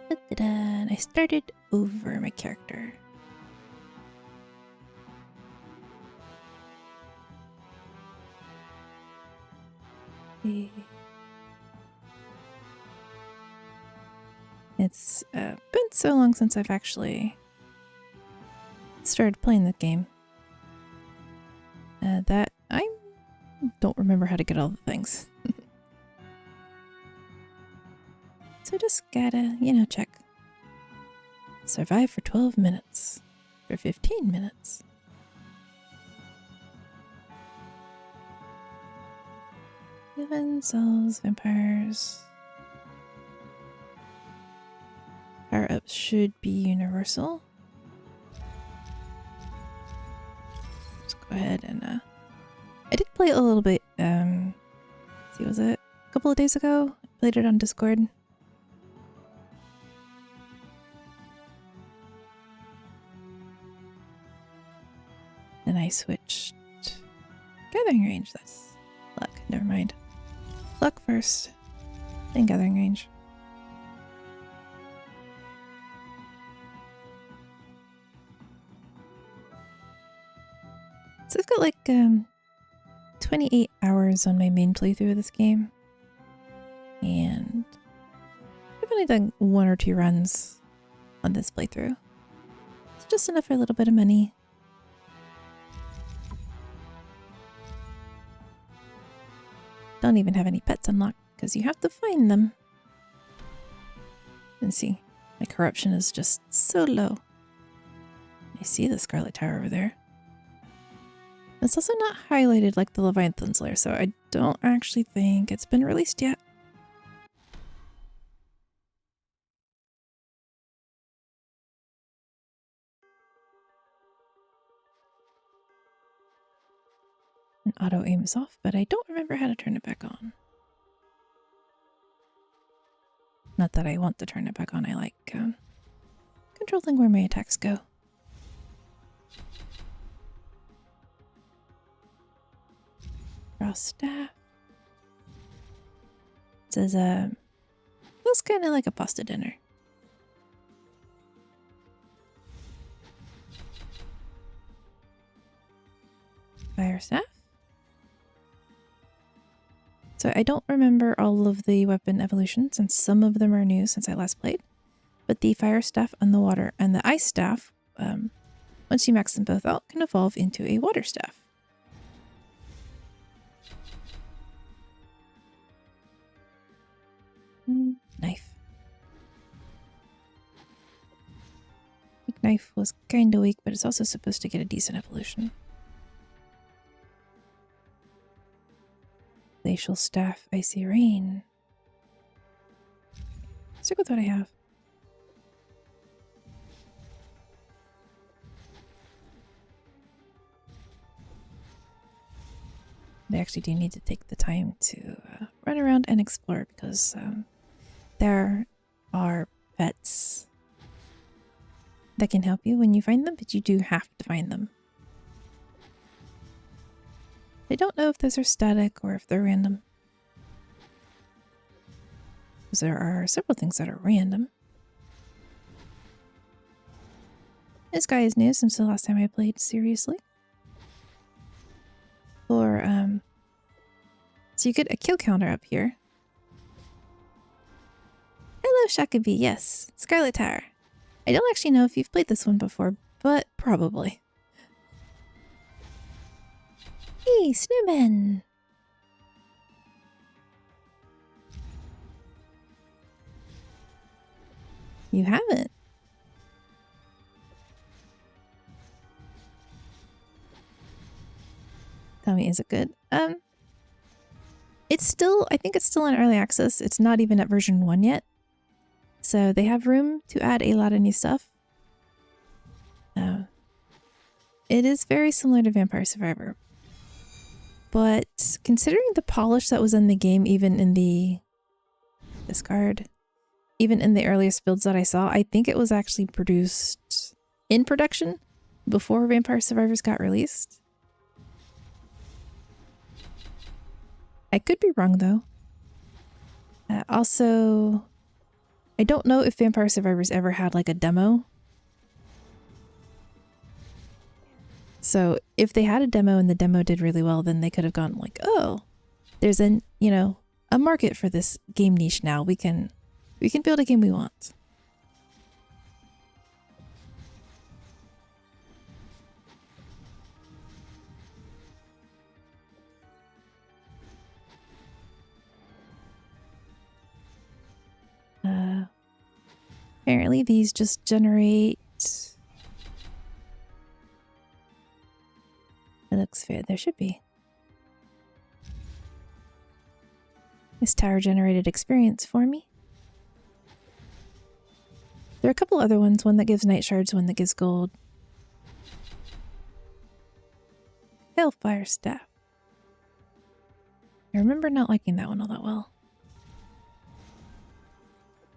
Da-da-da, and I started over my character. It's been so long since I've actually started playing the game that I don't remember how to get all the things. So just gotta, check. Survive for 12 minutes. For 15 minutes. Heaven, souls, vampires. Power-ups should be universal. Let's go ahead and I did play it a little bit, see, was it a couple of days ago? I played it on Discord. Then I switched gathering range. That's luck. Never mind. Luck first, then gathering range. So I've got like 28 hours on my main playthrough of this game, and I've only done 1 or 2 runs on this playthrough. It's just enough for a little bit of money. Don't even have any pets unlocked because you have to find them. And see, my corruption is just so low. I see the Scarlet Tower over there. It's also not highlighted like the Leviathan's Lair, so I don't actually think it's been released yet. And auto aim is off, but I don't remember how to turn it back on. Not that I want to turn it back on, I like controlling where my attacks go. Draw staff. It says, looks kind of like a pasta dinner. Fire staff. So I don't remember all of the weapon evolutions, and some of them are new since I last played. But the fire staff and the water and the ice staff, once you max them both out, can evolve into a water staff. Knife. I think knife was kind of weak, but it's also supposed to get a decent evolution. Glacial staff, icy rain. Stick with what I have. I actually do need to take the time to run around and explore because there are pets that can help you when you find them, but you do have to find them. I don't know if those are static or if they're random. Because there are several things that are random. This guy is new since the last time I played seriously. So you get a kill counter up here. Hello, Shakabi. Yes, Scarlet Tower. I don't actually know if you've played this one before, but probably. Hey, Snowman! You haven't. Tell me, is it good? It's still, I think it's still in early access. It's not even at version 1 yet. So they have room to add a lot of new stuff. It is very similar to Vampire Survivor. But considering the polish that was in the game, even in the discard, even in the earliest builds that I saw, I think it was actually produced in production before Vampire Survivors got released. I could be wrong though. Also, I don't know if Vampire Survivors ever had like a demo. So if they had a demo and the demo did really well, then they could have gone like, oh, there's a market for this game niche now. We can build a game we want. Apparently these just generate... It looks fair. There should be. This tower generated experience for me. There are a couple other ones. One that gives night shards, one that gives gold. Hellfire staff. I remember not liking that one all that well.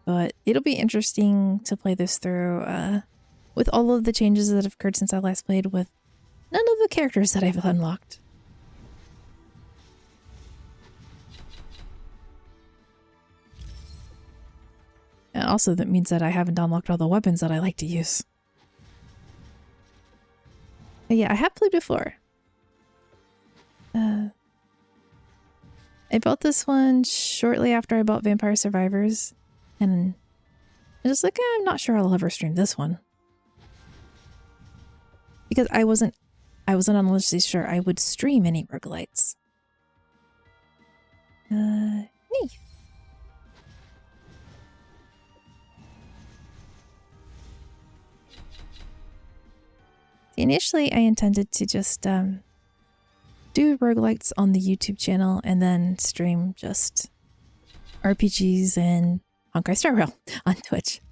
But it'll be interesting to play this through with all of the changes that have occurred since I last played, with none of the characters that I've unlocked. And also that means that I haven't unlocked all the weapons that I like to use. But yeah, I have played before. I bought this one shortly after I bought Vampire Survivors. And I was just like, I'm not sure I'll ever stream this one. Because I wasn't honestly sure I would stream any roguelites. Neat. Initially, I intended to just do roguelites on the YouTube channel and then stream just RPGs and Honkai Star Rail on Twitch.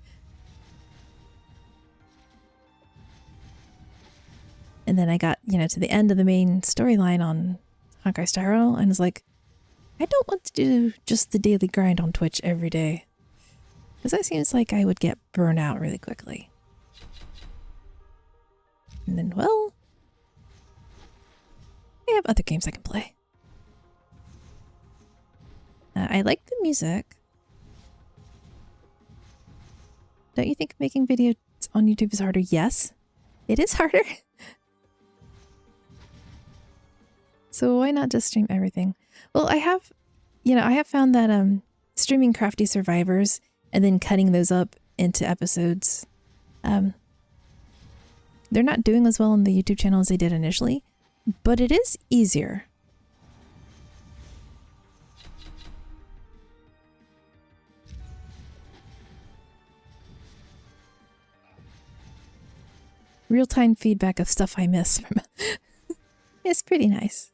And then I got, to the end of the main storyline on Honkai Star Rail and was like, I don't want to do just the daily grind on Twitch every day. Because that seems like I would get burnt out really quickly. And then, well, I have other games I can play. I like the music. Don't you think making videos on YouTube is harder? Yes, it is harder. So why not just stream everything? Well, I have found that streaming Crafty Survivors and then cutting those up into episodes, they're not doing as well on the YouTube channel as they did initially, but it is easier. Real-time feedback of stuff I miss. It's pretty nice.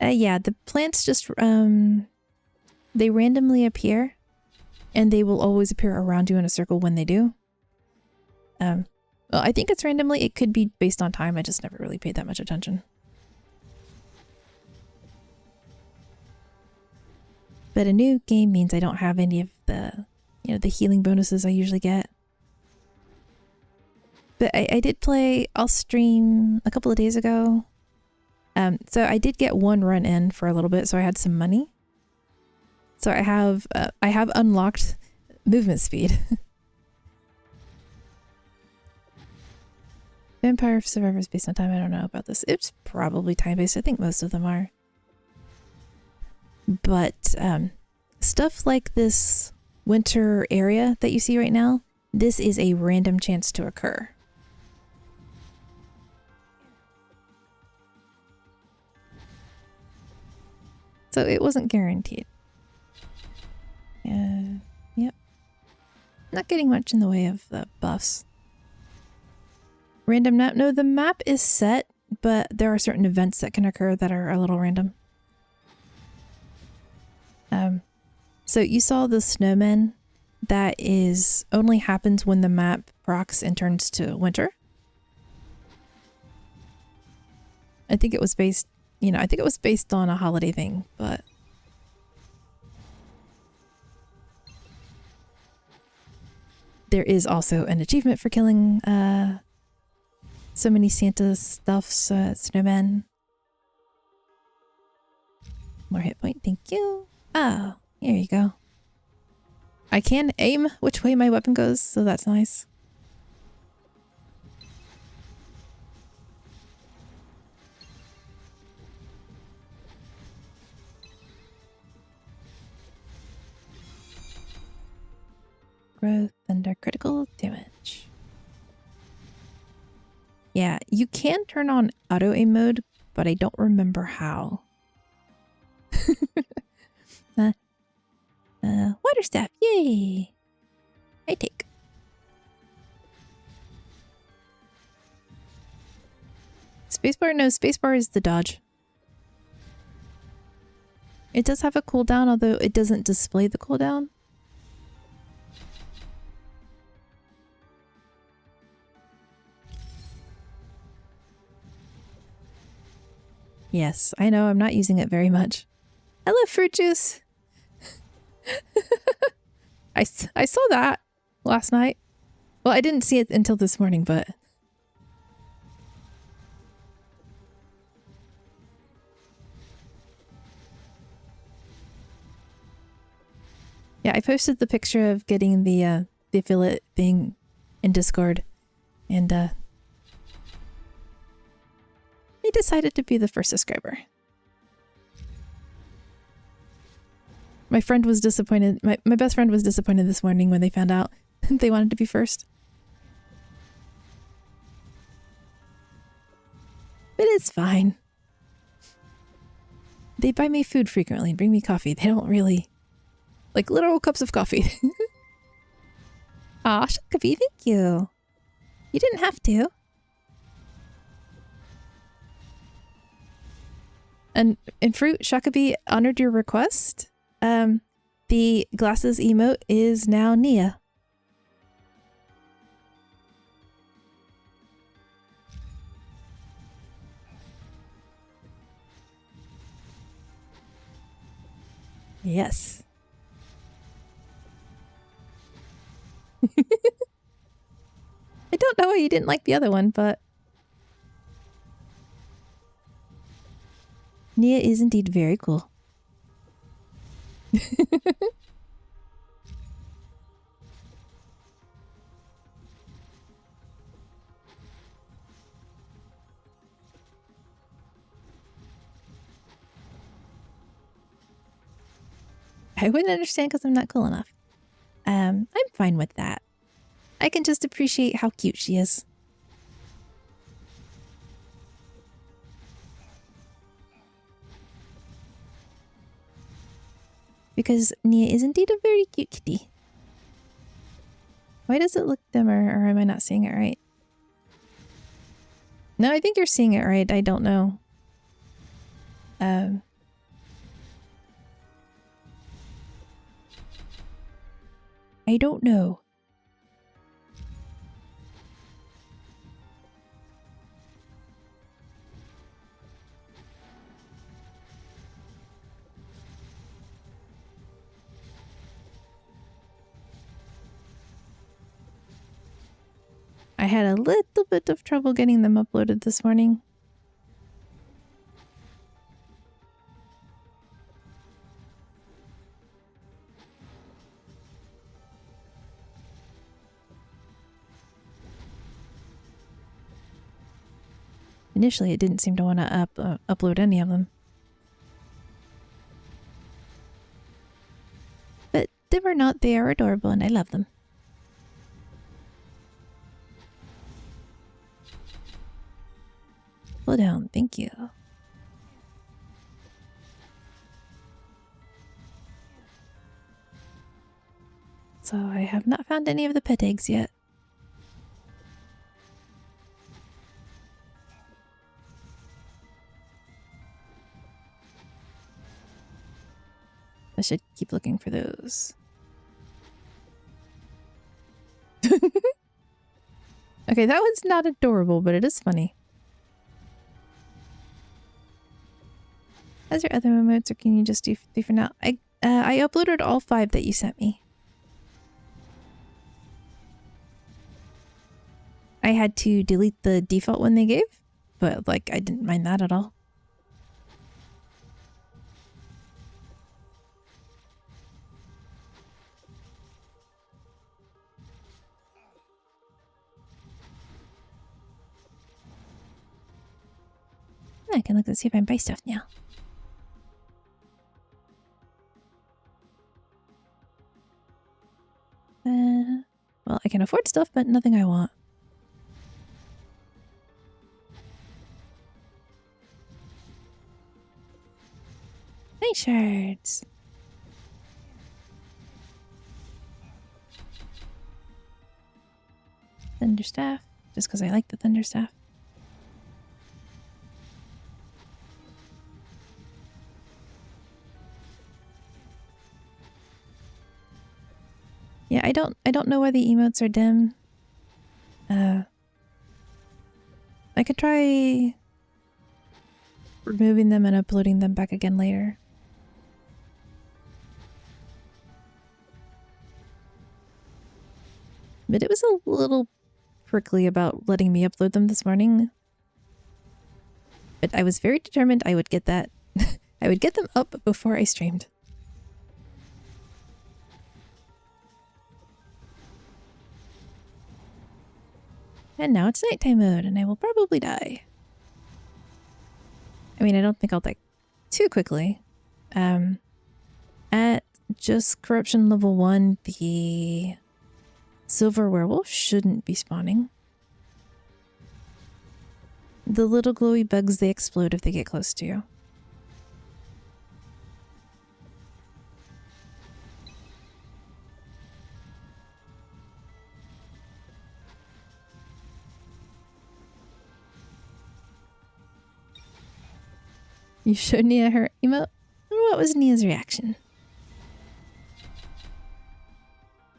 Yeah, the plants just, they randomly appear, and they will always appear around you in a circle when they do. Well, I think it's randomly. It could be based on time. I just never really paid that much attention. But a new game means I don't have any of the, the healing bonuses I usually get. But I did play I'll stream a couple of days ago. So I did get one run in for a little bit, so I had some money. So I have unlocked movement speed. Vampire Survivors based on time. I don't know about this. It's probably time-based. I think most of them are. But stuff like this winter area that you see right now, this is a random chance to occur. So it wasn't guaranteed. Yep. Not getting much in the way of the buffs. Random map? No, the map is set, but there are certain events that can occur that are a little random. So you saw the snowman. That is only happens when the map procs and turns to winter. I think it was based, I think it was based on a holiday thing, but there is also an achievement for killing so many Santa stuffs, snowmen. More hit point, thank you. Oh, Here you go. I can aim which way my weapon goes, so that's nice. Growth under critical damage. Yeah, you can turn on auto aim mode, but I don't remember how. Water staff, yay! I take. Spacebar, no, spacebar is the dodge. It does have a cooldown, although it doesn't display the cooldown. Yes, I know, I'm not using it very much. I love fruit juice. I saw that last night. Well, I didn't see it until this morning, but... Yeah, I posted the picture of getting the affiliate thing in Discord, and I decided to be the first subscriber. My friend was disappointed. My best friend was disappointed this morning when they found out they wanted to be first. But it's fine. They buy me food frequently and bring me coffee. They don't really... Like literal cups of coffee. Aw, Shakabi, thank you. You didn't have to. And in fruit, Shakabi honored your request. The glasses emote is now Nia. Yes. I don't know why you didn't like the other one, but... Nia is indeed very cool. I wouldn't understand because I'm not cool enough. I'm fine with that. I can just appreciate how cute she is. Because Nia is indeed a very cute kitty. Why does it look dimmer, or am I not seeing it right? No, I think you're seeing it right. I don't know. I don't know. I had a little bit of trouble getting them uploaded this morning. Initially, it didn't seem to want to upload any of them. But dim or not, they are adorable and I love them. Slow down, thank you. So I have not found any of the pet eggs yet. I should keep looking for those. Okay, that one's not adorable, but it is funny. How's your other emotes, or can you just do 3 for now? I uploaded all 5 that you sent me. I had to delete the default one they gave, but like I didn't mind that at all. I can look to see if I can buy stuff now. Well, I can afford stuff, but nothing I want. Nice shards. Thunderstaff, just because I like the Thunderstaff. Yeah, I don't know why the emotes are dim. I could try removing them and uploading them back again later. But it was a little prickly about letting me upload them this morning. But I was very determined I would get that. I would get them up before I streamed. And now it's nighttime mode, and I will probably die. I mean, I don't think I'll die too quickly. At just corruption level 1, the silver werewolf shouldn't be spawning. The little glowy bugs, they explode if they get close to you. You showed Nia her emote? What was Nia's reaction?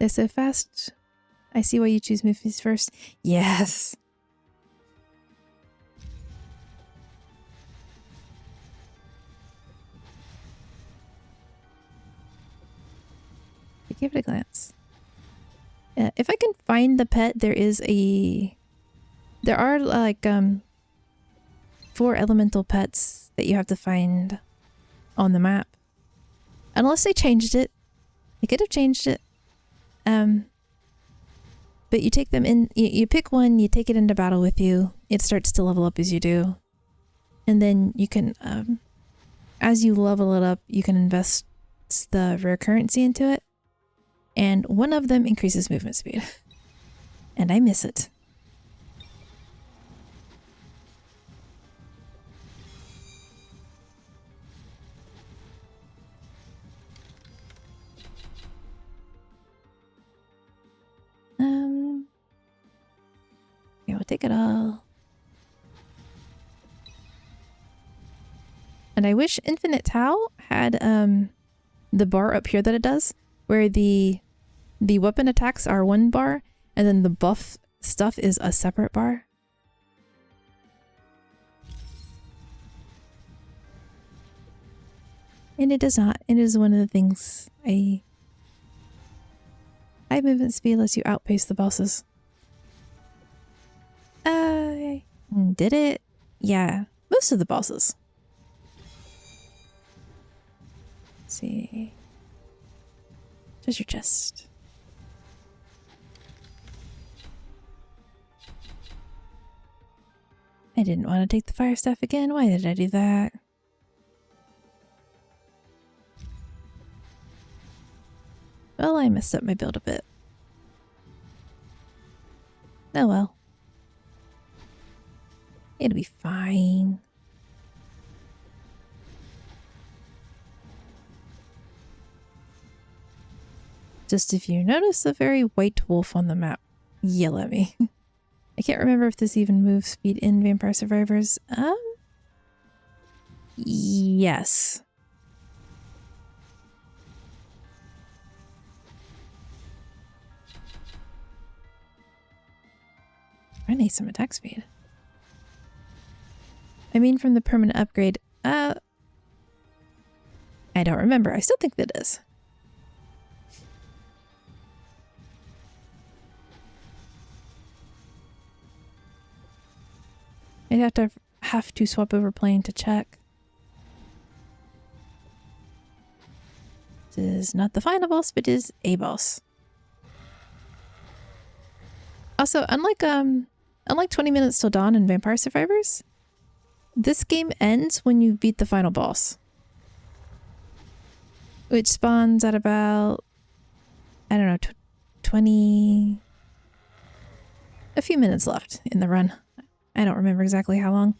They're so fast. I see why you choose movies first. Yes! Give it a glance. If I can find the pet, there are like 4 elemental pets that you have to find on the map. Unless they changed it. They could have changed it. But you take them in, you pick one, you take it into battle with you. It starts to level up as you do. And then you can, as you level it up, you can invest the rare currency into it. And one of them increases movement speed. And I miss it. Yeah, we'll take it all. And I wish Infinite Tau had the bar up here that it does, where the weapon attacks are one bar, and then the buff stuff is a separate bar. And it does not. It is one of the things high movement speed lets you outpace the bosses. Did it? Yeah, most of the bosses. Let's see. Just your chest. I didn't want to take the fire staff again. Why did I do that? Well, I messed up my build a bit. Oh well. It'll be fine. Just if you notice a very white wolf on the map, yell at me. I can't remember if this even moves speed in Vampire Survivors. Yes. I need some attack speed. I mean from the permanent upgrade. I don't remember. I still think that is. I'd have to swap over plane to check. This is not the final boss, but is a boss. Also, unlike 20 minutes till dawn in Vampire Survivors, This game ends when you beat the final boss, which spawns at about, I don't know, 20... a few minutes left in the run. I don't remember exactly how long.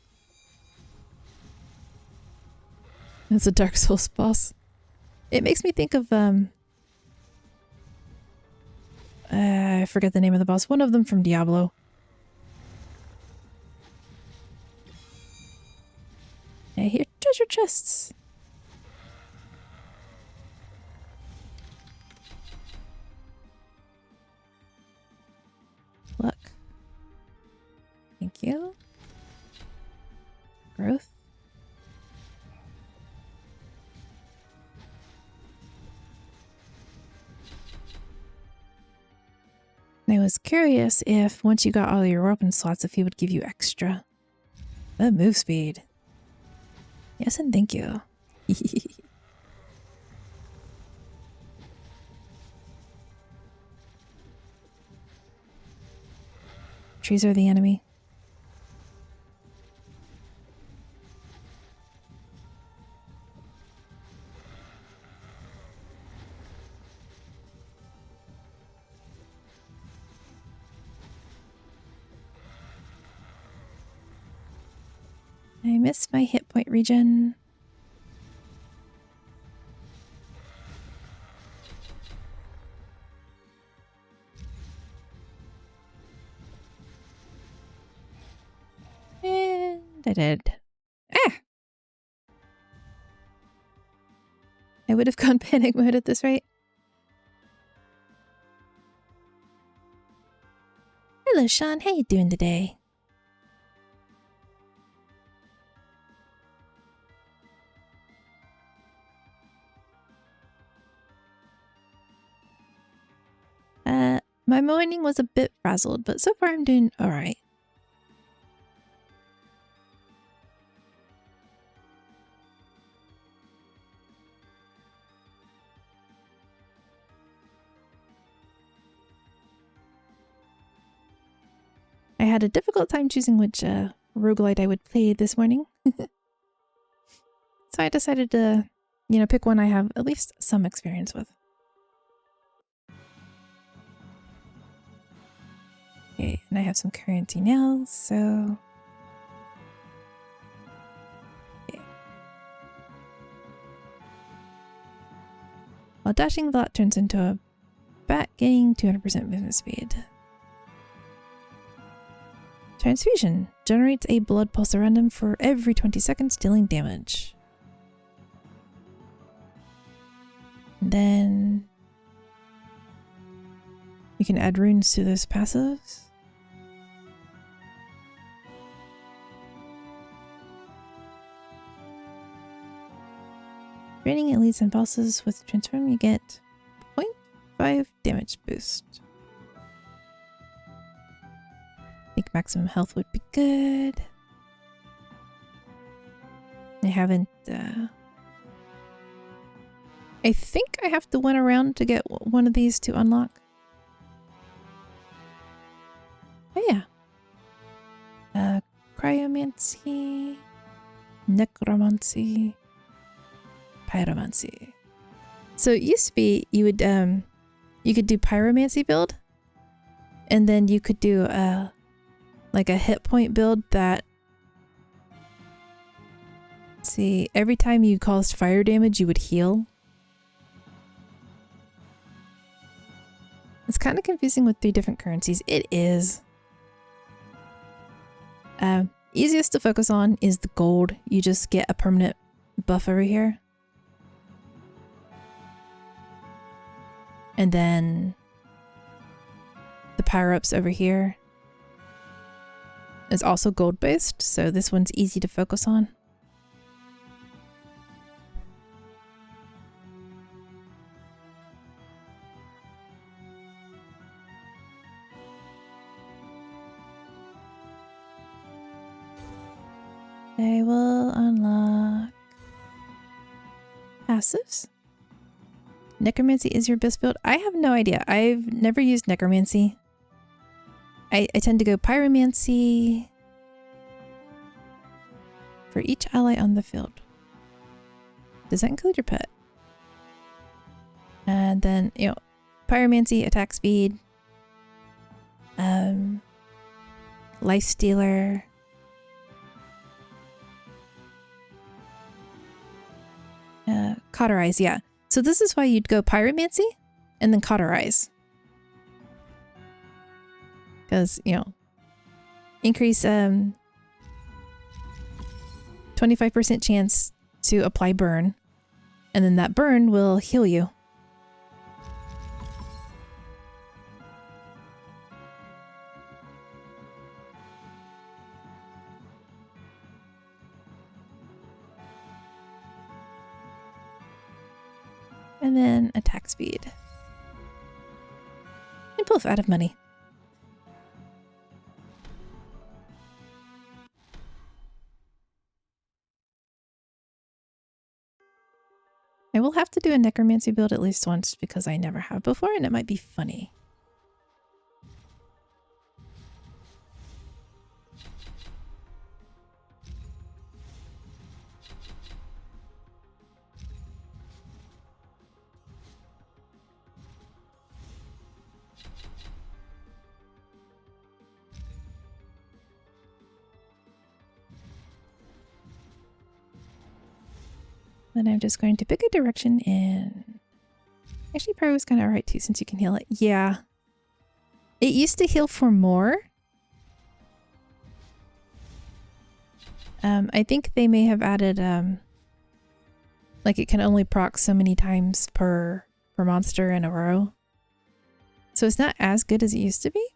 It's a Dark Souls boss. It makes me think of, I forget the name of the boss. One of them from Diablo. I hear treasure chests. Look. Thank you. Growth. I was curious if once you got all your weapon slots, if he would give you extra. Move speed. Yes, and thank you. Trees are the enemy. I missed my hit point regen. And I did. Ah! I would have gone panic mode at this rate. Hello, Sean. How you doing today? My morning was a bit frazzled, but so far I'm doing alright. I had a difficult time choosing which roguelite I would play this morning. So I decided to, pick one I have at least some experience with. Okay, and I have some currency now, so... Okay. While dashing, the lot turns into a bat, gaining 200% movement speed. Transfusion generates a blood pulse around him for every 20 seconds, dealing damage. And then you can add runes to those passives. Draining elites and bosses with transform, you get 0.5 damage boost. I think maximum health would be good. I haven't, I think I have to win around to get one of these to unlock. Oh yeah. Cryomancy, Necromancy, Pyromancy. So it used to be you would, you could do Pyromancy build, and then you could do, like a hit point build that, see, every time you caused fire damage, you would heal. It's kind of confusing with 3 different currencies. It is. Easiest to focus on is the gold. You just get a permanent buff over here. And then the power-ups over here is also gold based, so this one's easy to focus on. I will unlock passives. Necromancy is your best build? I have no idea. I've never used Necromancy. I tend to go Pyromancy for each ally on the field. Does that include your pet? And then, you know, Pyromancy, attack speed, Life Stealer, Cauterize, yeah. So this is why you'd go Pyromancy and then Cauterize. Because, you know, increase 25% chance to apply burn, and then that burn will heal you. And then attack speed. And both out of money. I will have to do a necromancy build at least once because I never have before and it might be funny. Then I'm just going to pick a direction and... Actually, Pyro was kind of alright too since you can heal it. Yeah. It used to heal for more. I think they may have added, like it can only proc so many times per monster in a row. So it's not as good as it used to be.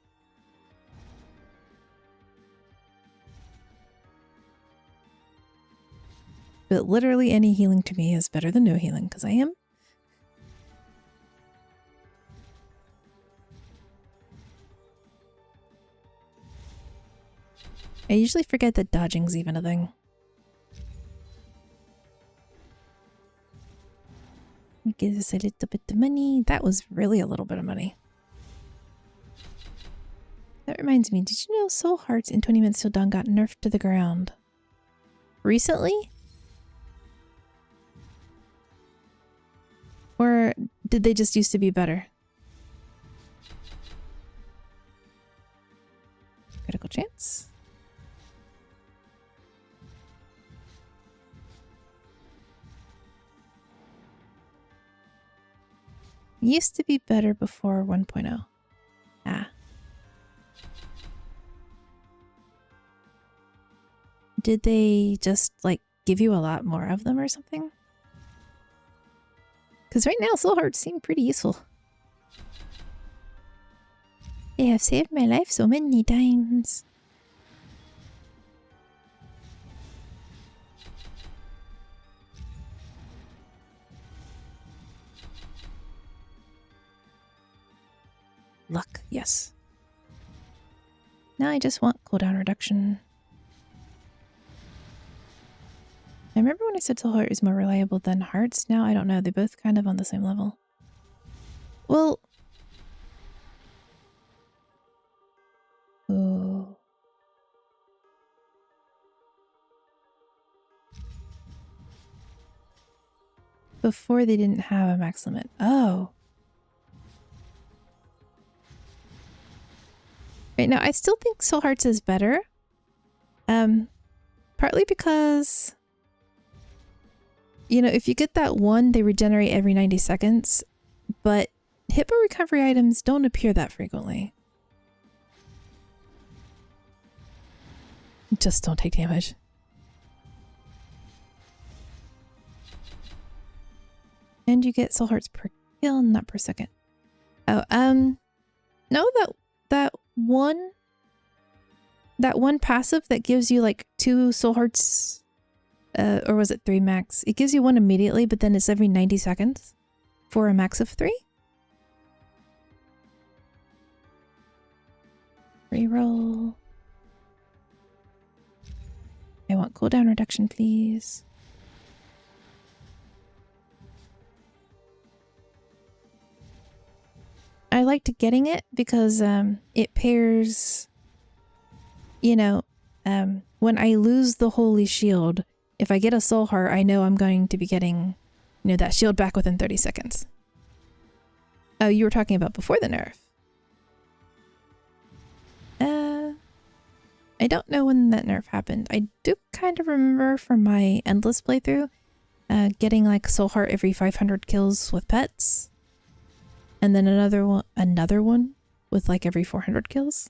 But literally any healing to me is better than no healing, because I am. I usually forget that dodging's even a thing. Give us a little bit of money. That was really a little bit of money. That reminds me, did you know Soul Hearts in 20 Minutes Till Dawn got nerfed to the ground? Recently? Or did they just used to be better? Critical chance. Used to be better before 1.0. Ah. Did they just, like, give you a lot more of them or something? Because right now, Soul Hearts seem pretty useful. They have saved my life so many times. Luck, yes. Now I just want cooldown reduction. I remember when I said Soul Heart is more reliable than Hearts. Now I don't know. They're both kind of on the same level. Well... Oh. Before they didn't have a max limit. Oh. Right now, I still think Soul Hearts is better. Partly because... You know, if you get that one, they regenerate every 90 seconds, but hippo recovery items don't appear that frequently. Just don't take damage. And you get Soul Hearts per kill, not per second. Oh, no, that one passive that gives you like 2 Soul Hearts, or was it 3 max? It gives you one immediately, but then it's every 90 seconds for a max of 3. Reroll. I want cooldown reduction, please. I liked getting it because it pairs, you know, when I lose the Holy Shield, if I get a soul heart, I know I'm going to be getting, you know, that shield back within 30 seconds. Oh, you were talking about before the nerf. I don't know when that nerf happened. I do kind of remember from my endless playthrough, getting like soul heart every 500 kills with pets. And then another one with like every 400 kills.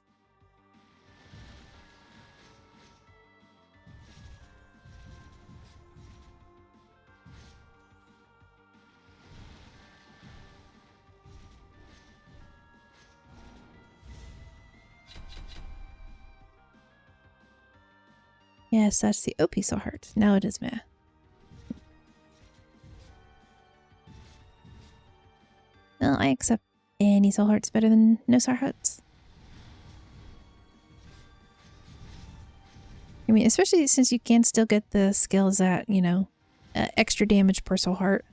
Yes, that's the OP soul heart. Now it is meh. Well, I accept any soul hearts better than no soul hearts. I mean, especially since you can still get the skills that, you know, extra damage per soul heart.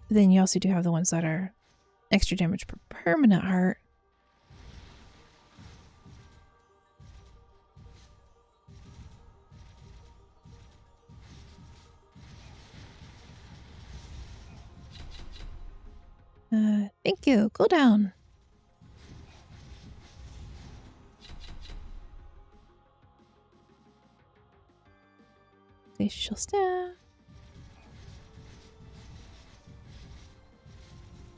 But then you also do have the ones that are extra damage per permanent heart. Thank you. Cool down. Glacial staff.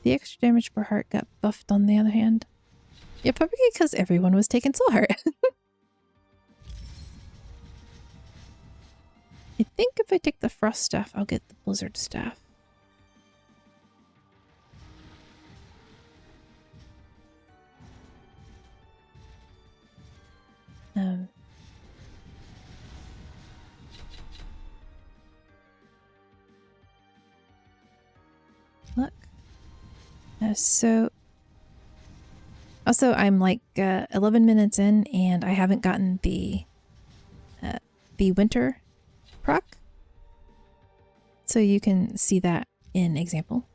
The extra damage per heart got buffed on the other hand. Yeah, probably because everyone was taking soul heart. I think if I take the frost staff, I'll get the blizzard staff. Look. So also I'm like 11 minutes in and I haven't gotten the winter proc. So you can see that in example.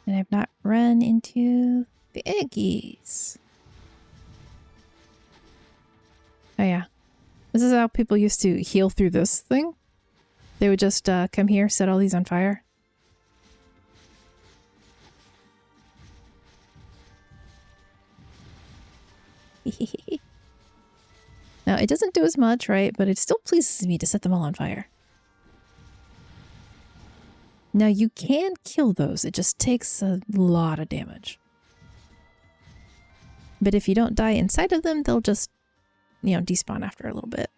And I've not run into the eggies. Oh yeah. This is how people used to heal through this thing. They would just come here, set all these on fire. Now, it doesn't do as much, right? But it still pleases me to set them all on fire. Now, you can kill those. It just takes a lot of damage. But if you don't die inside of them, they'll just, you know, despawn after a little bit.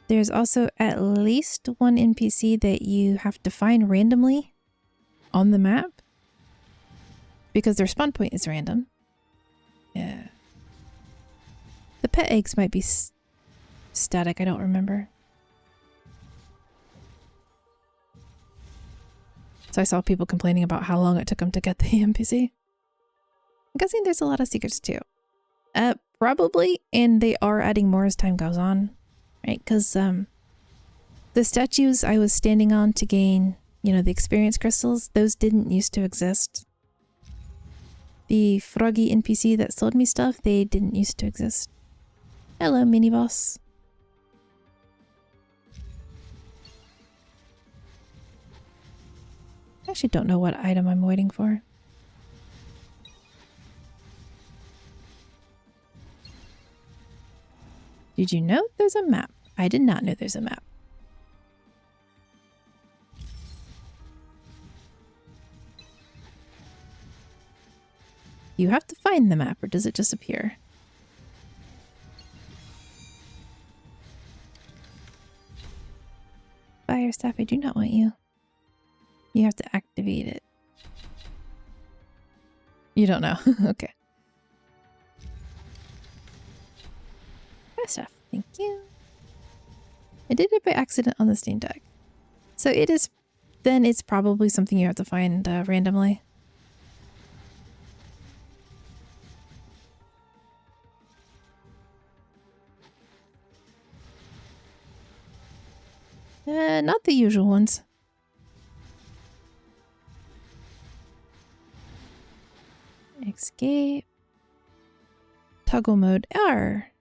There's also at least one NPC that you have to find randomly on the map because their spawn point is random. Yeah. The pet eggs might be static, I don't remember. So I saw people complaining about how long it took them to get the NPC. I'm guessing there's a lot of secrets too. Probably, and they are adding more as time goes on, right? Because the statues I was standing on to gain, you know, the experience crystals, those didn't used to exist. The froggy NPC that sold me stuff, they didn't used to exist. Hello, mini boss. I actually don't know what item I'm waiting for. Did you know there's a map? I did not know there's a map. You have to find the map, or does it just appear? Fire staff, I do not want you. You have to activate it. You don't know. Okay. Fire staff, thank you. I did it by accident on the Steam Deck. So it is then it's probably something you have to find randomly. Not the usual ones. Escape. Toggle mode R.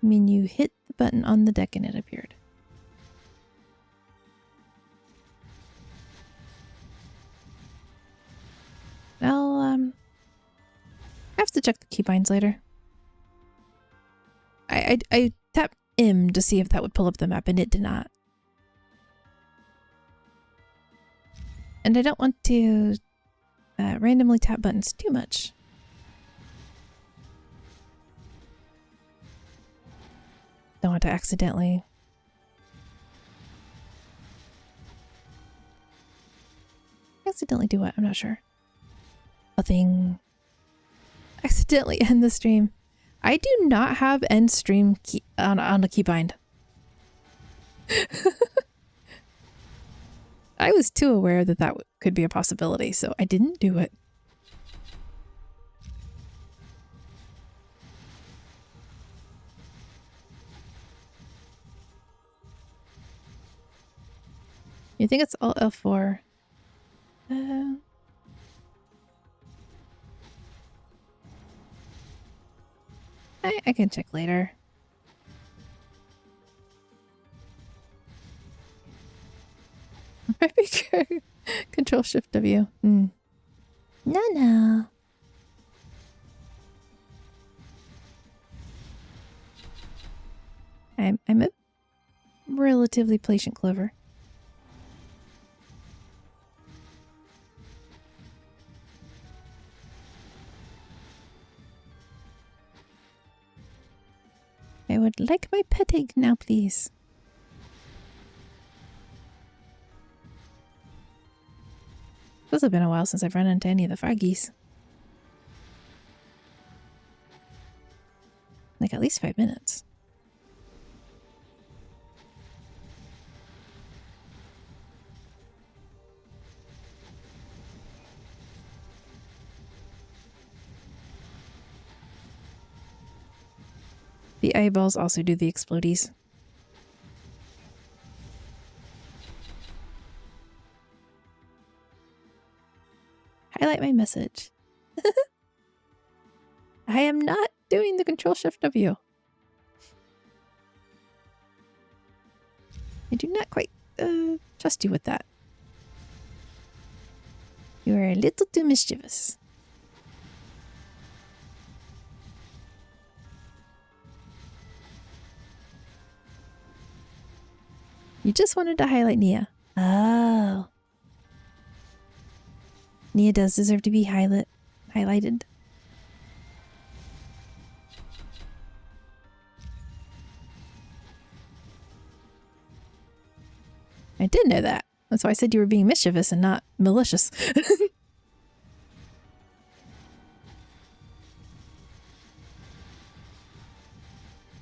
I mean, you hit the button on the deck and it appeared. Well, I have to check the keybinds later. I tapped M to see if that would pull up the map, and it did not. And I don't want to randomly tap buttons too much. Don't want to accidentally... Accidentally do what? I'm not sure. Nothing. Accidentally end the stream. I do not have end stream key on a keybind. I was too aware that that could be a possibility, so I didn't do it. You think it's all L4? I can check later. Control Shift W. No, no. I'm a relatively patient clover. I would like my pet egg now, please. It's been a while since I've run into any of the froggies. Like at least 5 minutes. The eyeballs also do the explodies. Highlight my message. I am not doing the Control Shift W. I do not quite trust you with that. You are a little too mischievous. You just wanted to highlight Nia. Oh. Nia does deserve to be highlighted. I did know that. That's why I said you were being mischievous and not malicious.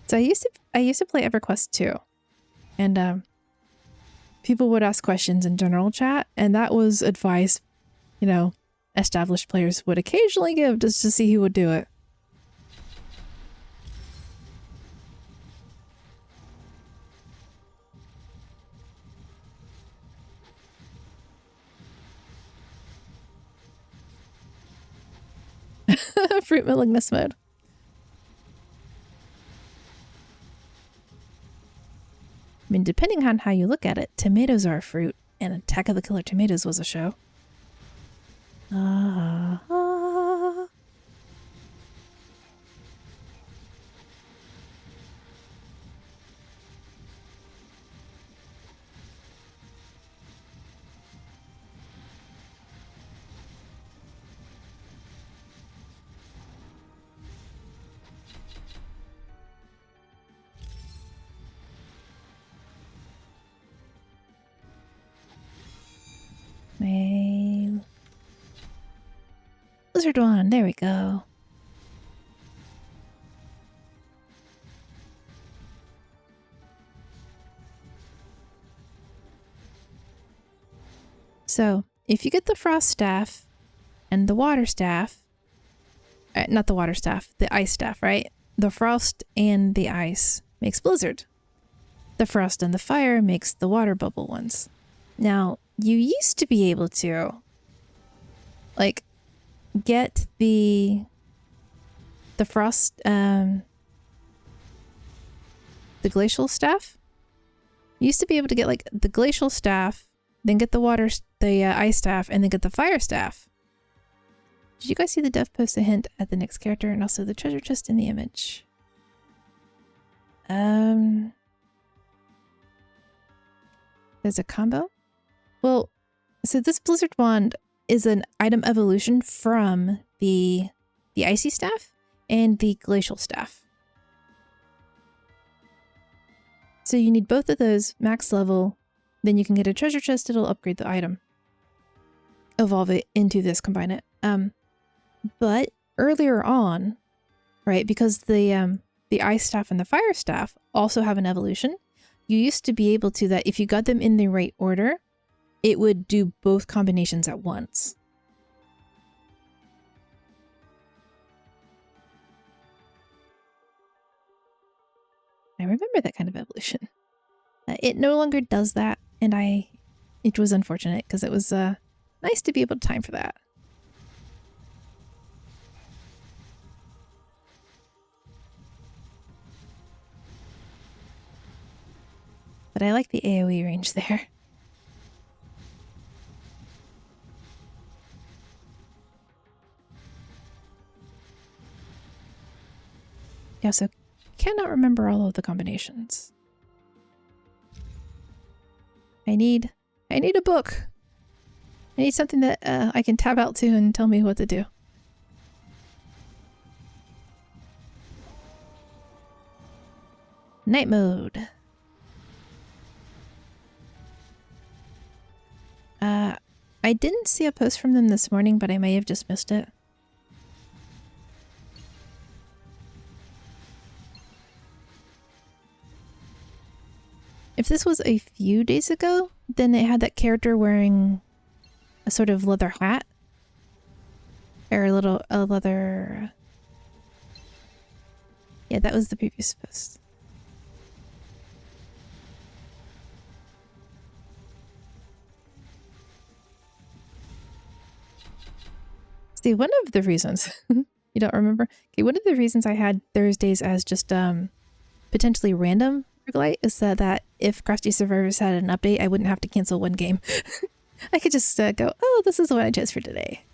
So I used to play EverQuest 2. And people would ask questions in general chat, and that was advice, you know, established players would occasionally give just to see who would do it. Fruit malignus mode. I mean, depending on how you look at it, tomatoes are a fruit, and Attack of the Killer Tomatoes was a show. Mail. Lizard one, there we go. So if you get the frost staff and the water staff, not the water staff, the ice staff, right? The frost and the ice makes blizzard. The frost and the fire makes the water bubble ones. Now, you used to be able to, like, get the frost, the glacial staff. You used to be able to get, like, the glacial staff, then get the ice staff, and then get the fire staff. Did you guys see the dev post a hint at the next character and also the treasure chest in the image? There's a combo? Well, so this blizzard wand is an item evolution from the icy staff and the glacial staff. So you need both of those max level, then you can get a treasure chest, it'll upgrade the item. Evolve it into this, combine it. But earlier on, right, because the ice staff and the fire staff also have an evolution, you used to be able to that if you got them in the right order, it would do both combinations at once. I remember that kind of evolution. It no longer does that, and it was unfortunate because it was nice to be able to time for that. But I like the AoE range there. I also cannot remember all of the combinations. I need a book. I need something that I can tab out to and tell me what to do. Night mode. I didn't see a post from them this morning, but I may have just missed it. If this was a few days ago, then it had that character wearing a sort of leather hat. Or a leather... Yeah, that was the previous post. See, one of the reasons... you don't remember? Okay, one of the reasons I had Thursdays as just potentially random roguelite is that if Crafty Survivors had an update, I wouldn't have to cancel one game. I could just go, oh, this is the one I chose for today.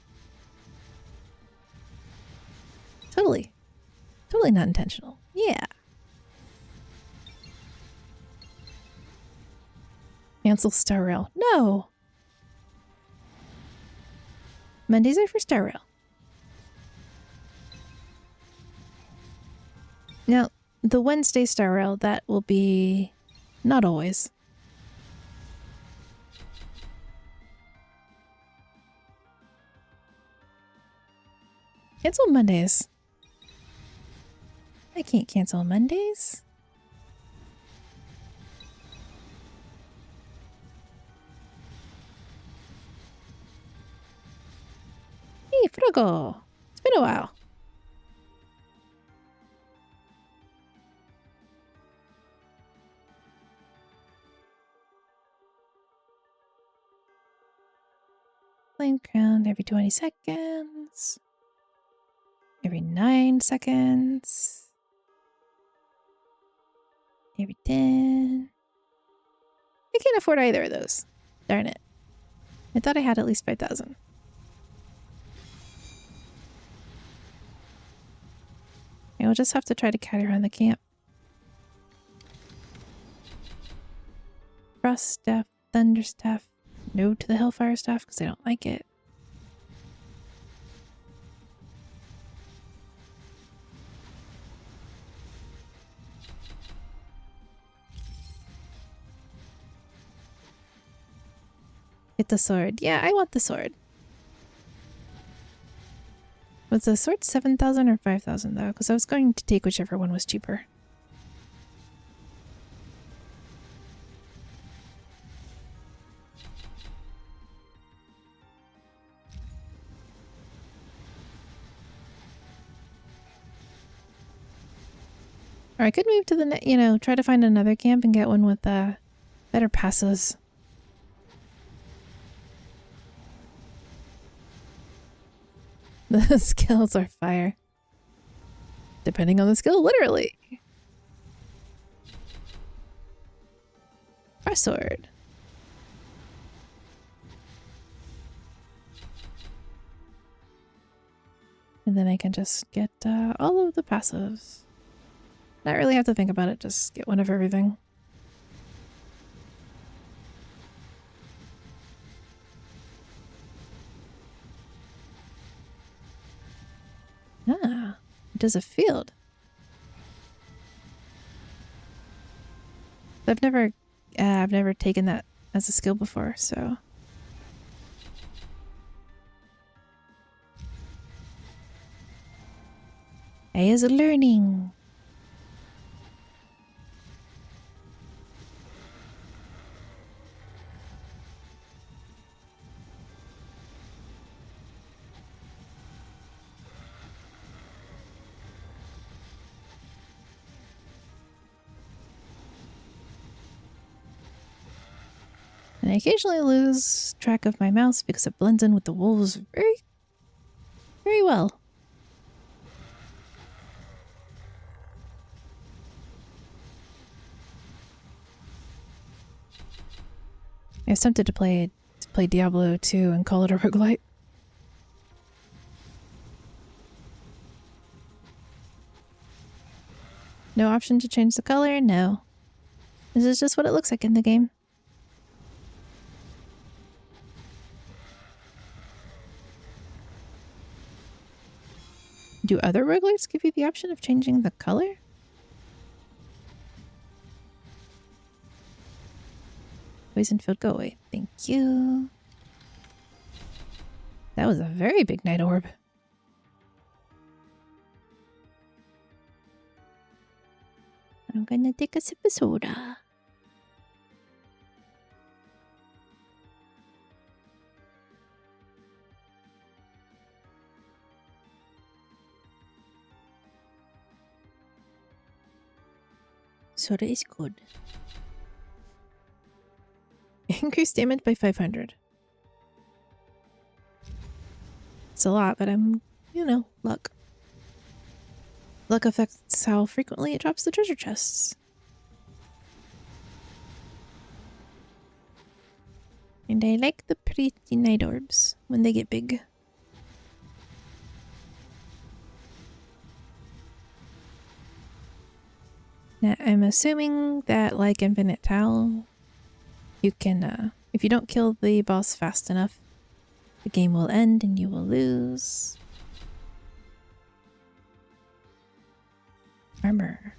Totally. Totally not intentional. Yeah. Cancel Star Rail. No! Mondays are for Star Rail. Now, the Wednesday Star Rail, that will be not always. Cancel Mondays. I can't cancel Mondays. Hey, Frogo! It's been a while. Flame crown every 20 seconds. Every 9 seconds. Every 10. I can't afford either of those. Darn it. I thought I had at least 5,000. I will just have to try to carry around the camp. Frost staff, thunder staff. No to the hellfire staff because I don't like it. Get the sword. Yeah, I want the sword. Was the sword 7,000 or 5,000 though? Because I was going to take whichever one was cheaper. Or I could move to the, you know, try to find another camp and get one with better passes. The skills are fire. Depending on the skill, literally. Our sword. And then I can just get all of the passives. Not really have to think about it, just get one of everything. Ah, it does a field. I've never taken that as a skill before, so. A is learning. And I occasionally lose track of my mouse because it blends in with the wolves very, very well. I was tempted to play Diablo 2 and call it a roguelite. No option to change the color? No. This is just what it looks like in the game. Do other roguelites give you the option of changing the color? Poison field, go away. Thank you. That was a very big night orb. I'm gonna take a sip of soda. Soda is good. Increase damage by 500. It's a lot, but I'm, you know, luck. Luck affects how frequently it drops the treasure chests. And I like the pretty night orbs when they get big. Now, I'm assuming that, like Infinite Towel, you can, if you don't kill the boss fast enough, the game will end and you will lose. Armor.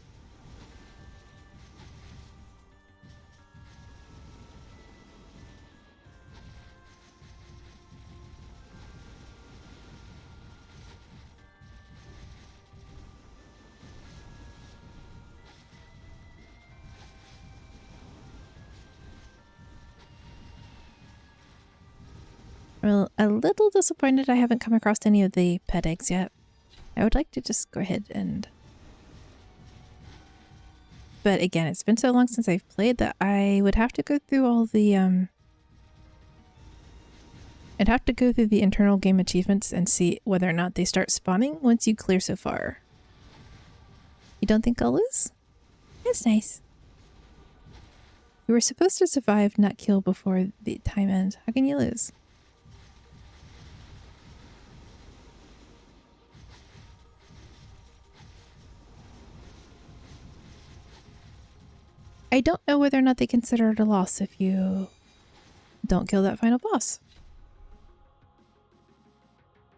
I'm a little disappointed I haven't come across any of the pet eggs yet. I would like to just go ahead and... But again, it's been so long since I've played that I would have to go through all the, I'd have to go through the internal game achievements and see whether or not they start spawning once you clear so far. You don't think I'll lose? That's nice. You were supposed to survive, not kill before the time ends. How can you lose? I don't know whether or not they consider it a loss if you don't kill that final boss.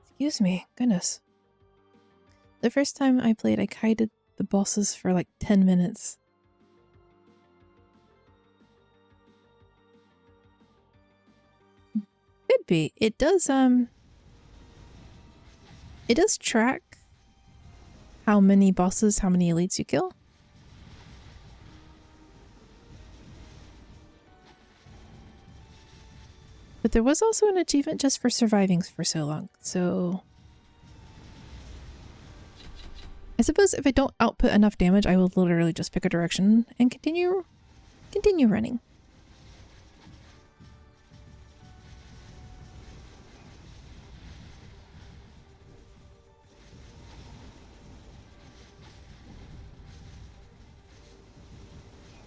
Excuse me, goodness. The first time I played, I kited the bosses for like 10 minutes. Could be. It does track how many bosses, how many elites you kill. But there was also an achievement just for surviving for so long, so... I suppose if I don't output enough damage, I will literally just pick a direction and continue running.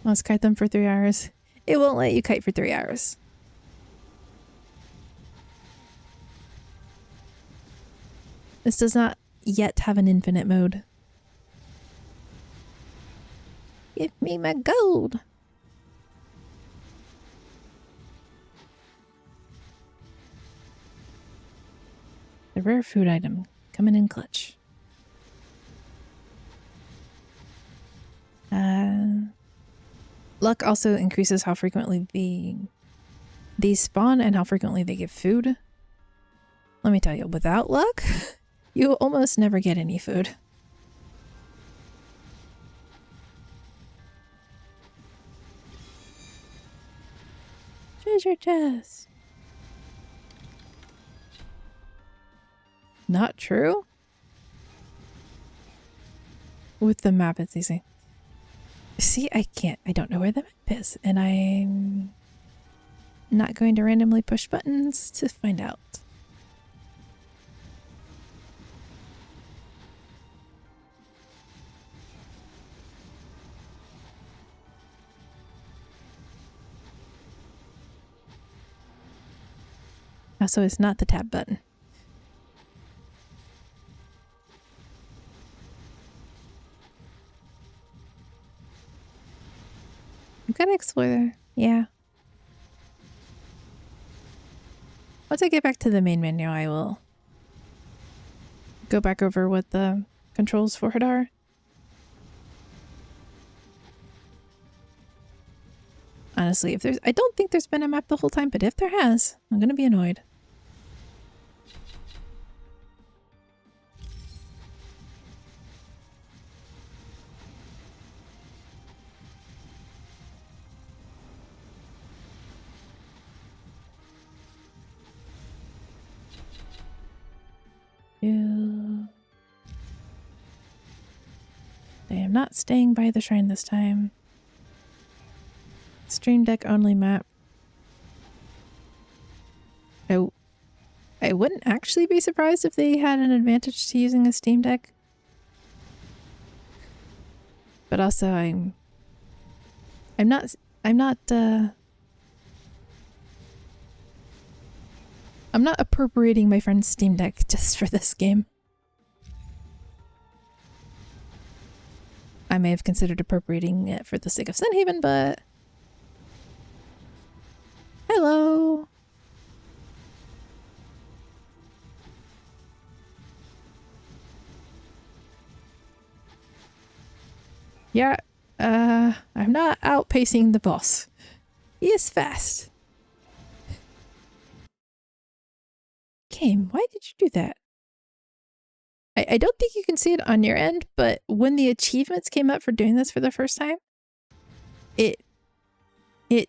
Let's kite them for 3 hours. It won't let you kite for 3 hours. This does not yet have an infinite mode. Give me my gold. The rare food item coming in clutch. Luck also increases how frequently these spawn and how frequently they give food. Let me tell you, without luck, you almost never get any food. Treasure chest. Not true? With the map, it's easy. See, I don't know where the map is, and I'm not going to randomly push buttons to find out. Also, it's not the tab button. I'm gonna explore there. Yeah. Once I get back to the main menu, I will go back over what the controls for it are. Honestly, I don't think there's been a map the whole time, but if there has, I'm gonna be annoyed. I am not staying by the shrine this time. Stream Deck only map. I wouldn't actually be surprised if they had an advantage to using a Steam Deck. But also I'm not appropriating my friend's Steam Deck just for this game. I may have considered appropriating it for the sake of Sunhaven, but... Hello! Yeah, I'm not outpacing the boss. He is fast. Game, why did you do that? I don't think you can see it on your end, but when the achievements came up for doing this for the first time, yeah, you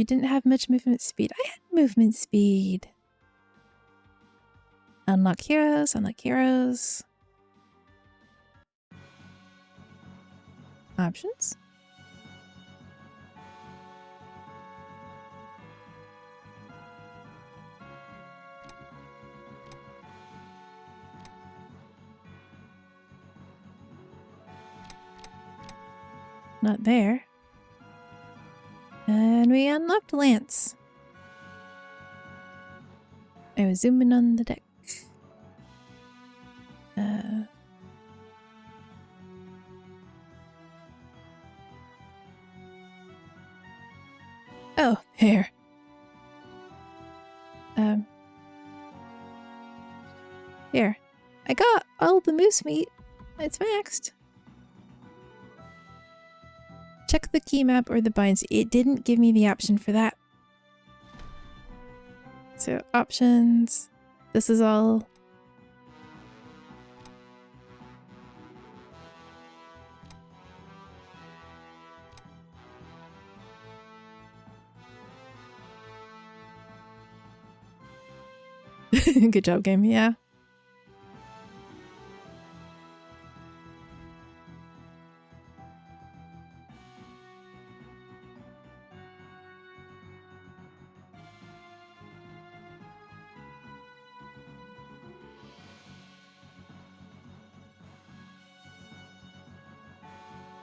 didn't have much movement speed. I had movement speed. Unlock heroes, unlock heroes. Options. Not there. And we unlocked Lance. I was zooming on the deck. Oh, here. Here. I got all the moose meat. It's maxed. Check the key map or the binds. It didn't give me the option for that. So options. This is all. Good job, game. Yeah.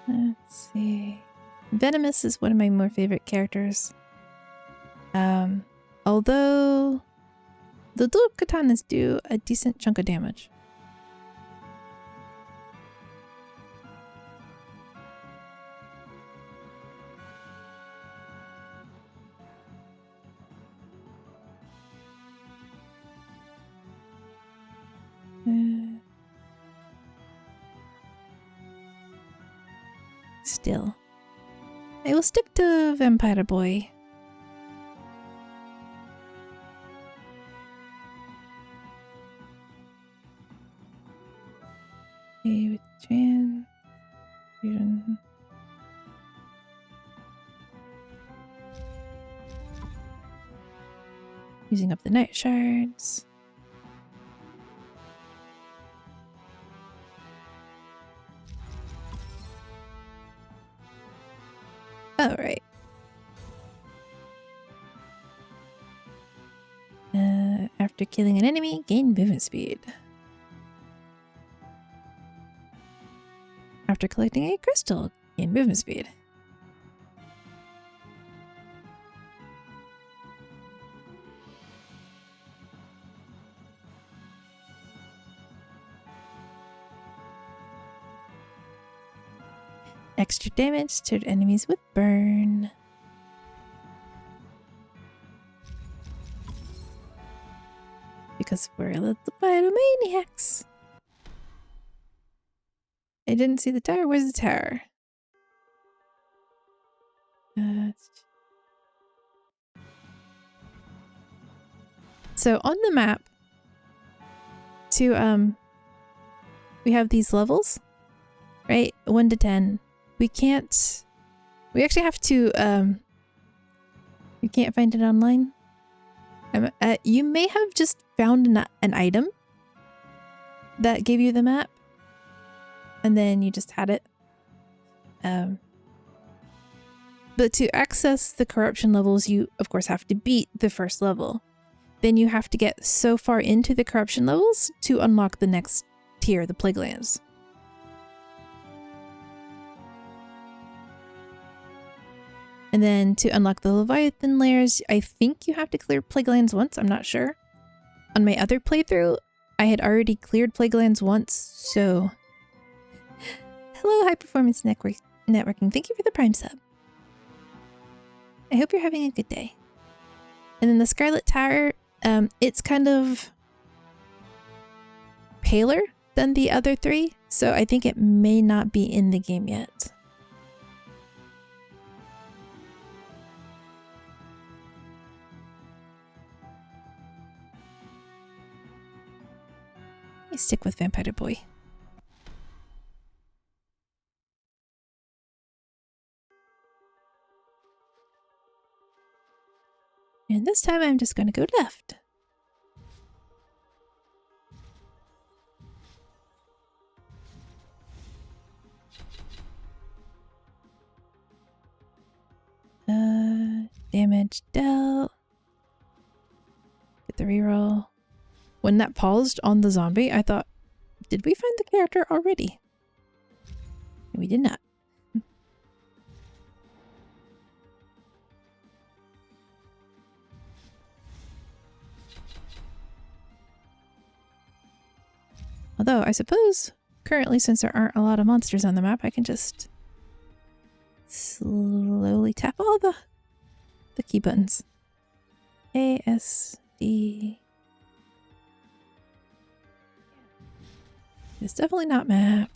Let's see. Venomous is one of my more favorite characters. Although the dual katanas do a decent chunk of damage. Still. I will stick to Vampire Boy. Okay, with transfusion. Using up the night shards. All right. After killing an enemy, gain movement speed. After collecting a crystal, gain movement speed. Extra damage to enemies with burn. Because we're little pyromaniacs. I didn't see the tower. Where's the tower? So on the map, we have these levels, right? 1 to 10. We actually have to, you can't find it online. You may have just found an item that gave you the map, and then you just had it. But to access the corruption levels, you of course have to beat the first level. Then you have to get so far into the corruption levels to unlock the next tier, the Plague Lands. And then to unlock the Leviathan layers, I think you have to clear Plague Lands once, I'm not sure. On my other playthrough, I had already cleared Plague Lands once, so... Hello, High Performance Networking. Thank you for the Prime sub. I hope you're having a good day. And then the Scarlet Tower, it's kind of paler than the other three, so I think it may not be in the game yet. I stick with Vampire Boy. And this time I'm just going to go left. Damage dealt. Get the reroll. When that paused on the zombie, I thought, did we find the character already? And we did not. Although, I suppose, currently, since there aren't a lot of monsters on the map, I can just slowly tap all the key buttons. A, S, D. It's definitely not map.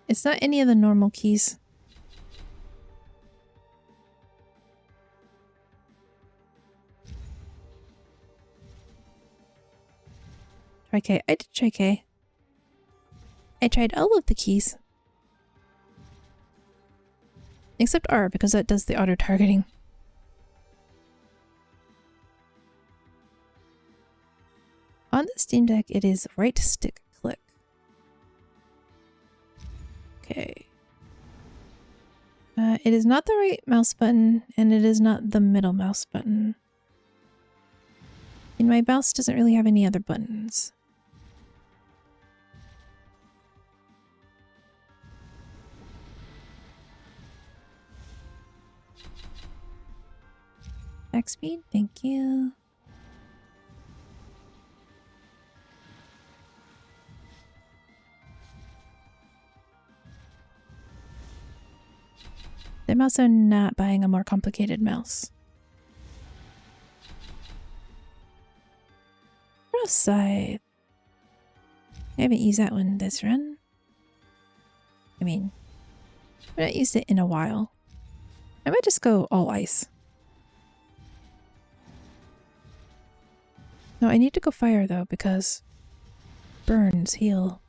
It's not any of the normal keys. Try K. I did try K. I tried all of the keys. Except R, because that does the auto-targeting. On the Steam Deck, it is right stick click. Okay. It is not the right mouse button, and it is not the middle mouse button. And my mouse doesn't really have any other buttons. Back speed, thank you. I'm also not buying a more complicated mouse. Cross scythe. I haven't used that one this run. I mean, I've not used it in a while. I might just go all ice. No, I need to go fire though, because burns heal.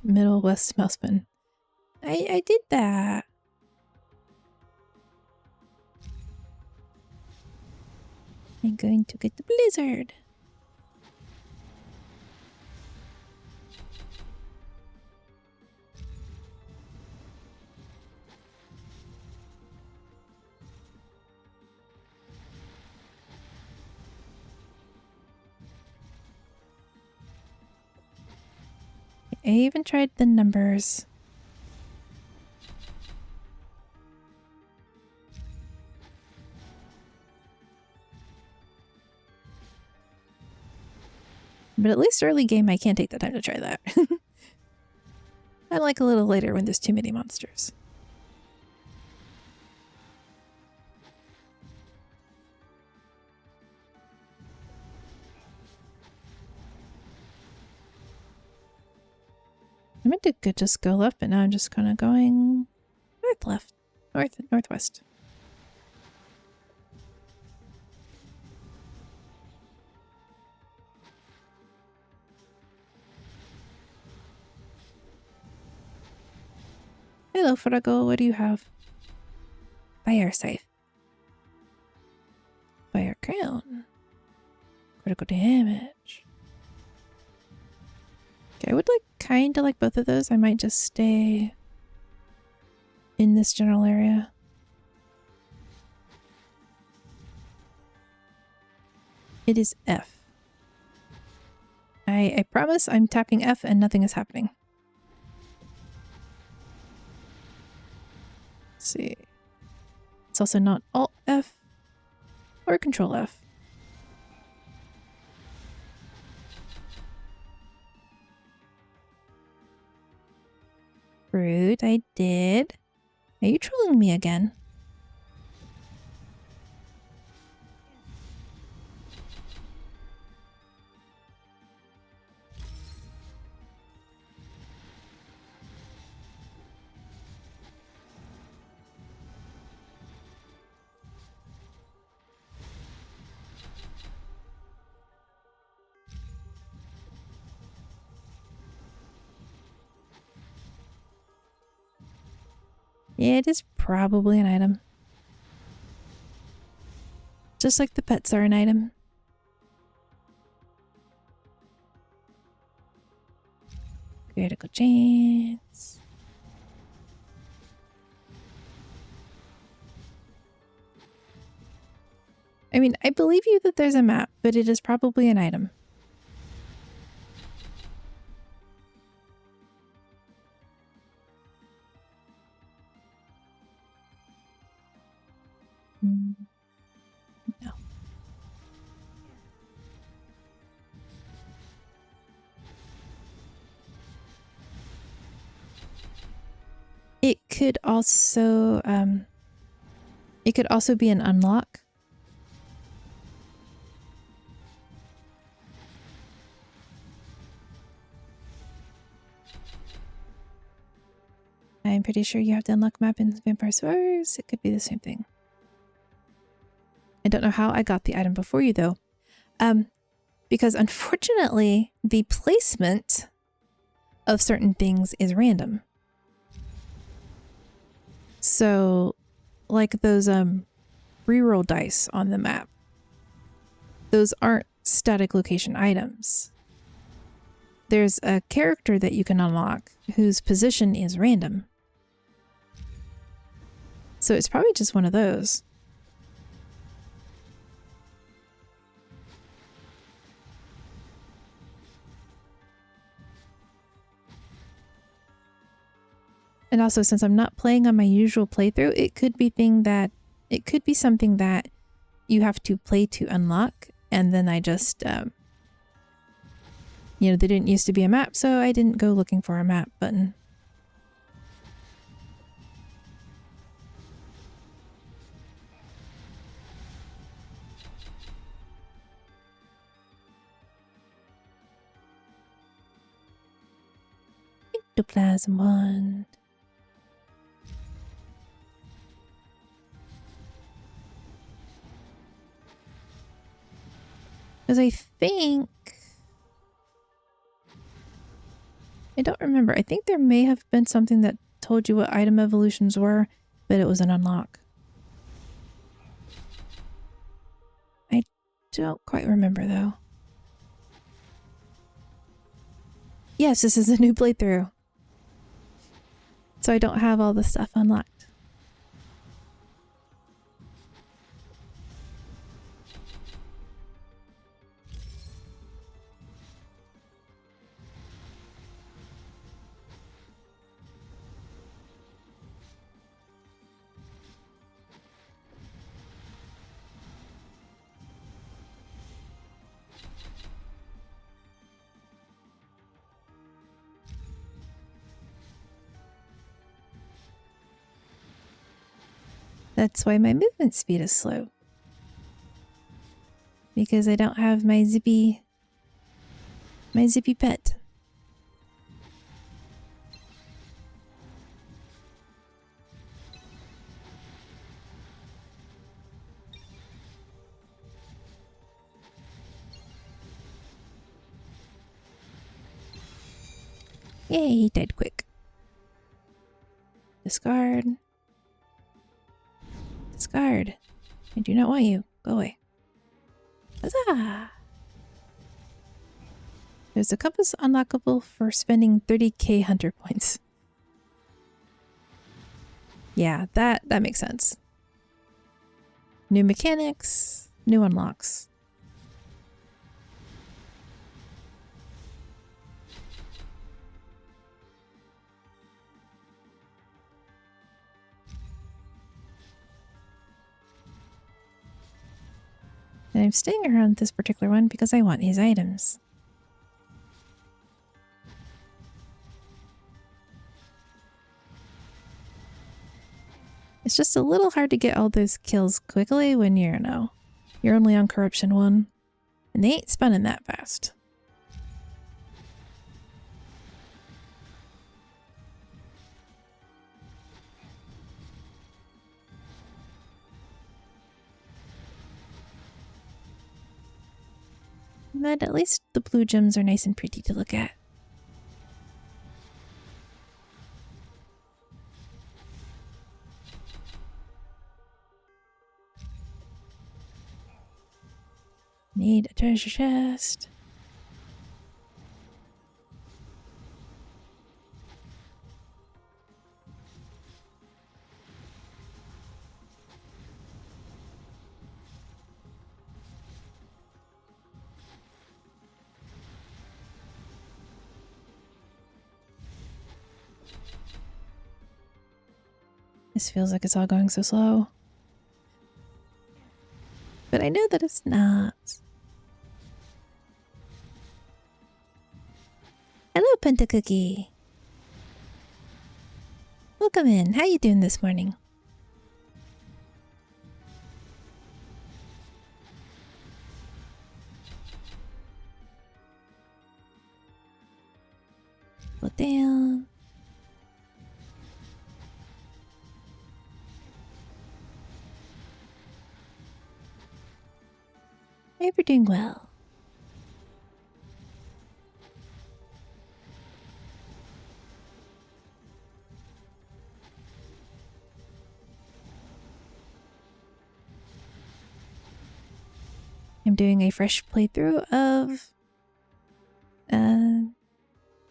Middle west mouse button. I did that. I'm going to get the blizzard. I even tried the numbers. But at least early game, I can't take the time to try that. I like a little later when there's too many monsters. I meant to just go left, but now I'm just kind of going north-left, northwest. Hello, Frago. What do you have? Fire scythe. Fire crown. Critical damage. Okay, I would kind of like both of those. I might just stay in this general area. It is F. I promise I'm tapping F and nothing is happening. Let's see. It's also not Alt F or Control F. Rude, I did. Are you trolling me again? Yeah, it is probably an item. Just like the pets are an item. Critical chance. I mean, I believe you that there's a map, but it is probably an item. No. It could also be an unlock. I'm pretty sure you have to unlock map in Vampire Survivors. It could be the same thing. I don't know how I got the item before you though. Because unfortunately, the placement of certain things is random. So, like those reroll dice on the map, those aren't static location items. There's a character that you can unlock whose position is random. So it's probably just one of those. And also, since I'm not playing on my usual playthrough, it could be something that you have to play to unlock, and then I just you know, there didn't used to be a map, so I didn't go looking for a map button. Ectoplasm wand. Because I don't remember. I think there may have been something that told you what item evolutions were, but it was an unlock. I don't quite remember though. Yes, this is a new playthrough. So I don't have all the stuff unlocked. That's why my movement speed is slow. Because I don't have my zippy pet. Yay, he died quick. Discard. Discard. I do not want you. Go away. Huzzah! There's a compass unlockable for spending 30k hunter points. Yeah, that makes sense. New mechanics, new unlocks. And I'm staying around this particular one because I want his items. It's just a little hard to get all those kills quickly when you're only on corruption 1. And they ain't spinning that fast. But at least the blue gems are nice and pretty to look at. Need a treasure chest. This feels like it's all going so slow. But I know that it's not. Hello, Penta Cookie. Welcome in. How you doing this morning? Put down. Hope you're doing well. I'm doing a fresh playthrough of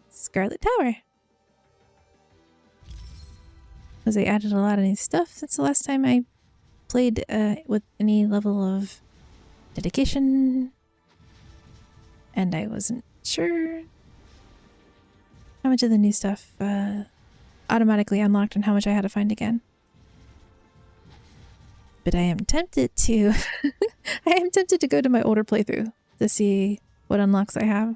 Scarlet Tower. Because they added a lot of new stuff since the last time I played with any level of dedication. And I wasn't sure how much of the new stuff automatically unlocked and how much I had to find again. But I am tempted to I am tempted to go to my older playthrough to see what unlocks I have.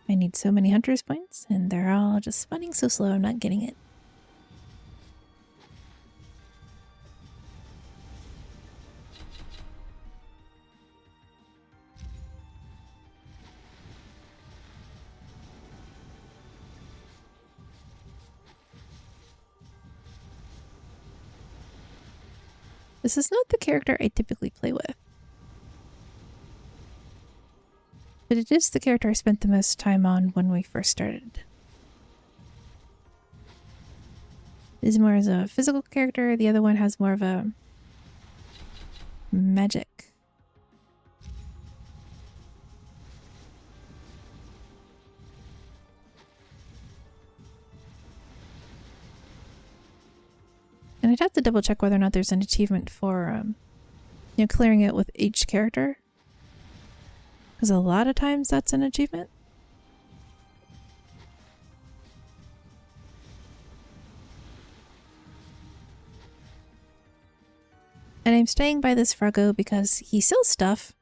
I need so many hunters points, and they're all just spawning so slow I'm not getting it. This is not the character I typically play with. But it is the character I spent the most time on when we first started. This is more as a physical character, the other one has more of a magic. And I'd have to double check whether or not there's an achievement for, clearing it with each character. Because a lot of times that's an achievement. And I'm staying by this Froggo because he sells stuff,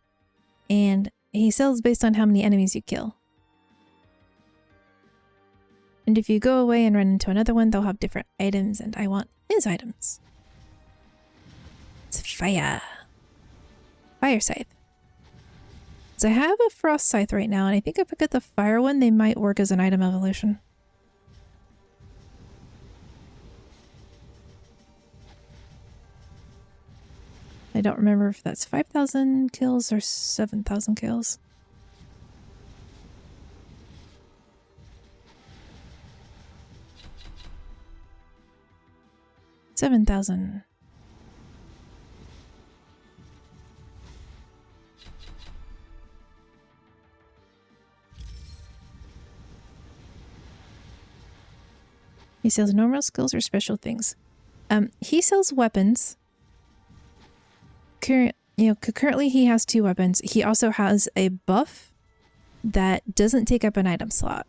and he sells based on how many enemies you kill. And if you go away and run into another one, they'll have different items, and I want his items. It's fire. Fire scythe. So I have a frost scythe right now, and I think if I get the fire one, they might work as an item evolution. I don't remember if that's 5,000 kills or 7,000 kills. $7,000. He sells normal skills or special things. He sells weapons. Currently he has 2 weapons. He also has a buff that doesn't take up an item slot.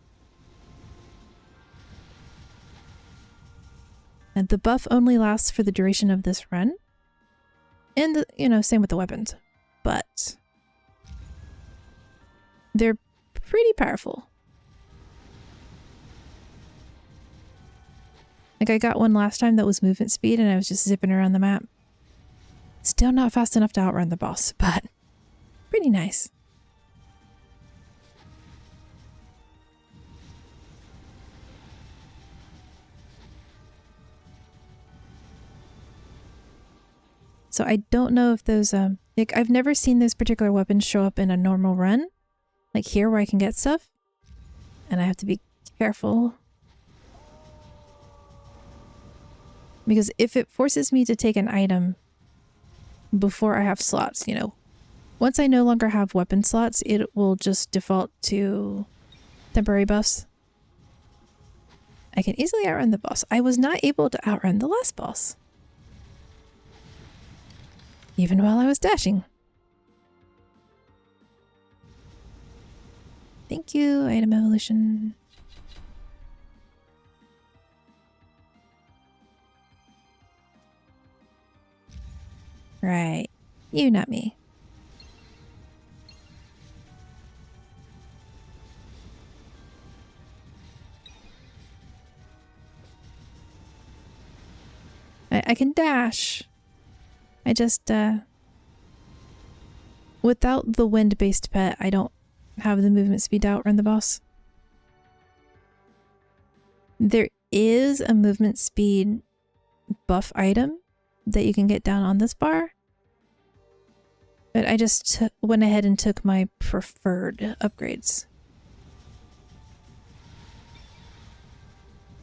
And the buff only lasts for the duration of this run. And, same with the weapons. But they're pretty powerful. Like I got one last time that was movement speed and I was just zipping around the map. Still not fast enough to outrun the boss, but pretty nice. So I don't know if those, I've never seen those particular weapons show up in a normal run. Like here where I can get stuff. And I have to be careful. Because if it forces me to take an item before I have slots, once I no longer have weapon slots, it will just default to temporary buffs. I can easily outrun the boss. I was not able to outrun the last boss. Even while I was dashing. Thank you, item evolution. Right. You, not me. I can dash. I just, without the wind-based pet, I don't have the movement speed to outrun the boss. There is a movement speed buff item that you can get down on this bar. But I just went ahead and took my preferred upgrades.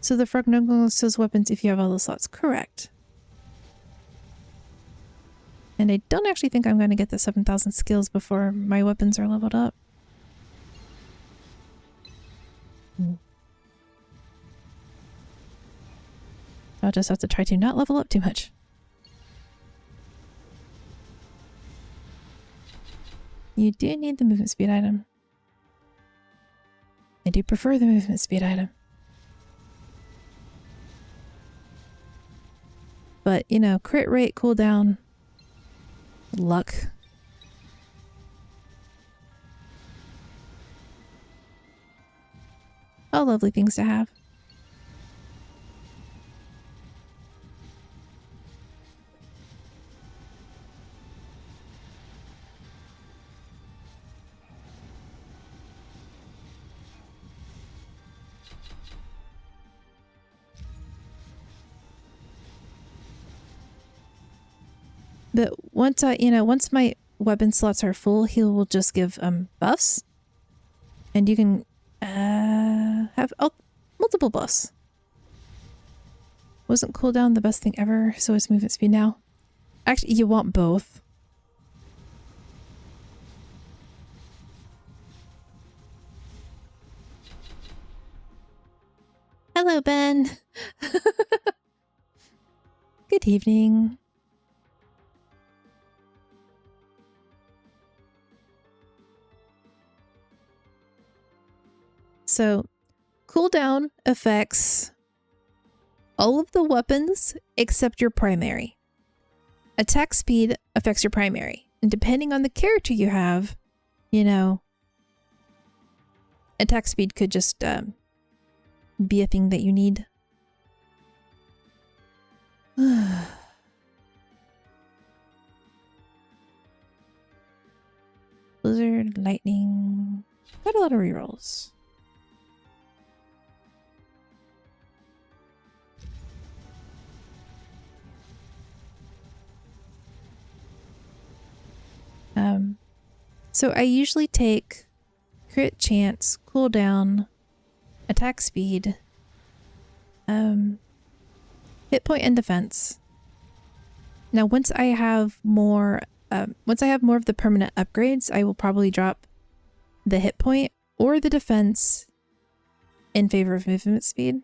So the frog no longer says weapons if you have all the slots. Correct. And I don't actually think I'm going to get the 7,000 skills before my weapons are leveled up. I'll just have to try to not level up too much. You do need the movement speed item. I do prefer the movement speed item. But, you know, crit rate, cooldown, luck. All lovely things to have. But once once my weapon slots are full, he will just give buffs, and you can have multiple buffs. Wasn't cooldown the best thing ever? So it's movement speed now. Actually, you want both. Hello, Ben. Good evening. So, cooldown affects all of the weapons except your primary. Attack speed affects your primary. And depending on the character you have, you know, attack speed could just be a thing that you need. Blizzard, lightning, quite a lot of rerolls. So I usually take crit chance, cooldown, attack speed, hit point and defense. Now once I have more of the permanent upgrades, I will probably drop the hit point or the defense in favor of movement speed.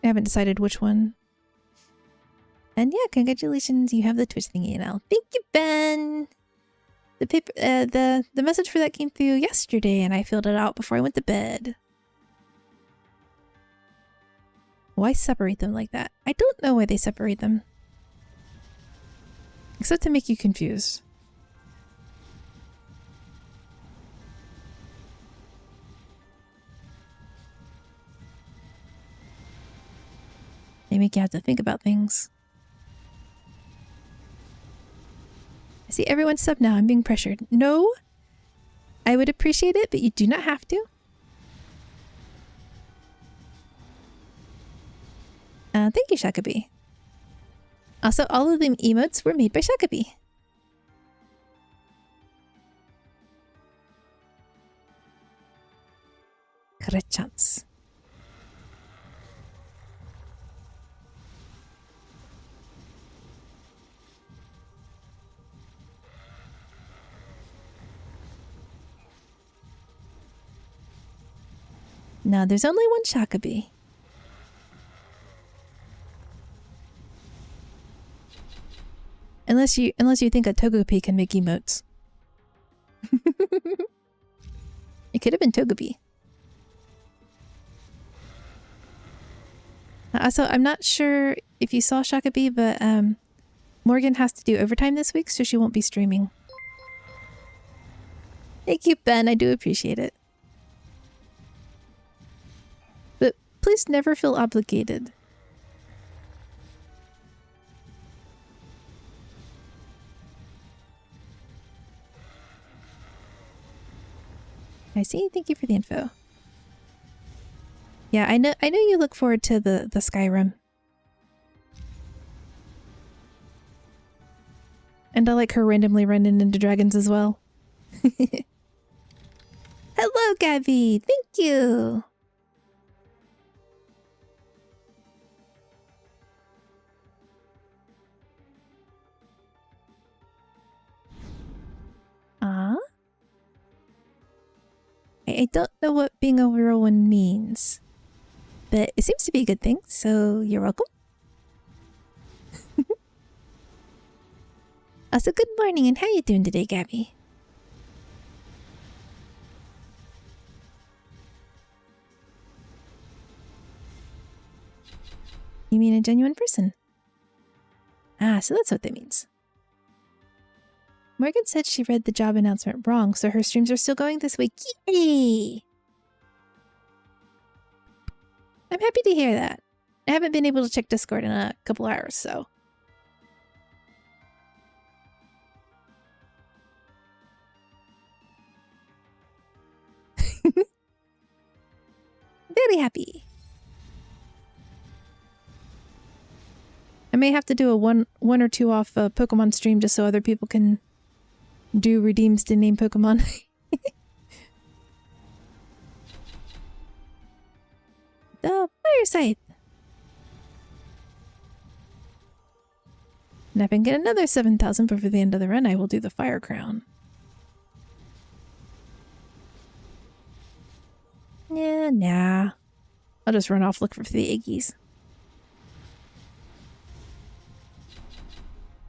I haven't decided which one. And yeah, congratulations, you have the Twitch thingy now. Thank you, Ben! The paper, the message for that came through yesterday and I filled it out before I went to bed. Why separate them like that? I don't know why they separate them. Except to make you confused. They make you have to think about things. I see everyone's sub now. I'm being pressured. No, I would appreciate it, but you do not have to. Thank you, Shakabi. Also, all of them emotes were made by Shakabi. Chance. No, there's only one Shakabi. Unless you think a Togepi can make emotes. It could have been Togepi. Also, I'm not sure if you saw Shakabi, but Morgan has to do overtime this week, so she won't be streaming. Thank you, Ben. I do appreciate it. But please never feel obligated. I see. Thank you for the info. Yeah, I know you look forward to the Skyrim. And I like her randomly running into dragons as well. Hello, Gabby! Thank you! Ah? I don't know what being a real one means. But it seems to be a good thing, so you're welcome. Also, good morning, and how you doing today, Gabby? You mean a genuine person? Ah, so that's what that means. Morgan said she read the job announcement wrong, so her streams are still going this week. Yay! I'm happy to hear that. I haven't been able to check Discord in a couple hours, so... Very happy. I may have to do a one or two off Pokemon stream just so other people can do redeems to name Pokemon. The Fire Scythe. And if I can get another 7,000 before the end of the run, I will do the Fire Crown. Yeah, nah. I'll just run off, look for the Iggies.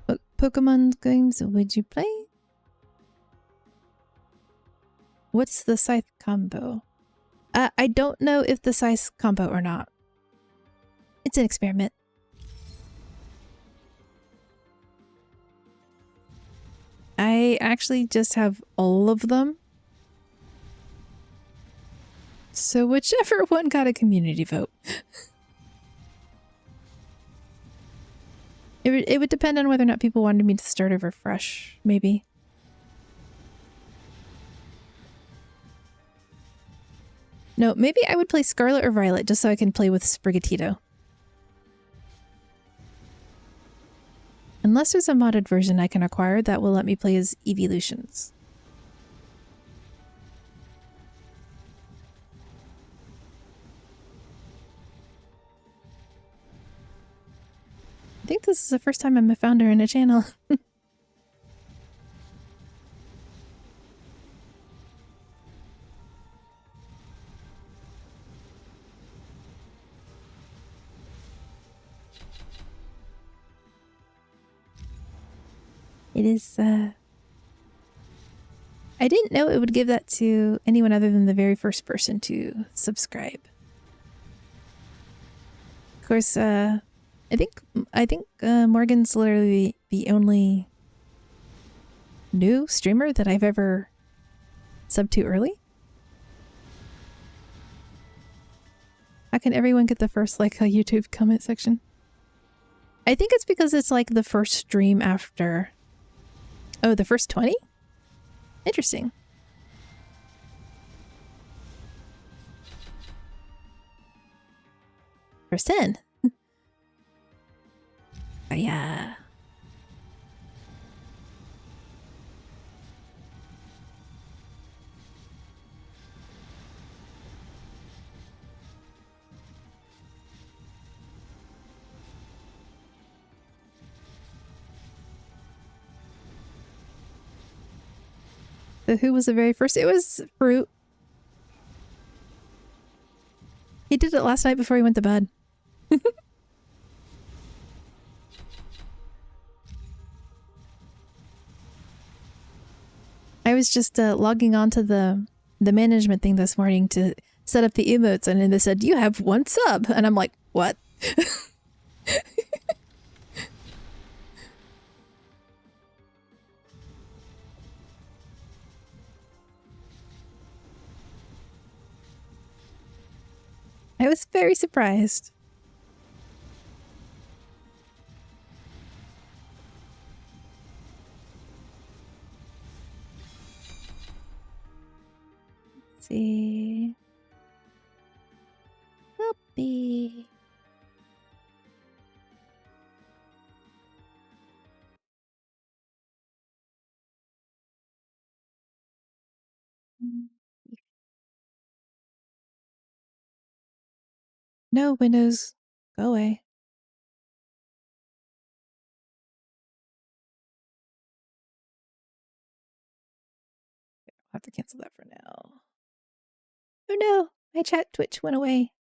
What Pokemon games would you play? What's the Scythe combo? I don't know if the Scythe combo or not. It's an experiment. I actually just have all of them. So whichever one got a community vote. It would depend on whether or not people wanted me to start over fresh, maybe. No, maybe I would play Scarlet or Violet just so I can play with Sprigatito. Unless there's a modded version I can acquire that will let me play as evolutions. I think this is the first time I'm a founder in a channel. It is, I didn't know it would give that to anyone other than the very first person to subscribe. Of course, I think Morgan's literally the only new streamer that I've ever subbed to early. How can everyone get the first, like, a YouTube comment section? I think it's because it's, like, the first stream after... Oh, the first 20? Interesting. First 10. Oh, yeah. So who was the very first? It was Fruit. He did it last night before he went to bed. I was just logging onto the management thing this morning to set up the emotes, and then they said, "You have one sub," and I'm like, "What?" I was very surprised. Let's No, Windows. Go away. I'll have to cancel that for now. Oh no, my chat Twitch went away.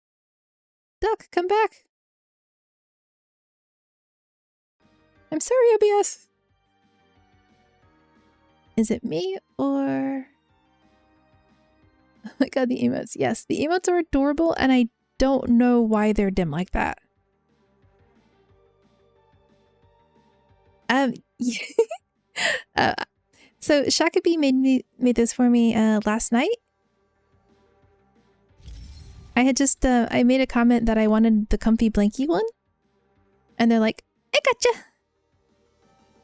Duck, come back. I'm sorry, OBS. Is it me or... Oh my god, the emotes. Yes, the emotes are adorable and I don't know why they're dim like that. Yeah. So Shakaby made this for me last night. I had just I made a comment that I wanted the comfy blankie one. And they're like, I gotcha!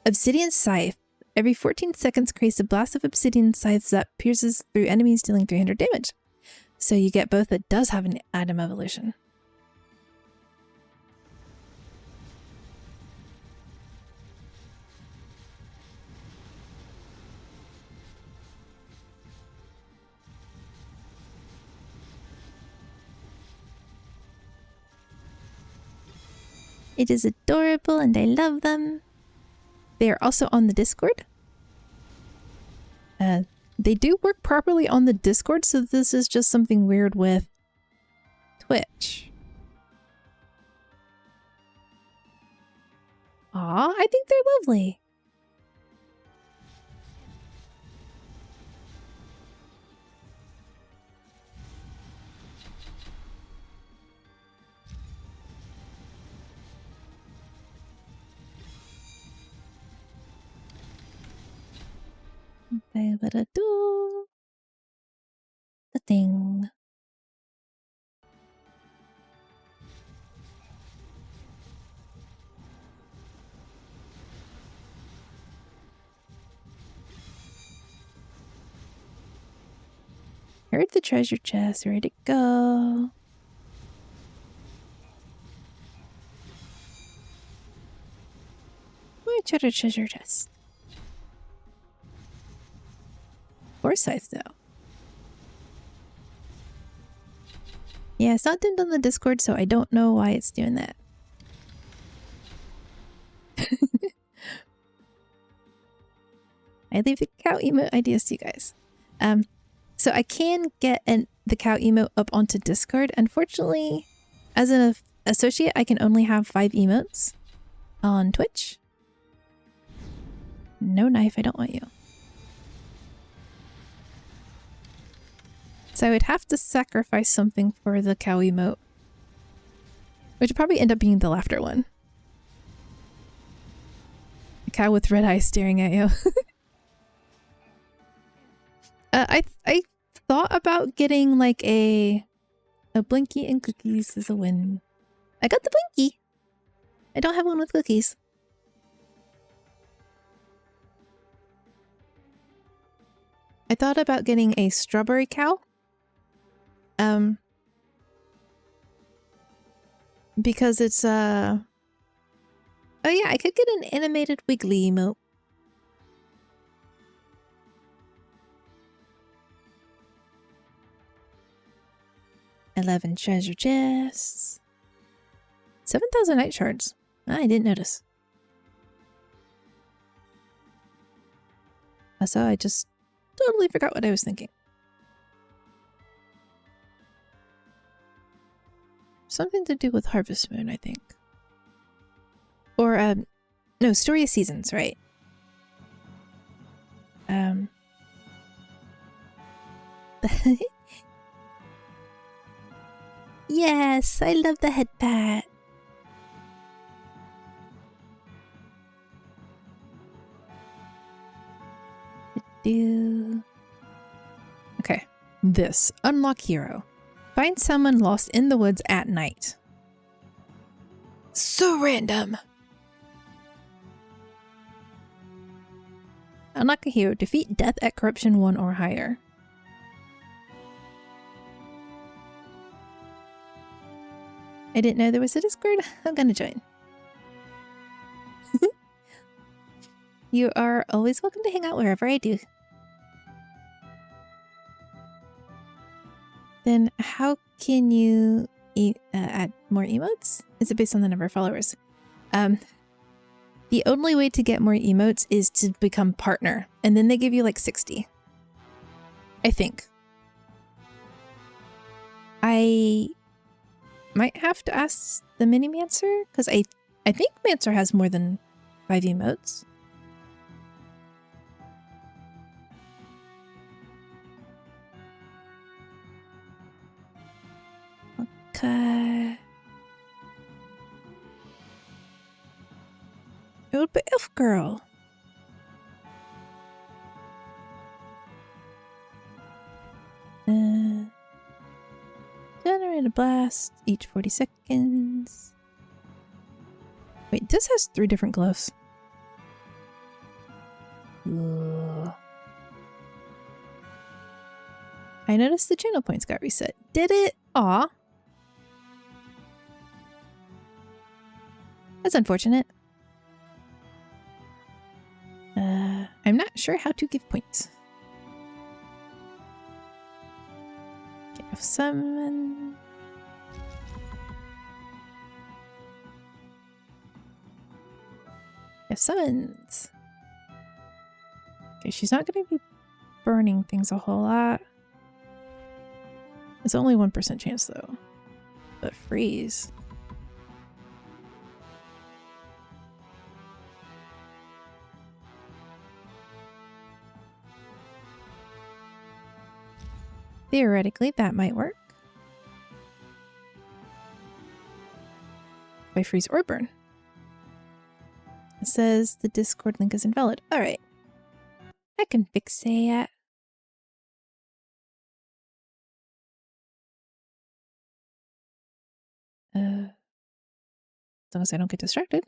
Obsidian Scythe. Every 14 seconds creates a blast of obsidian scythes that pierces through enemies, dealing 300 damage. So you get both. It does have an item evolution. It is adorable and I love them. They are also on the Discord. They do work properly on the Discord, so this is just something weird with Twitch. Aw, I think they're lovely. They let it do the thing. Heard the treasure chest, ready to go. Which other treasure chest? Forsyth though. Yeah, it's not dimmed on the Discord, so I don't know why it's doing that. I leave the cow emote ideas to you guys. So I can get the cow emote up onto Discord. Unfortunately, as an associate, I can only have 5 emotes on Twitch. No knife, I don't want you. So I would have to sacrifice something for the cow emote, which would probably end up being the laughter one. A cow with red eyes staring at you. I thought about getting like a blinky and cookies as a win. I got the blinky. I don't have one with cookies. I thought about getting a strawberry cow. Because it's oh yeah, I could get an animated wiggly emote. $11 treasure chests. 7,000 night shards. I didn't notice. Also, I just totally forgot what I was thinking. Something to do with Harvest Moon, I think. Or, no, Story of Seasons, right? Yes, I love the head pat. Okay, this. Unlock hero. Find someone lost in the woods at night. So random. Unlock a hero. Defeat death at corruption 1 or higher. I didn't know there was a Discord. I'm gonna join. You are always welcome to hang out wherever I do. Then how can you add more emotes? Is it based on the number of followers? The only way to get more emotes is to become partner, and then they give you like 60. I think. I might have to ask the mini Mancer, because I think Mancer has more than 5 emotes. Okay. It would be Elf Girl. Generate a blast each 40 seconds. Wait, this has 3 different gloves. Ugh. I noticed the channel points got reset. Did it? Aw. That's unfortunate. I'm not sure how to give points. Okay, I've summon. I've summons. Okay, she's not going to be burning things a whole lot. It's only 1% chance though. But freeze. Theoretically, that might work. By freeze or burn. It says the Discord link is invalid. Alright. I can fix it. As long as I don't get distracted.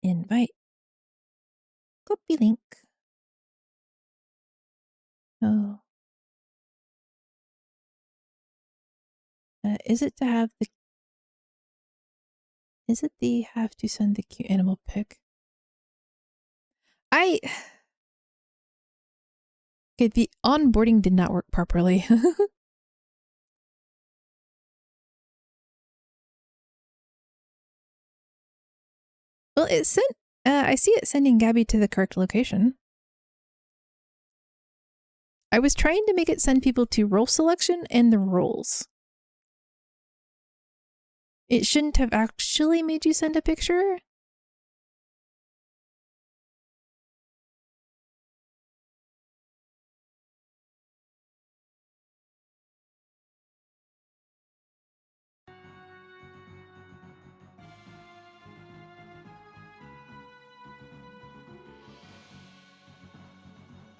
Invite. Copy link. Oh. Is it to have the... Is it the have to send the cute animal pic? Okay, the onboarding did not work properly. Well, it sent... I see it sending Gabby to the correct location. I was trying to make it send people to role selection and the roles. It shouldn't have actually made you send a picture.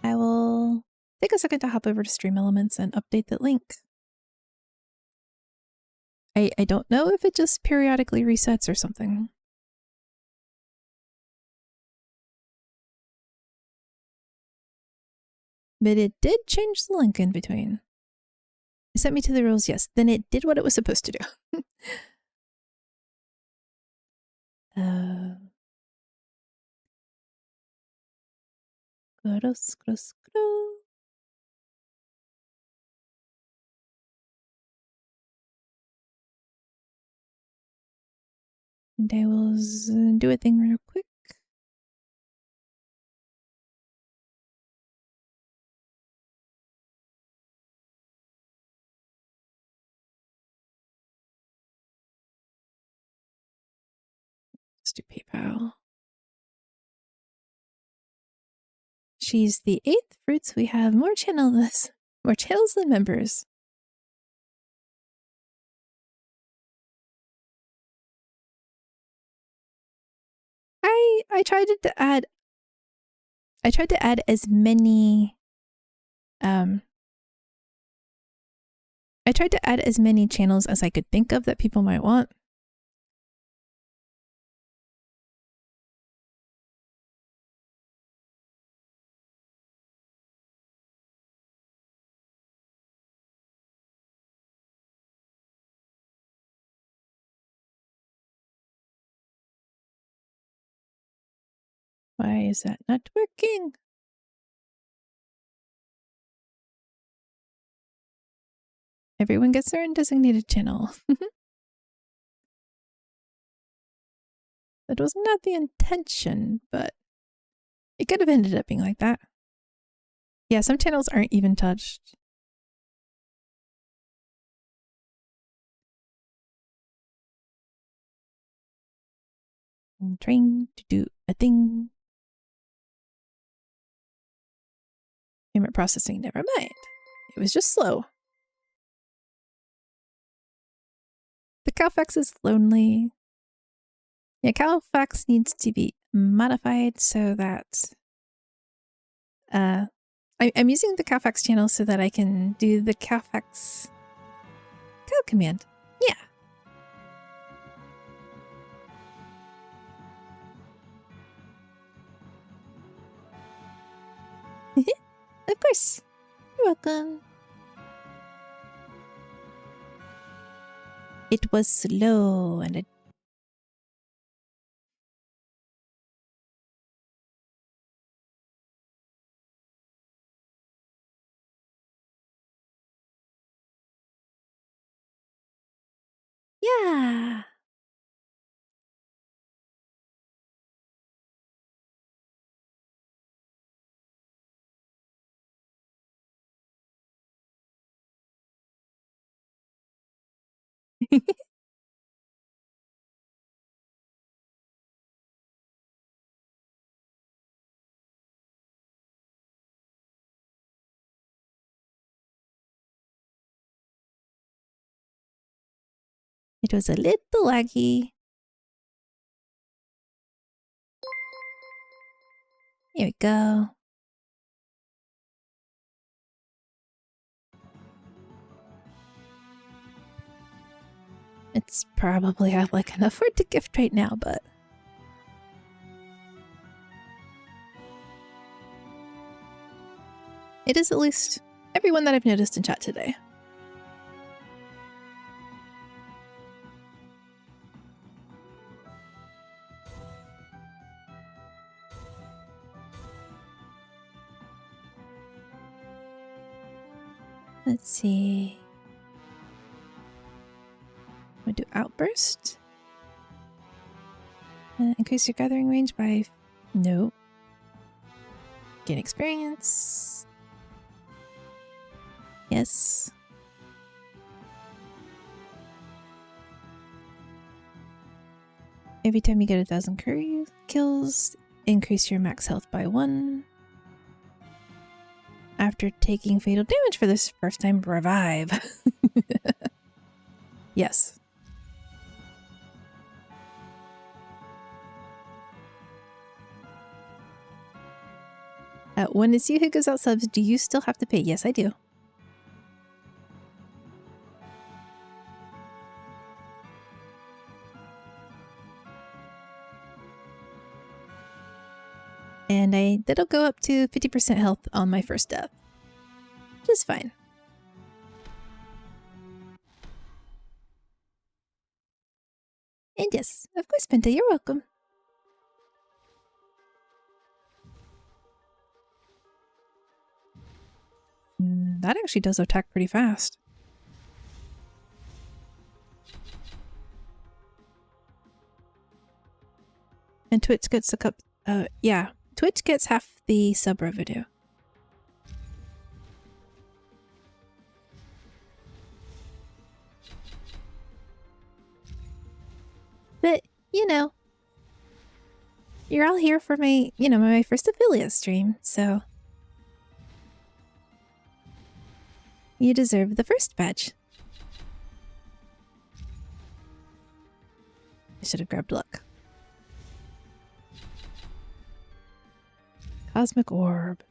I will take a second to hop over to Stream Elements and update that link. I don't know if it just periodically resets or something. But it did change the link in between. It sent me to the rules, yes. Then it did what it was supposed to do. Gross, gross, gross. And I will do a thing real quick. Let's do PayPal. She's the 8th fruits. We have more channels than members. I tried to add as many I tried to add as many channels as I could think of that people might want. Why is that not working? Everyone gets their own designated channel. That was not the intention, but it could have ended up being like that. Yeah, some channels aren't even touched. I'm trying to do a thing. Payment processing, never mind. It was just slow. The Cowfax is lonely. Yeah, Cowfax needs to be modified so that I'm using the Cowfax channel so that I can do the Cowfax cow command. Yeah. Of course. You're welcome. It was slow and it... Yeah. It was a little laggy. Here we go. It's probably all I can afford to gift right now, but... It is at least everyone that I've noticed in chat today. Let's see. I'm gonna do Outburst. Increase your gathering range by... No. Gain experience. Yes. Every time you get 1,000 curry kills, increase your max health by 1. After taking fatal damage for this first time, revive. Yes. When it's you who goes out subs, do you still have to pay? Yes, I do. And that'll go up to 50% health on my first death. Just fine. And yes, of course, Penta, you're welcome. That actually does attack pretty fast. And Twitch gets a cup. Yeah, Twitch gets half the sub revenue. But, you know, you're all here for my, my first affiliate stream, so you deserve the first badge. I should have grabbed luck. Cosmic Orb.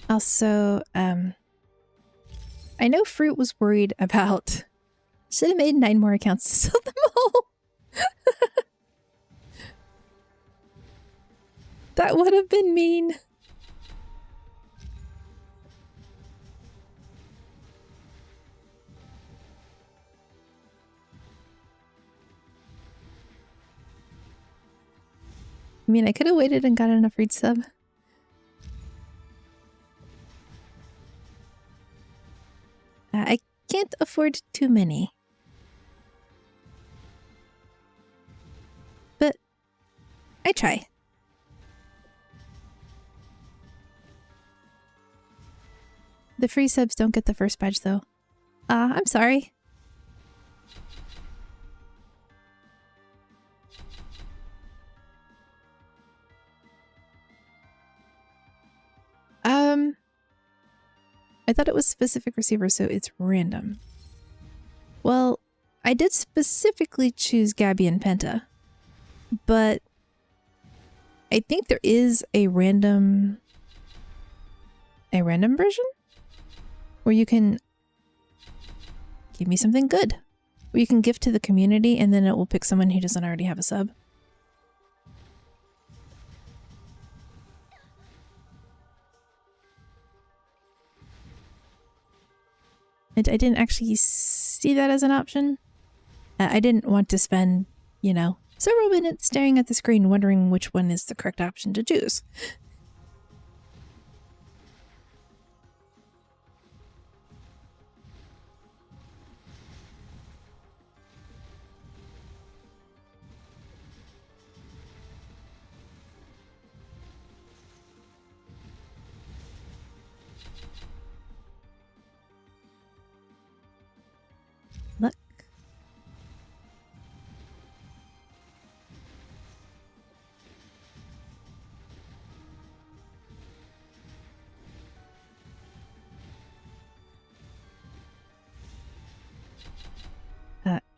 Also, I know Fruit was worried about... Should have made 9 more accounts to sell them all. That would have been mean. I mean, I could have waited and got enough free sub. I can't afford too many. But I try. The free subs don't get the first badge though. I'm sorry. I thought it was specific receiver, so it's random. Well, I did specifically choose Gabby and Penta, but I think there is a random version where you can give me something good, where you can gift to the community and then it will pick someone who doesn't already have a sub. And I didn't actually see that as an option. I didn't want to spend, you know, several minutes staring at the screen wondering which one is the correct option to choose. Look.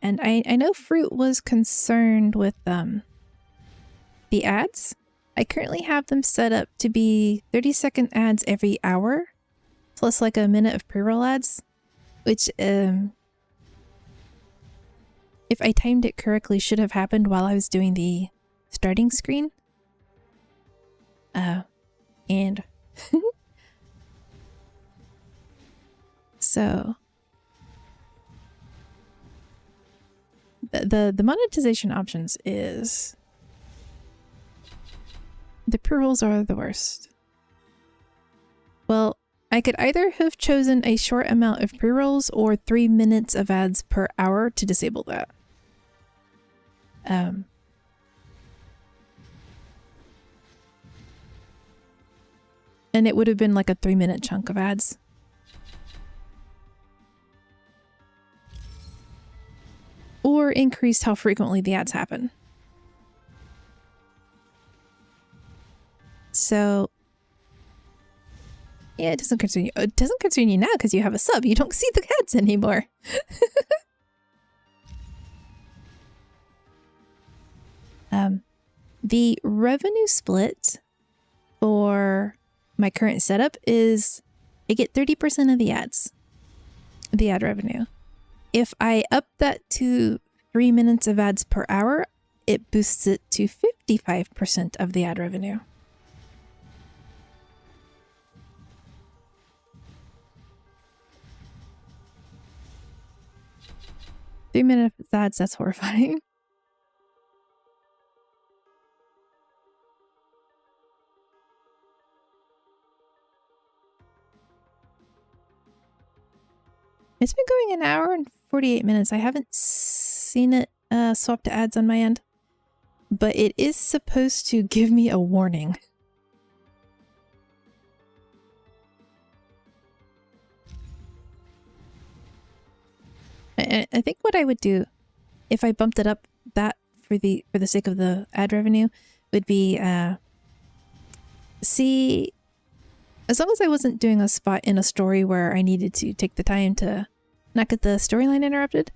And I know Fruit was concerned with the ads. I currently have them set up to be 30-second ads every hour, plus like a minute of pre-roll ads, which if I timed it correctly should have happened while I was doing the starting screen. And so the monetization options is the pre-rolls are the worst. Well, I could either have chosen a short amount of pre-rolls or 3 minutes of ads per hour to disable that. And it would have been like a 3-minute chunk of ads. Or increased how frequently the ads happen. So yeah, it doesn't concern you. It doesn't concern you now because you have a sub. You don't see the ads anymore. The revenue split for my current setup is I get 30% of the ads, the ad revenue. If I up that to 3 minutes of ads per hour, it boosts it to 55% of the ad revenue. Three-minute ads, that's horrifying. It's been going an hour and 48 minutes. I haven't seen it swap to ads on my end, but it is supposed to give me a warning. I think what I would do if I bumped it up that for the sake of the ad revenue would be see, as long as I wasn't doing a spot in a story where I needed to take the time to not get the storyline interrupted.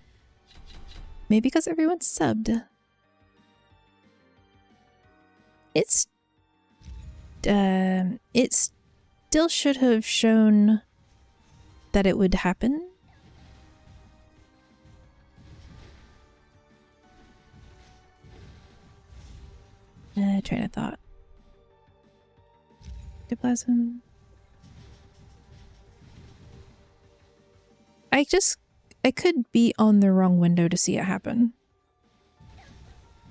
Maybe because everyone's subbed. It still should have shown that it would happen. Train of thought. Ectoplasm. I could be on the wrong window to see it happen.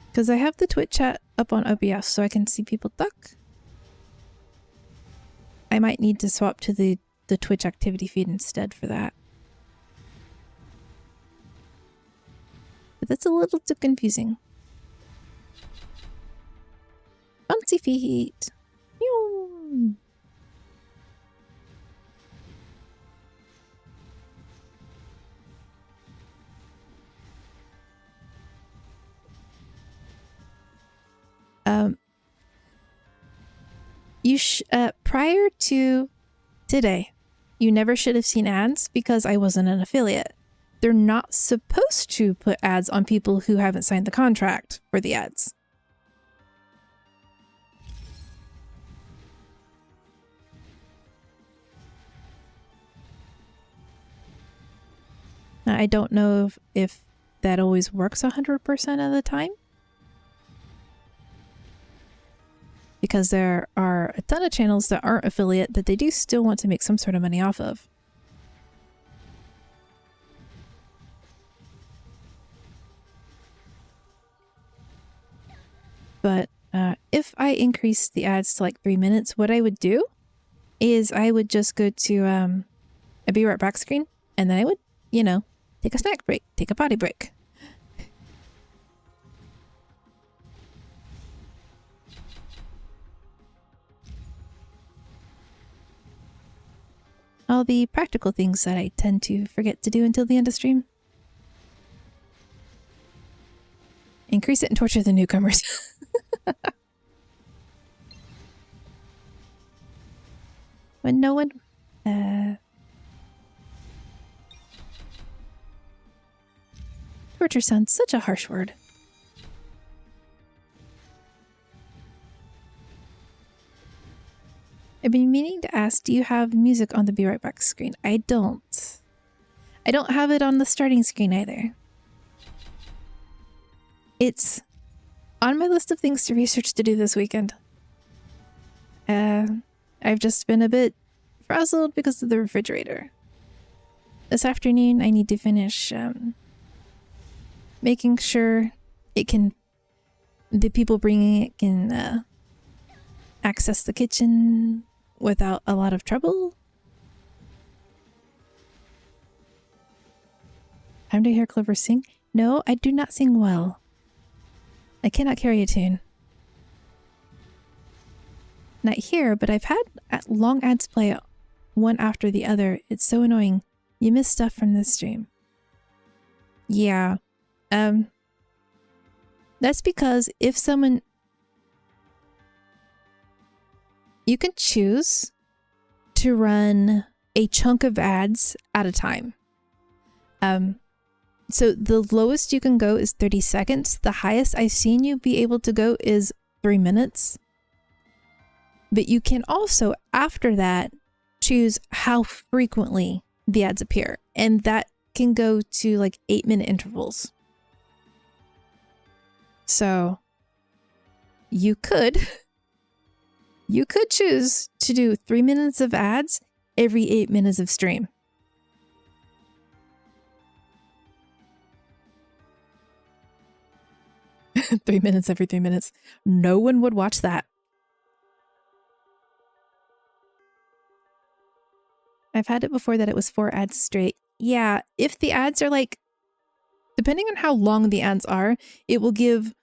Because I have the Twitch chat up on OBS so I can see people duck. I might need to swap to the Twitch activity feed instead for that. But that's a little too confusing. Bouncy feet. Meow. Prior to today, you never should have seen ads because I wasn't an affiliate. They're not supposed to put ads on people who haven't signed the contract for the ads. I don't know if that always works 100% of the time, because there are a ton of channels that aren't affiliate that they do still want to make some sort of money off of. But if I increase the ads to like 3 minutes, what I would do is I would just go to a be right back screen, and then I would, you know, take a snack break, take a potty break. All the practical things that I tend to forget to do until the end of stream. Increase it and torture the newcomers. When no one... Torture sounds such a harsh word. I've been meaning to ask, do you have music on the Be Right Back screen? I don't. I don't have it on the starting screen either. It's on my list of things to research to do this weekend. I've just been a bit frazzled because of the refrigerator. This afternoon I need to finish making sure the people bringing it can access the kitchen without a lot of trouble. Time to hear Clover sing? No, I do not sing well. I cannot carry a tune. Not here, but I've had long ads play one after the other. It's so annoying. You miss stuff from this stream. Yeah. That's because if someone... You can choose to run a chunk of ads at a time. So the lowest you can go is 30 seconds. The highest I've seen you be able to go is 3 minutes. But you can also, after that, choose how frequently the ads appear. And that can go to like 8-minute intervals. So you could choose to do 3 minutes of ads every 8 minutes of stream. Three minutes every 3 minutes. No one would watch that. I've had it before that it was 4 ads straight. Yeah, if the ads are like, depending on how long the ads are, it will give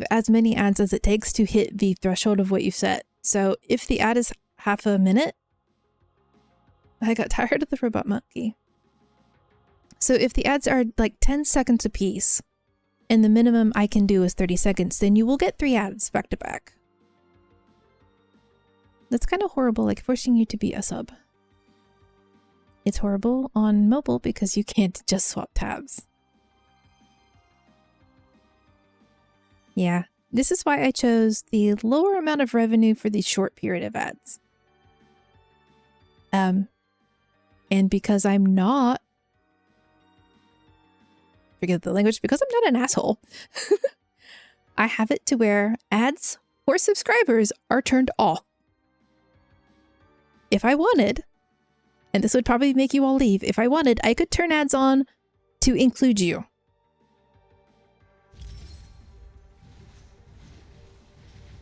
as many ads as it takes to hit the threshold of what you set. So if the ad is half a minute, I got tired of the robot monkey. So if the ads are like 10 seconds a piece, and the minimum I can do is 30 seconds, then you will get 3 ads back to back. That's kind of horrible, like forcing you to be a sub. It's horrible on mobile because you can't just swap tabs. Yeah, this is why I chose the lower amount of revenue for the short period of ads. And because I'm not, forget the language, because I'm not an asshole, I have it to where ads for subscribers are turned off. If I wanted, and this would probably make you all leave, if I wanted, I could turn ads on to include you.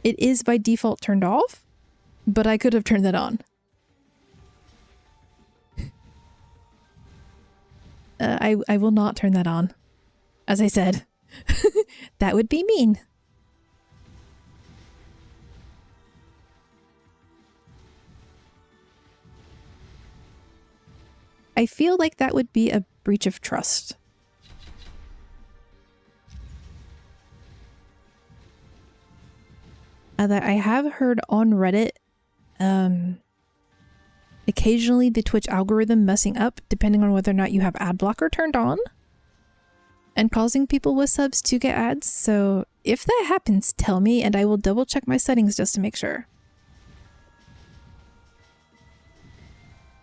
It is by default turned off, but I could have turned that on. I will not turn that on. As I said, that would be mean. I feel like that would be a breach of trust. That I have heard on Reddit, occasionally the Twitch algorithm messing up depending on whether or not you have ad blocker turned on and causing people with subs to get ads. So if that happens, tell me and I will double check my settings just to make sure.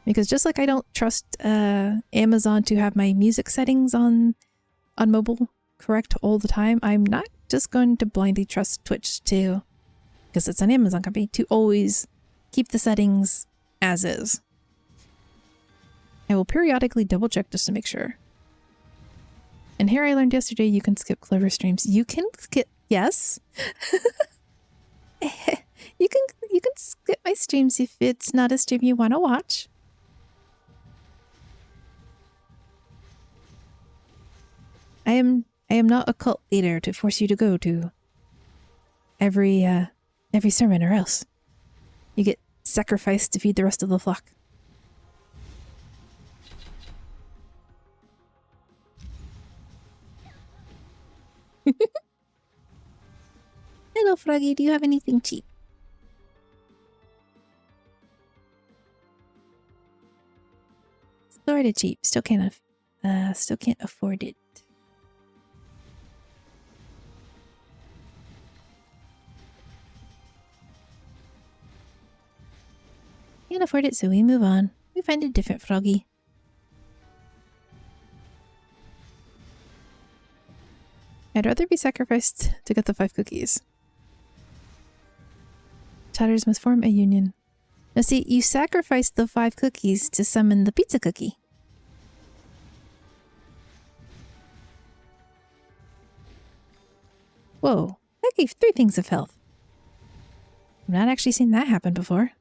Because just like I don't trust Amazon to have my music settings on mobile correct all the time, I'm not just going to blindly trust Twitch to, because it's an Amazon company, to always keep the settings as is. I will periodically double check just to make sure. And here I learned yesterday you can skip Clover streams. You can skip, yes. you can skip my streams if it's not a stream you want to watch. I am not a cult leader to force you to go to every sermon, or else you get sacrificed to feed the rest of the flock. Hello, Froggy. Do you have anything cheap? Sorta cheap. Still can't afford it. Can't afford it, so we move on. We find a different Froggy. I'd rather be sacrificed to get the 5 cookies. Chatters must form a union. Now see, you sacrificed the 5 cookies to summon the pizza cookie. Whoa, that gave 3 things of health. I've not actually seen that happen before.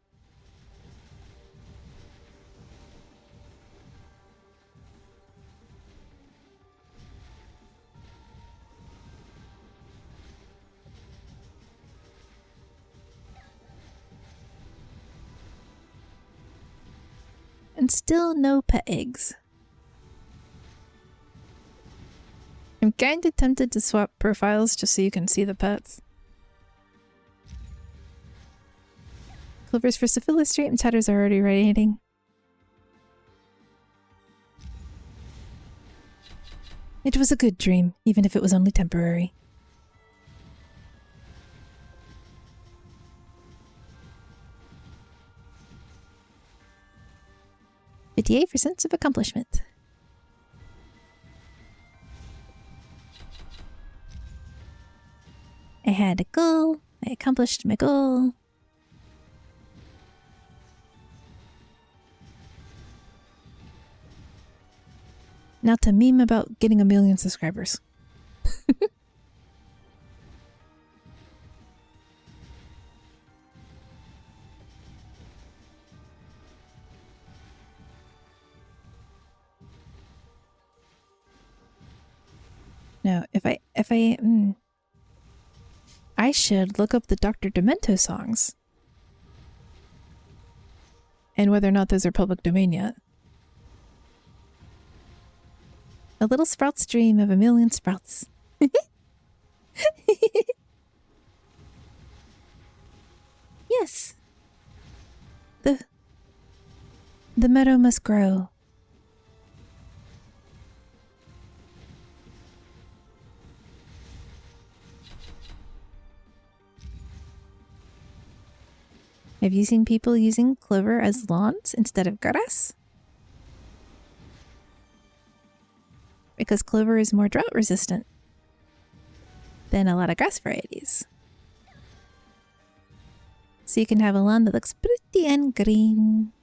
And still no pet eggs. I'm kinda tempted to swap profiles just so you can see the pets. Clovers for Syphilis Street and Chatters are already radiating. It was a good dream, even if it was only temporary. Yay for sense of accomplishment. I had a goal. I accomplished my goal. Now to meme about getting 1 million subscribers. No, I should look up the Dr. Demento songs. And whether or not those are public domain yet. A little Sprouts dream of 1 million sprouts. Yes. The meadow must grow. Have you seen people using clover as lawns instead of grass? Because clover is more drought resistant than a lot of grass varieties. So you can have a lawn that looks pretty and green.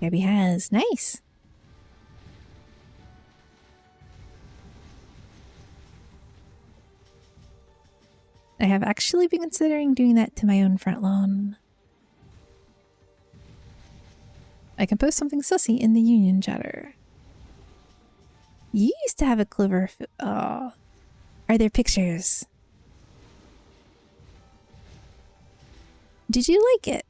Gabby has. Nice. have actually been considering doing that to my own front lawn. I can post something sussy in the Union chatter. You used to have a clover. Oh, are there pictures? Did you like it?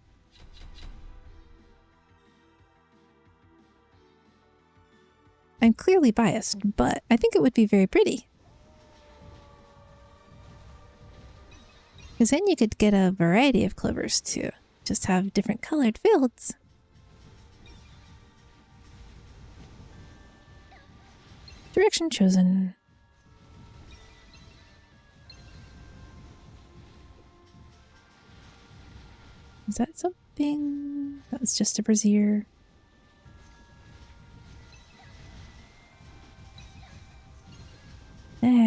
I'm clearly biased, but I think it would be very pretty. Because then you could get a variety of clovers too. Just have different colored fields. Direction chosen. Is that something? That was just a brazier.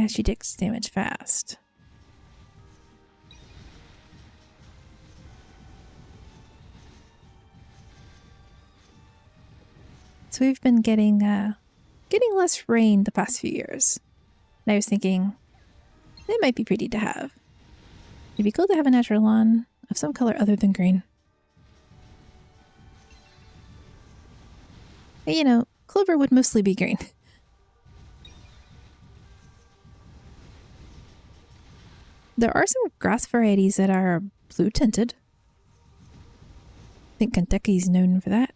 She takes damage fast. So we've been getting less rain the past few years. And I was thinking, it might be pretty to have. It'd be cool to have a natural lawn of some color other than green. And, you know, clover would mostly be green. There are some grass varieties that are blue tinted. I think Kentucky's known for that.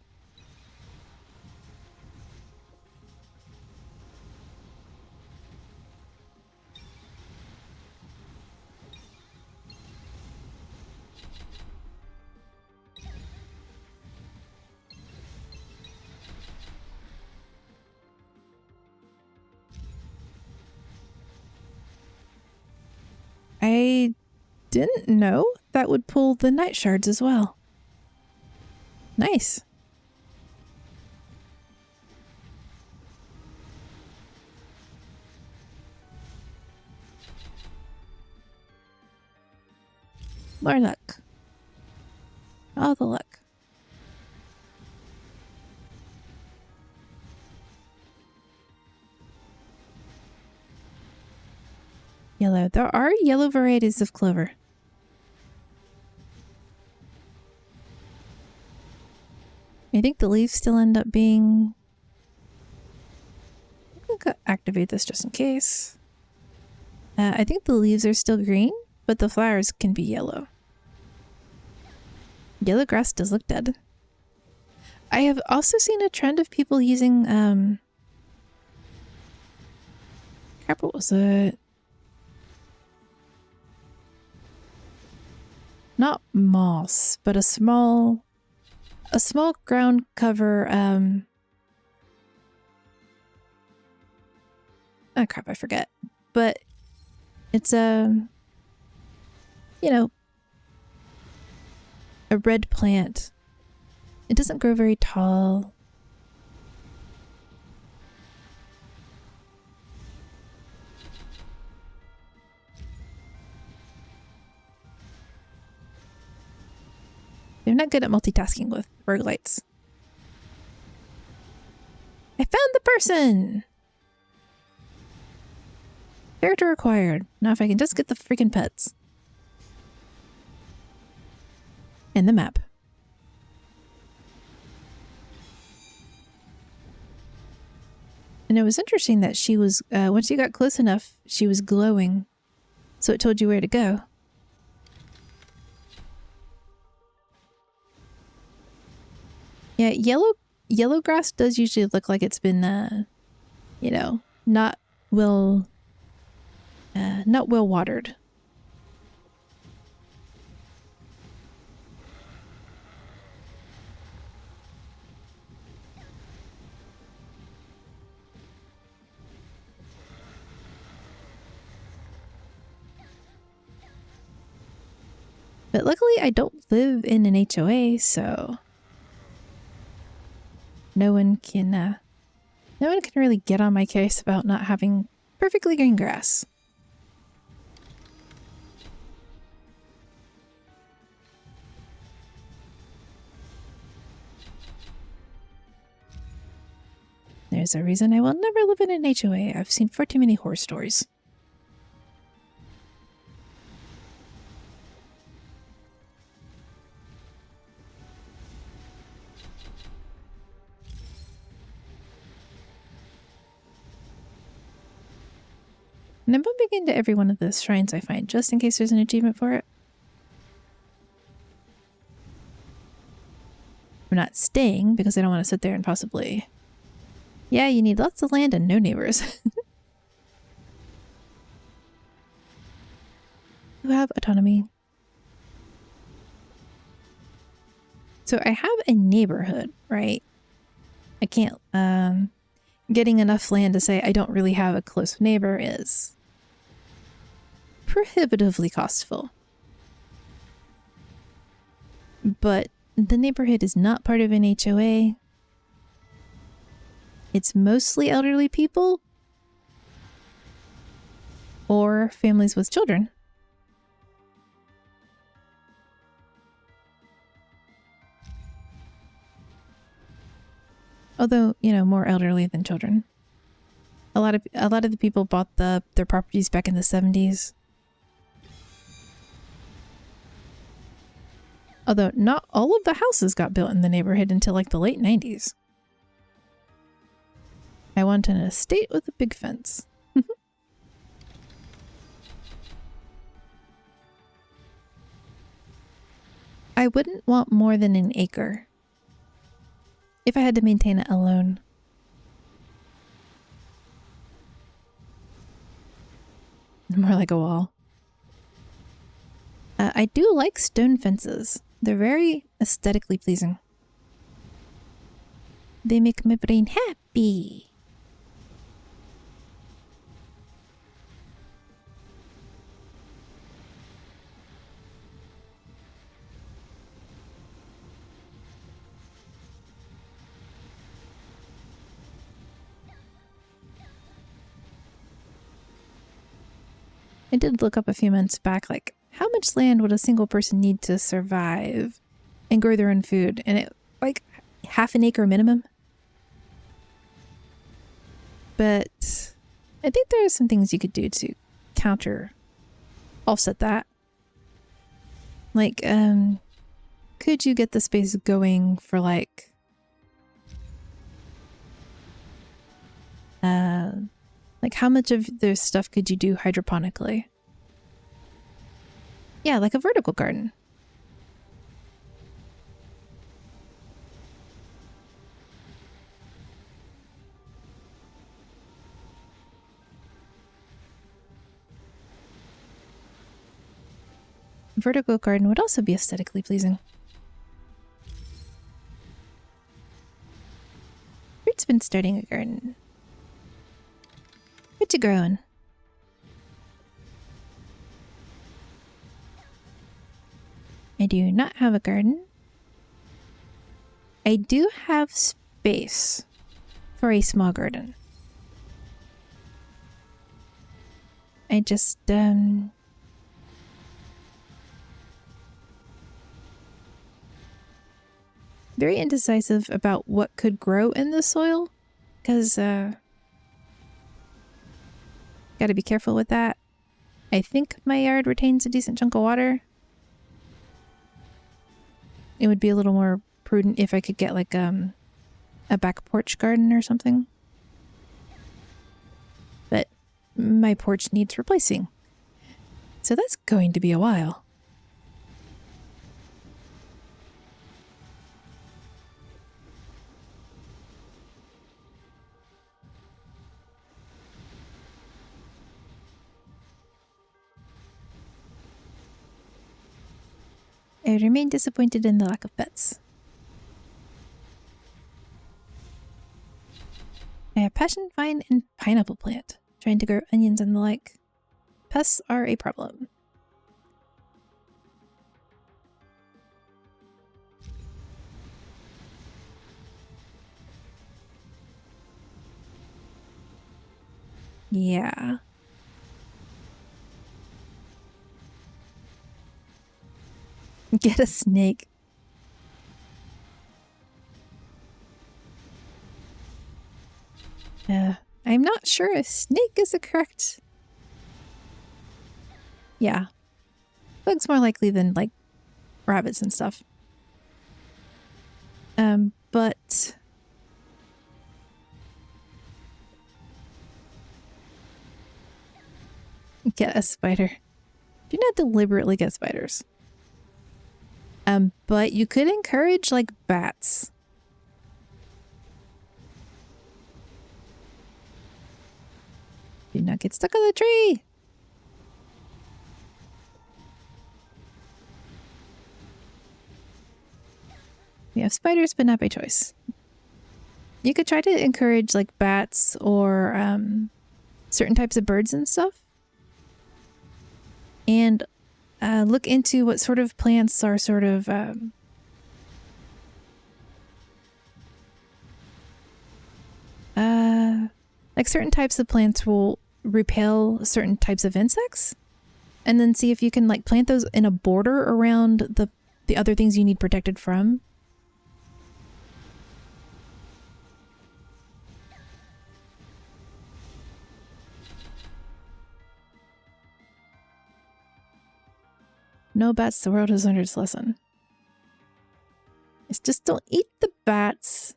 I didn't know that would pull the night shards as well. Nice. More luck. All the luck. Yellow. There are yellow varieties of clover. I think the leaves still end up being... I'm gonna activate this just in case. I think the leaves are still green, but the flowers can be yellow. Yellow grass does look dead. I have also seen a trend of people using... Crap, what was it? Not moss, but a small ground cover, oh crap, I forget. But it's you know, a red plant. It doesn't grow very tall. They're not good at multitasking with burg lights. I found the person! Character acquired. Now if I can just get the freaking pets. And the map. And it was interesting that she was, once you got close enough, she was glowing. So it told you where to go. Yeah, yellow grass does usually look like it's been, you know, not well watered. But luckily I don't live in an HOA, so no one can really get on my case about not having perfectly green grass. There's a reason I will never live in an HOA. I've seen far too many horror stories. And I'm bumping into every one of the shrines I find, just in case there's an achievement for it. I'm not staying because I don't want to sit there and possibly... Yeah, you need lots of land and no neighbors. You have autonomy. So I have a neighborhood, right? I can't... Getting enough land to say I don't really have a close neighbor is prohibitively costful. But the neighborhood is not part of an HOA. It's mostly elderly people or families with children. Although, you know, more elderly than children. A lot of the people bought their properties back in the 70s. Although not all of the houses got built in the neighborhood until like the late 90s. I want an estate with a big fence. I wouldn't want more than an acre if I had to maintain it alone. More like a wall. I do like stone fences. They're very aesthetically pleasing. They make my brain happy. I did look up a few months back, like, how much land would a single person need to survive and grow their own food? And it, like, half an acre minimum. But I think there are some things you could do to offset that. Like, could you get the space going for, like, how much of this stuff could you do hydroponically? Yeah, like a vertical garden. A vertical garden would also be aesthetically pleasing. Fruit's been starting a garden. What you growing? I do not have a garden. I do have space for a small garden. I just, very indecisive about what could grow in the soil, because, gotta be careful with that. I think my yard retains a decent chunk of water. It would be a little more prudent if I could get like a back porch garden or something. But my porch needs replacing. So that's going to be a while. I remain disappointed in the lack of pets. I have passion vine and pineapple plant, trying to grow onions and the like. Pests are a problem. Yeah. Get a snake. I'm not sure a snake is the correct... Yeah. Bugs more likely than, like, rabbits and stuff. But... Get a spider. Do not deliberately get spiders. But you could encourage like bats. Do not get stuck on the tree. We have spiders, but not by choice. You could try to encourage like bats or certain types of birds and stuff. And look into what sort of plants are sort of like certain types of plants will repel certain types of insects. And then see if you can like plant those in a border around the other things you need protected from. No bats, the world has learned its lesson. It's just don't eat the bats.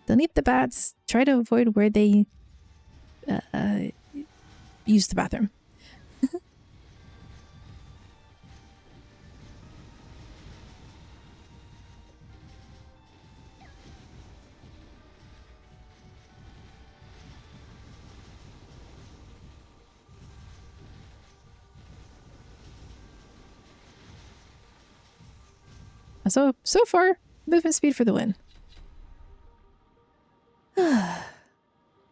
Don't eat the bats. Try to avoid where they use the bathroom. So far, movement speed for the win.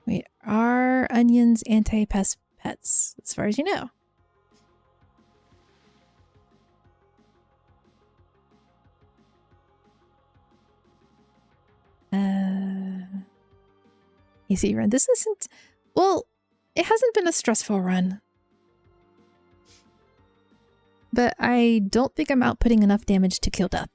Wait, are onions anti-pest pets, as far as you know? Easy run. This isn't... Well, it hasn't been a stressful run. But I don't think I'm outputting enough damage to kill death.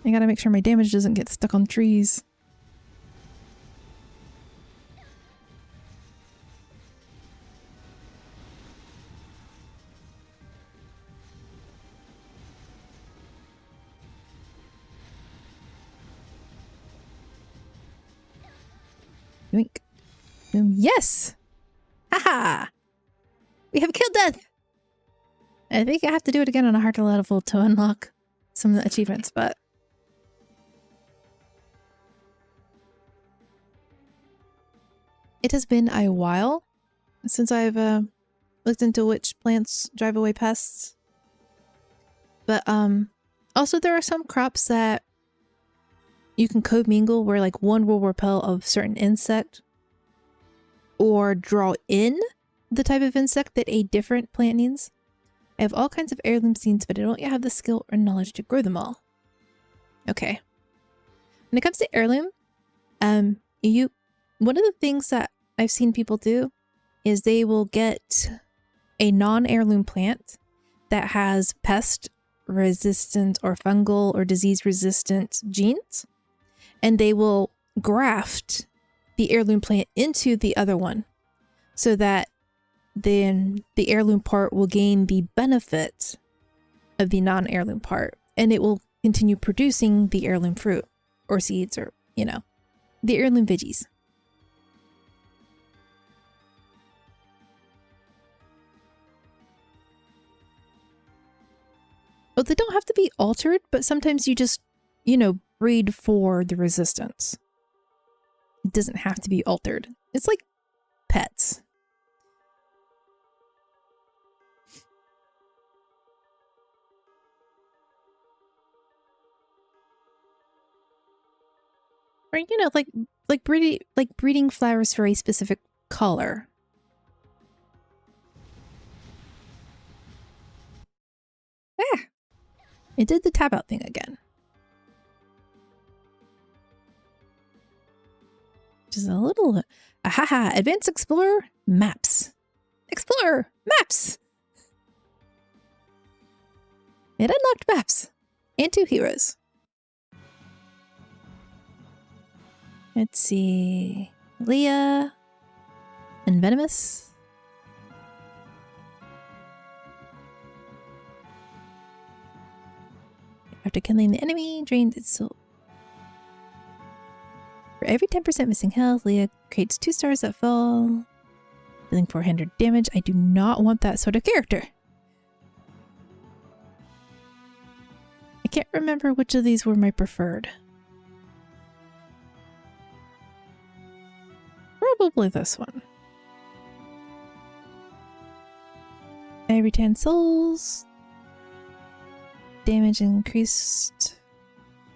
I gotta make sure my damage doesn't get stuck on trees. Yoink. Yes! Haha! We have killed death! I think I have to do it again on a harder level to unlock some of the achievements, but... It has been a while since I've looked into which plants drive away pests. But also there are some crops that you can commingle where like one will repel a certain insect or draw in the type of insect that a different plant needs. I have all kinds of heirloom seeds, but I don't yet have the skill or knowledge to grow them all. Okay. When it comes to heirloom, one of the things that I've seen people do is they will get a non-heirloom plant that has pest resistant or fungal or disease resistant genes, and they will graft the heirloom plant into the other one so that then the heirloom part will gain the benefit of the non-heirloom part, and it will continue producing the heirloom fruit or seeds or, you know, the heirloom veggies. Well, they don't have to be altered, but sometimes you just, you know, breed for the resistance. It doesn't have to be altered. It's like pets. Or, you know, like breeding flowers for a specific color. Ah! It did the tab out thing again. Just a little... Ahaha! Advanced Explorer Maps. Explorer Maps! It unlocked maps. And 2 heroes. Let's see... Leah... and Venomous. after killing the enemy drains its soul. For every 10% missing health, Leah creates 2 stars that fall, dealing 400 damage. I do not want that sort of character. I can't remember which of these were my preferred. Probably this one. Every 10 souls, damage increased,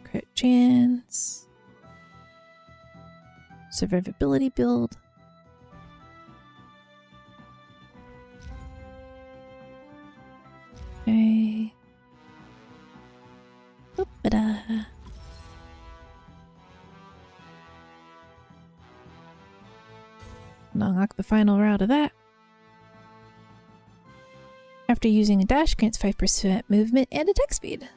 crit chance, survivability build. Okay. Oop-a-da. Unlock the final route of that. After using a dash, grants 5% movement and attack speed.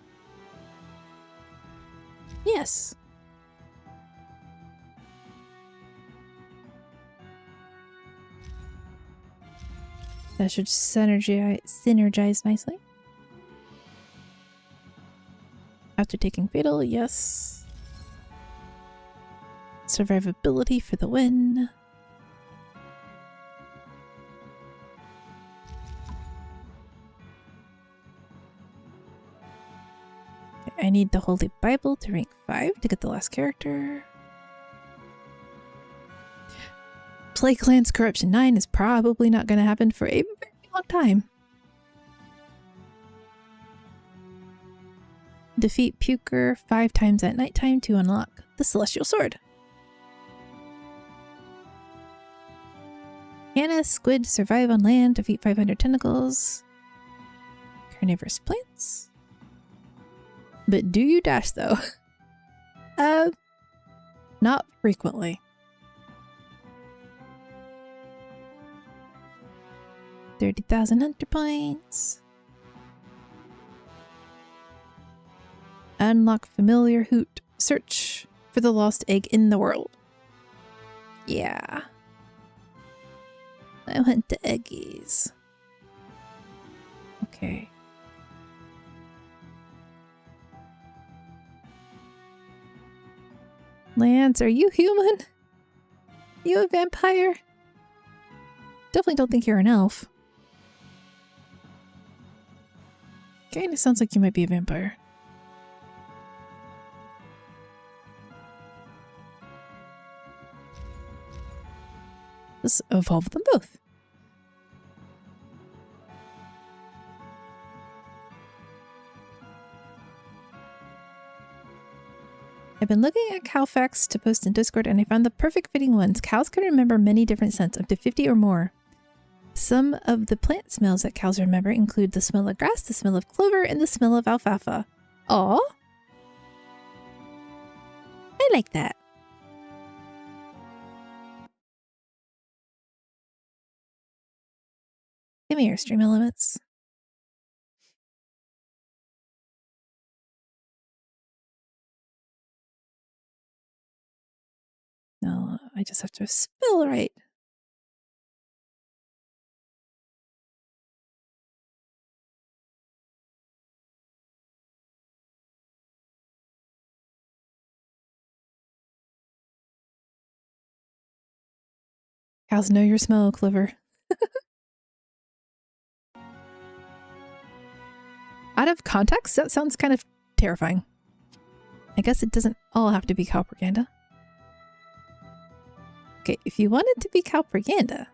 Yes. That should synergize nicely. After taking fatal, yes. Survivability for the win. I need the Holy Bible to rank 5 to get the last character. Play Clans Corruption 9 is probably not going to happen for a very long time. Defeat Puker 5 times at nighttime to unlock the Celestial Sword. Hannah Squid survive on land, defeat 500 tentacles. Carnivorous plants. But do you dash though? Not frequently. 30,000 hunter points. Unlock familiar hoot. Search for the lost egg in the world. Yeah. I went to Eggies. Okay. Lance, are you human? You a vampire? Definitely don't think you're an elf. Kinda sounds like you might be a vampire. Let's evolve them both. I've been looking at cow facts to post in Discord and I found the perfect fitting ones. Cows can remember many different scents, up to 50 or more. Some of the plant smells that cows remember include the smell of grass, the smell of clover, and the smell of alfalfa. Aw. I like that. Give me your stream elements. No, I just have to spell right. Cows know your smell, Clover. Out of context, that sounds kind of terrifying. I guess it doesn't all have to be cow propaganda. Okay, if you want it to be cow propaganda.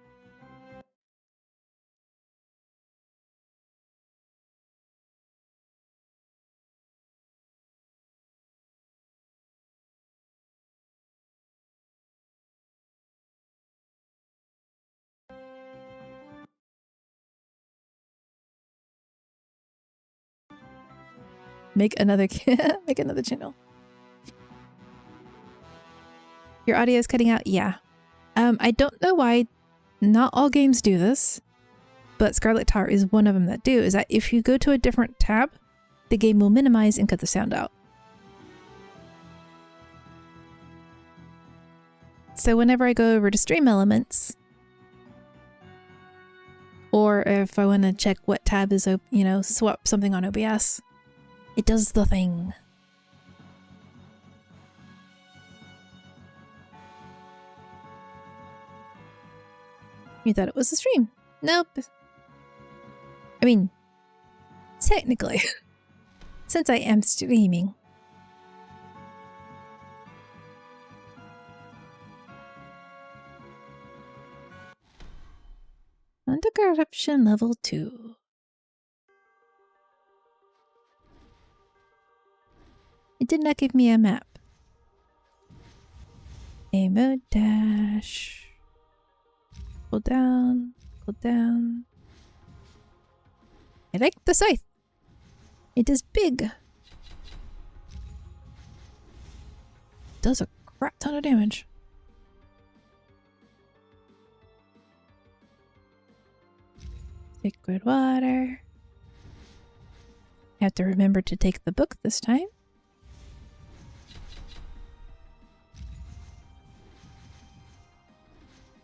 Make another channel. Your audio is cutting out? Yeah. I don't know why not all games do this, but Scarlet Tower is one of them that do, is that if you go to a different tab, the game will minimize and cut the sound out. So whenever I go over to stream elements, or if I want to check what tab is open, you know, swap something on OBS, It does the thing. You thought it was a stream. Nope. I mean, technically, since I am streaming. Under corruption level 2. It did not give me a map. A mode dash. Go down, go down. I like the scythe. It is big. Does a crap ton of damage. Liquid water. Have to remember to take the book this time.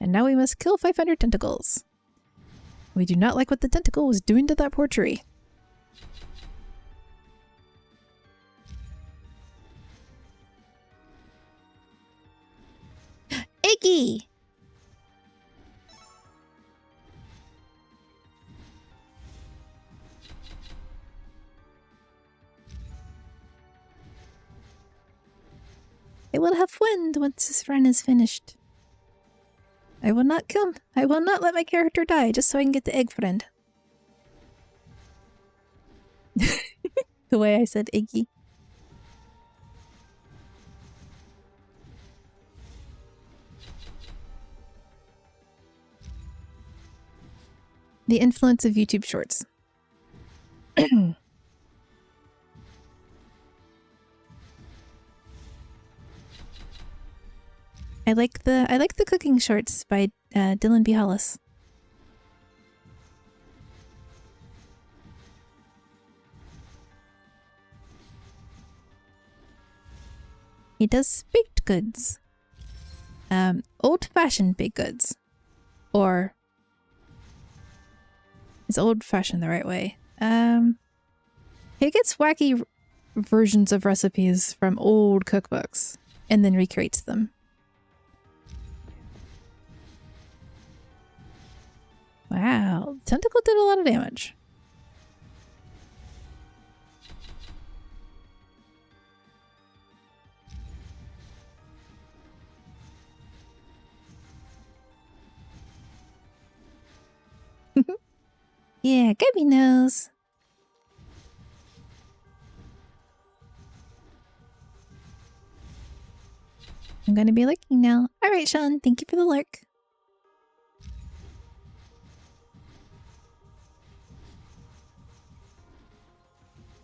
And now we must kill 500 tentacles. We do not like what the tentacle was doing to that poor tree. Iggy! It will have wind once this run is finished. I will not kill him. I will not let my character die just so I can get the egg friend. The way I said Iggy. The influence of YouTube Shorts. I like the cooking shorts by Dylan B. Hollis. He does baked goods. Old-fashioned baked goods. Or is old-fashioned the right way? He gets wacky versions of recipes from old cookbooks and then recreates them. Wow, tentacle did a lot of damage. Yeah, Gabby knows. I'm gonna be lurking now. Alright, Sean, thank you for the lurk.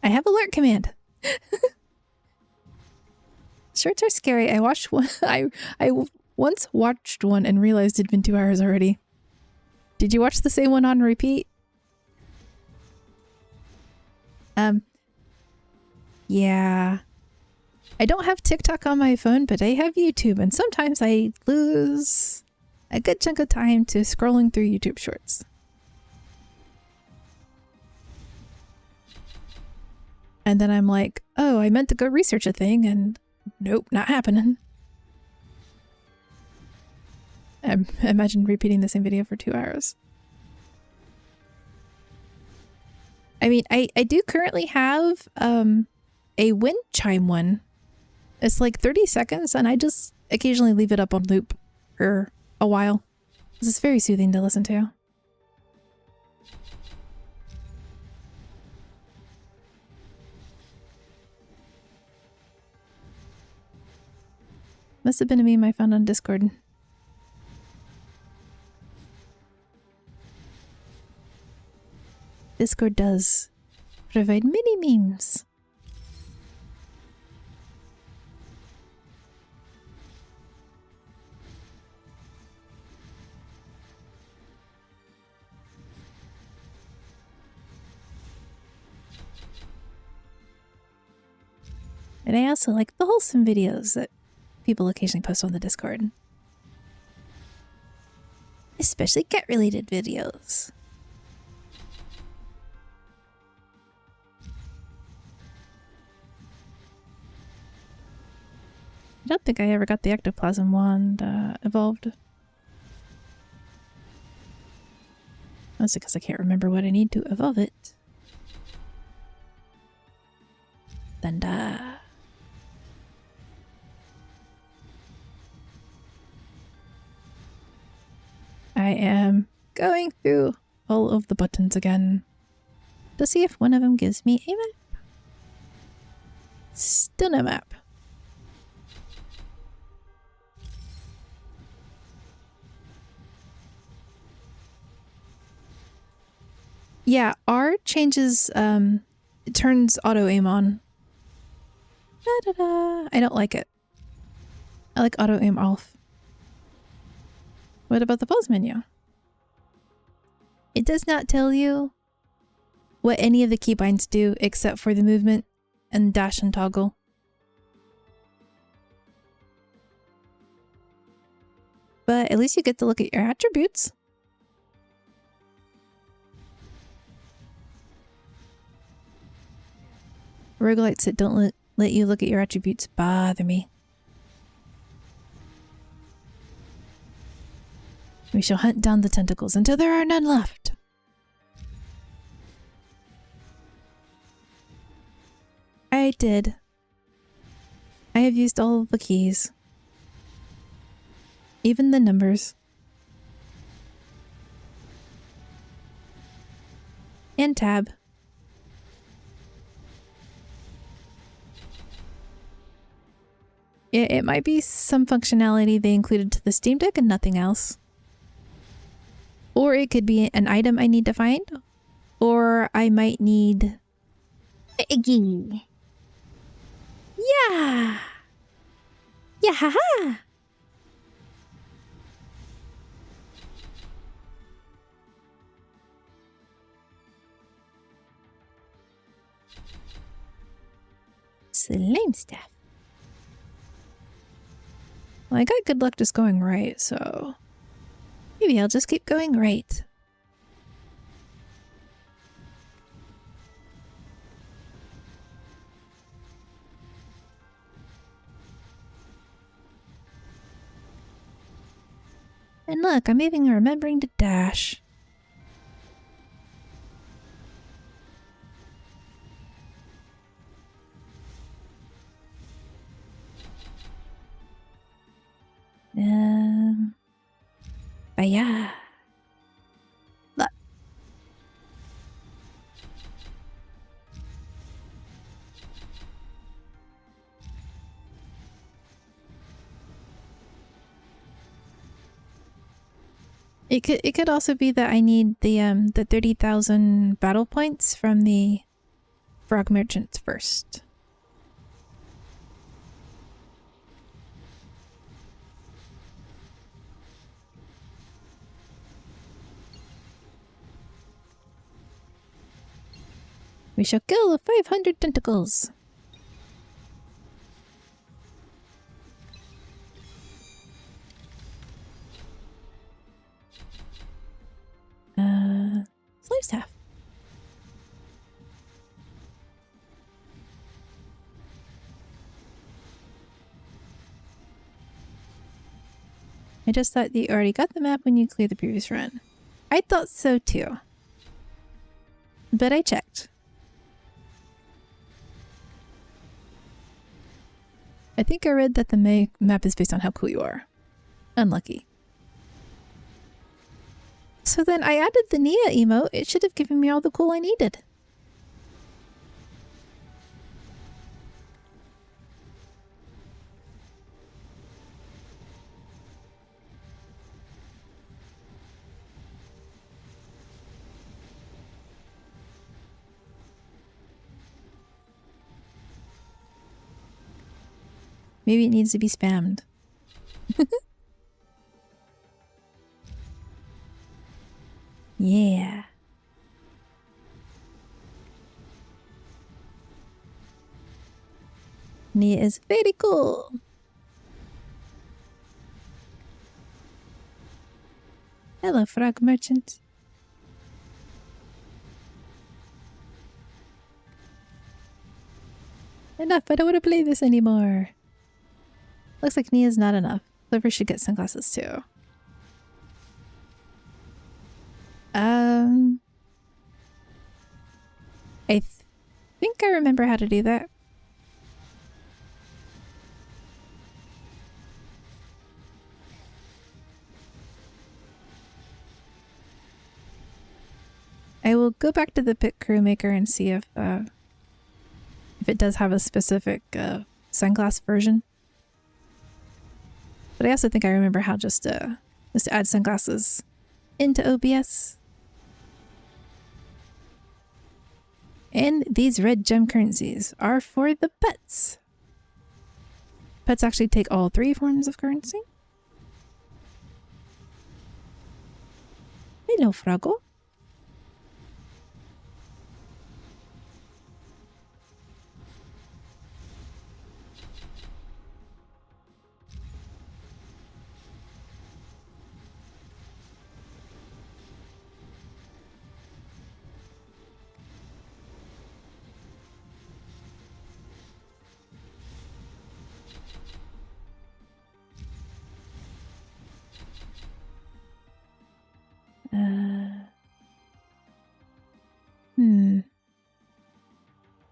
I have alert command. Shorts are scary. I watched one. I once watched one and realized it'd been 2 hours already. Did you watch the same one on repeat? Yeah. I don't have TikTok on my phone, but I have YouTube, and sometimes I lose a good chunk of time to scrolling through YouTube Shorts. And then I'm like, oh, I meant to go research a thing, and nope, not happening. Imagine repeating the same video for 2 hours. I mean, I do currently have a wind chime one. It's like 30 seconds, and I just occasionally leave it up on loop for a while. This is very soothing to listen to. Must have been a meme I found on Discord. Discord does provide many memes. And I also like the wholesome videos that people occasionally post on the Discord. Especially cat-related videos. I don't think I ever got the ectoplasm wand evolved. Mostly because I can't remember what I need to evolve it. Thunder. I am going through all of the buttons again to see if one of them gives me a map. Still no map. Yeah, R changes, it turns auto aim on. Da-da-da. I don't like it. I like auto aim off. What about the pause menu? It does not tell you what any of the keybinds do except for the movement and dash and toggle. But at least you get to look at your attributes. Roguelites that don't let you look at your attributes bother me. We shall hunt down the tentacles until there are none left. I did. I have used all of the keys. Even the numbers. And tab. It might be some functionality they included to the Steam Deck and nothing else. Or it could be an item I need to find. Or I might need... Iggy. Yeah! Yeah, haha! Slime stuff. Well, I got good luck just going right, so... maybe I'll just keep going right. And look, I'm even remembering to dash. But yeah. Look. It could also be that I need the 30,000 battle points from the frog merchants first. We shall kill the 500 tentacles. Slave staff. I just thought you already got the map when you cleared the previous run. I thought so too. But I checked. I think I read that the map is based on how cool you are. Unlucky. So then I added the Nia emote. It should have given me all the cool I needed. Maybe it needs to be spammed. Yeah. Nia is very cool. Hello, frog merchant. Enough, I don't want to play this anymore. Looks like Nia's not enough. Clover should get sunglasses too. I think I remember how to do that. I will go back to the pit crew maker and see if it does have a specific sunglass version. But I also think I remember how just to add sunglasses into OBS. And these red gem currencies are for the pets. Pets actually take all 3 forms of currency. Hello, Froggle.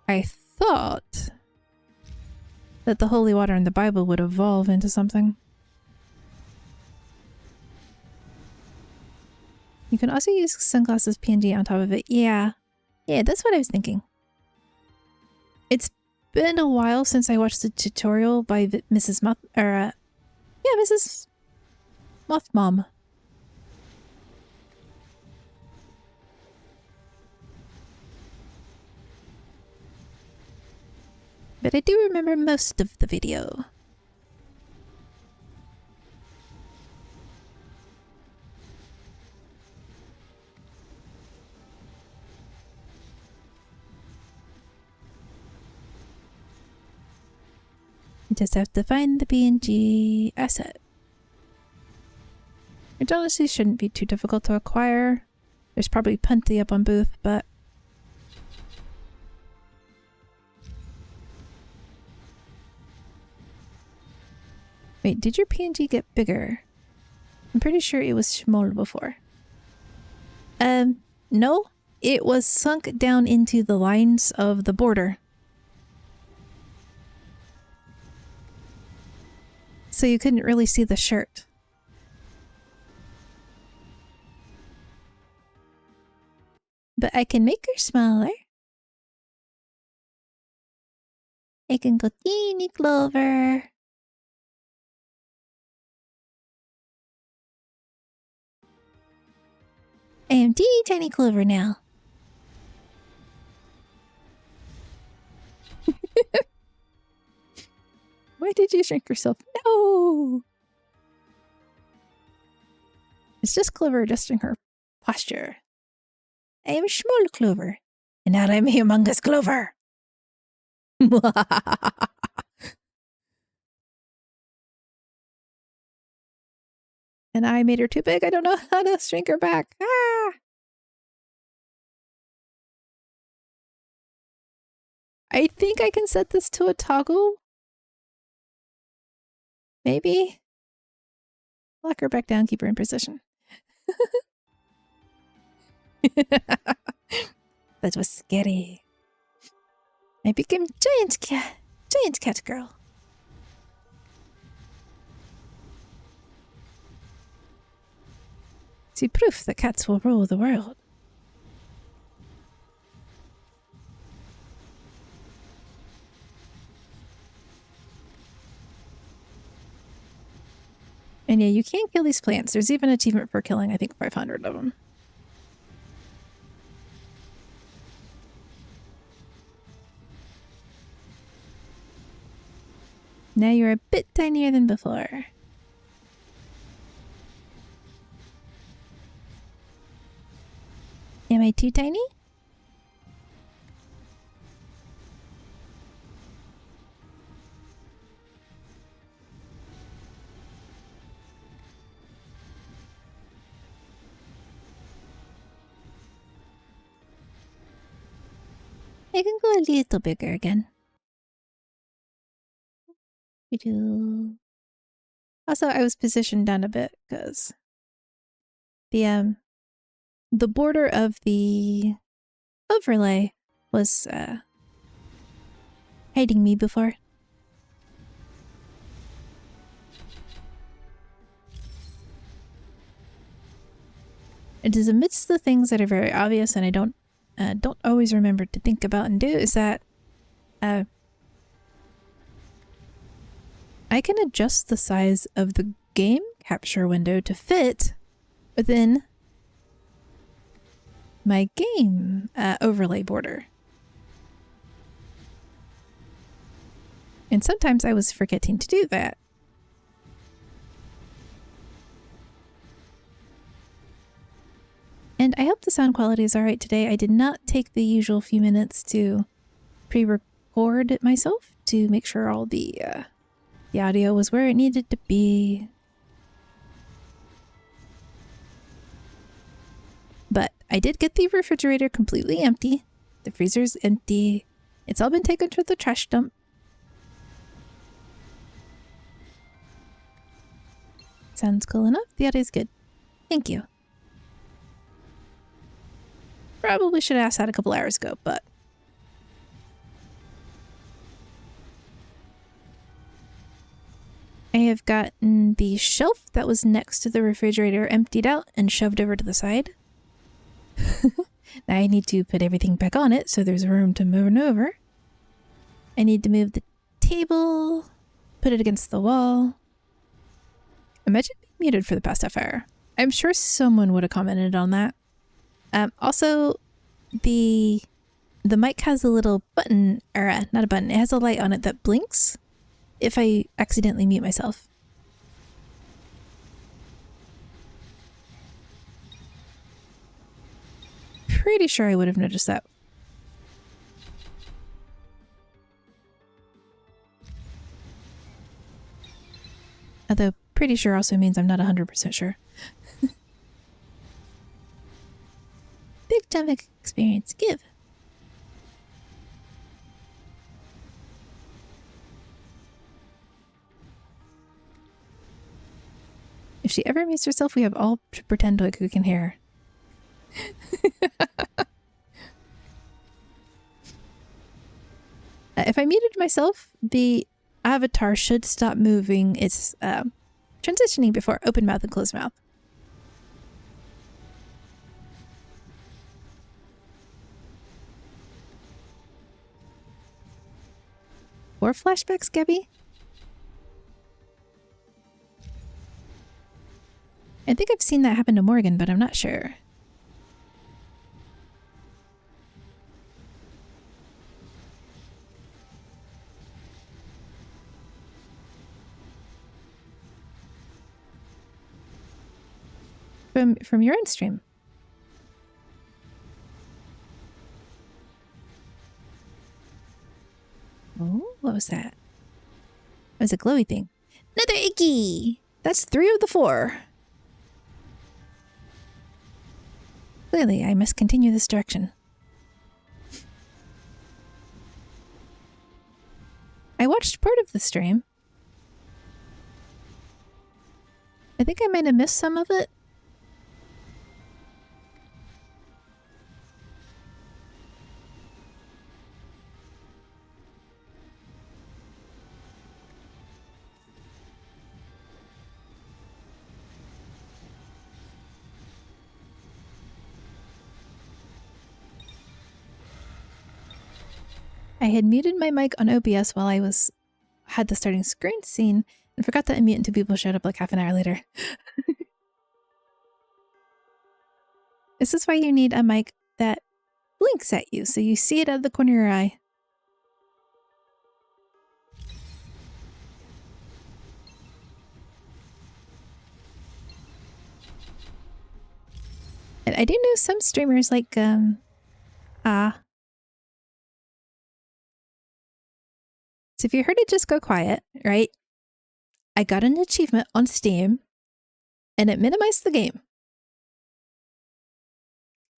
I thought that the holy water in the Bible would evolve into something. You can also use sunglasses PNG on top of it. Yeah. Yeah, that's what I was thinking. It's been a while since I watched the tutorial by Mrs. Moth... yeah, Mrs. Moth Mom. But I do remember most of the video. You just have to find the PNG asset. Which honestly shouldn't be too difficult to acquire. There's probably plenty up on Booth, but... Wait, did your PNG get bigger? I'm pretty sure it was smaller before. No. It was sunk down into the lines of the border. So you couldn't really see the shirt. But I can make her smaller. I can go teeny Clover. I am teeny tiny Clover now. Why did you shrink yourself? No! It's just Clover adjusting her posture. I am a small Clover. And now I'm a humongous Clover. And I made her too big. I don't know how to shrink her back. Ah! I think I can set this to a toggle. Maybe. Lock her back down, keep her in position. That was scary. I became giant cat girl. See proof that cats will rule the world. And yeah, you can kill these plants. There's even an achievement for killing, I think, 500 of them. Now you're a bit tinier than before. Am I too tiny? I can go a little bigger again. Also, I was positioned down a bit because the border of the overlay was hiding me before. It is amidst the things that are very obvious and I don't always remember to think about and do is that I can adjust the size of the game capture window to fit within my game overlay border. And sometimes I was forgetting to do that. And I hope the sound quality is alright today. I did not take the usual few minutes to pre-record it myself to make sure all the audio was where it needed to be. But I did get the refrigerator completely empty. The freezer's empty. It's all been taken to the trash dump. Sounds cool enough. The audio's good. Thank you. Probably should have asked that a couple hours ago, but I have gotten the shelf that was next to the refrigerator emptied out and shoved over to the side. Now I need to put everything back on it so there's room to move over. I need to move the table, put it against the wall. Imagine being muted for the past half hour. I'm sure someone would have commented on that. Also, the mic has a little button, or not a button, it has a light on it that blinks if I accidentally mute myself. Pretty sure I would have noticed that. Although pretty sure also means I'm not 100% sure. Big time experience. Give. If she ever mutes herself, we have all to pretend like we can hear her. If I muted myself, the avatar should stop moving. It's transitioning before open mouth and closed mouth. Or flashbacks, Gabby? I think I've seen that happen to Morgan, but I'm not sure. From your own stream. Oh, what was that? It was a glowy thing. Another icky! That's 3 of the 4. Clearly, I must continue this direction. I watched part of the stream. I think I might have missed some of it. I had muted my mic on OBS while I had the starting screen scene and forgot to unmute until people showed up like half an hour later. This is why you need a mic that blinks at you so you see it out of the corner of your eye. And I do know some streamers like so if you heard it just go quiet, right? I got an achievement on Steam and it minimized the game.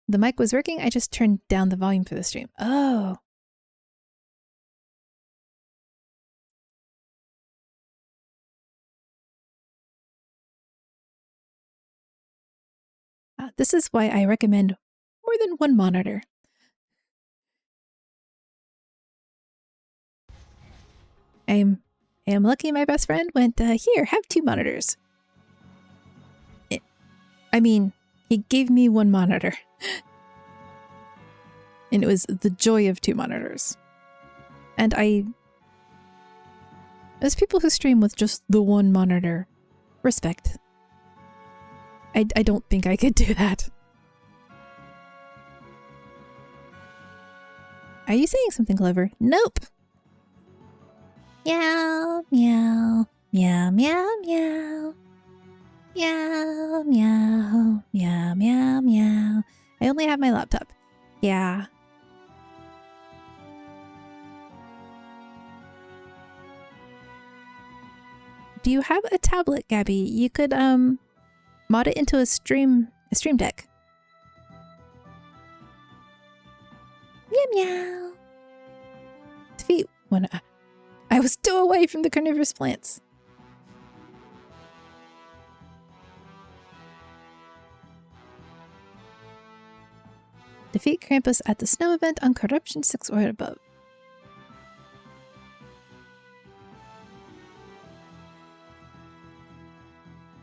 The mic was working, I just turned down the volume for the stream. Oh. This is why I recommend more than one monitor. I am lucky my best friend went, here, have 2 monitors. I mean, he gave me 1 monitor. And it was the joy of 2 monitors. And as people who stream with just the 1 monitor, respect. I don't think I could do that. Are you saying something clever? Nope. Meow, meow, meow, meow, meow. Meow, meow, meow, meow, meow. I only have my laptop. Yeah. Do you have a tablet, Gabby? You could mod it into a stream deck. Meow meow. Defeat one. I was still away from the carnivorous plants. Defeat Krampus at the snow event on Corruption 6 or above.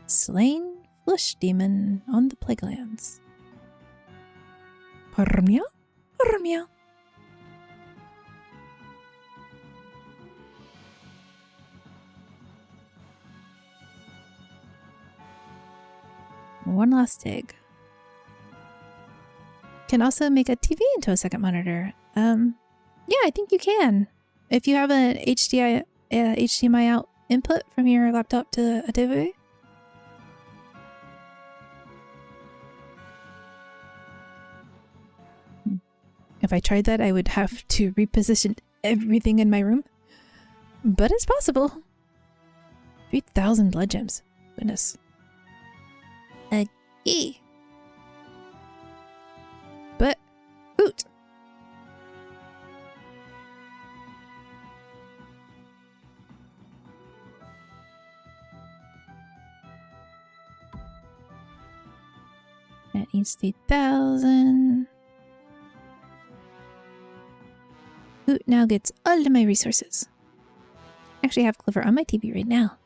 Slain Flush Demon on the Plaguelands. Meow, meow. One last dig. Can also make a TV into a second monitor. Yeah, I think you can. If you have an HDMI out input from your laptop to a TV. If I tried that, I would have to reposition everything in my room. But it's possible. 3,000 blood gems. Goodness. A key. But, hoot. That needs 3,000. Hoot now gets all of my resources. Actually, I have Clover on my TV right now.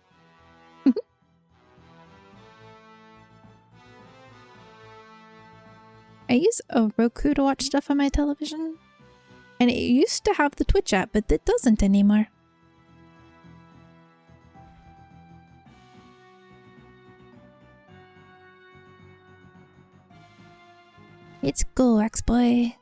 I use a Roku to watch stuff on my television. And it used to have the Twitch app, but it doesn't anymore. Let's go, X-Boy.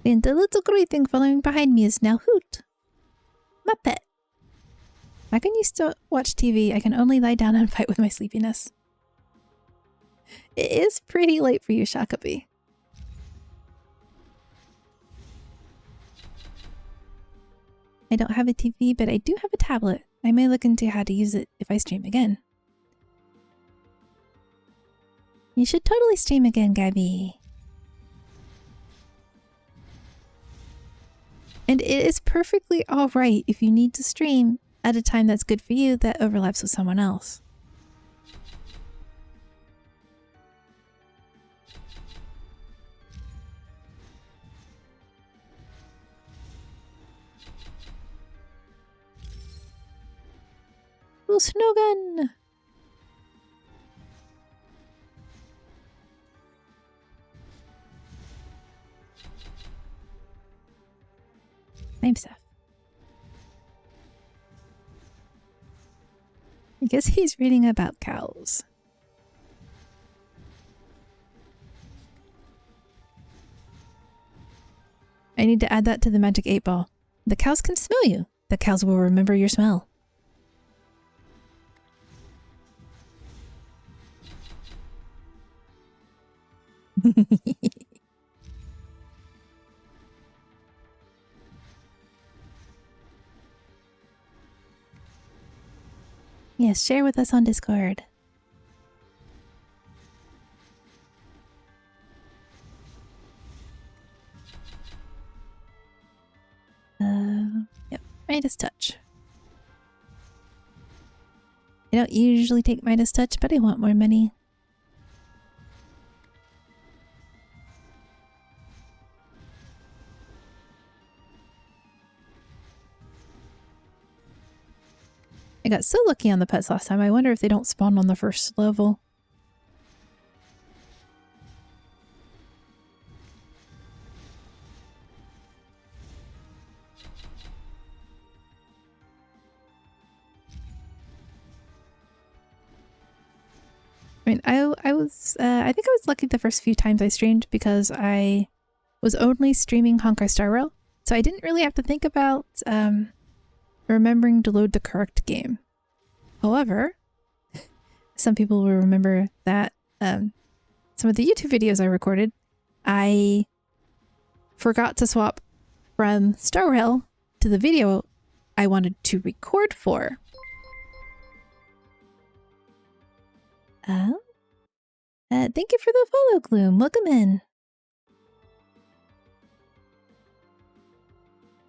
And the little grey thing following behind me is now Hoot, my pet. I can used to watch TV. I can only lie down and fight with my sleepiness. It is pretty late for you, Shakabi. I don't have a TV, but I do have a tablet. I may look into how to use it if I stream again. You should totally stream again, Gabby. And it is perfectly alright if you need to stream at a time that's good for you that overlaps with someone else. Oh, snow gun! Same stuff. I guess he's reading about cows. I need to add that to the magic 8-ball. The cows can smell you. The cows will remember your smell. Yes, share with us on Discord. Midas Touch. I don't usually take Midas Touch, but I want more money. I got so lucky on the pets last time. I wonder if they don't spawn on the first level. I mean, I think I was lucky the first few times I streamed because I was only streaming Honkai Star Rail, so I didn't really have to think about remembering to load the correct game. However, some people will remember that some of the YouTube videos I recorded, I forgot to swap from Star Rail to the video I wanted to record for. Thank you for the follow, Gloom. Welcome in.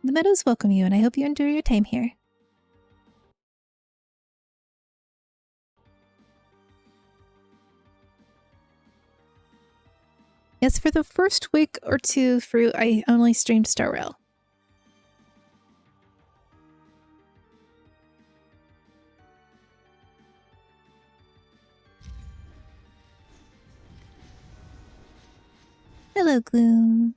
The meadows welcome you, and I hope you enjoy your time here. Yes, for the first week or two, I only streamed Star Rail. Hello, Gloom.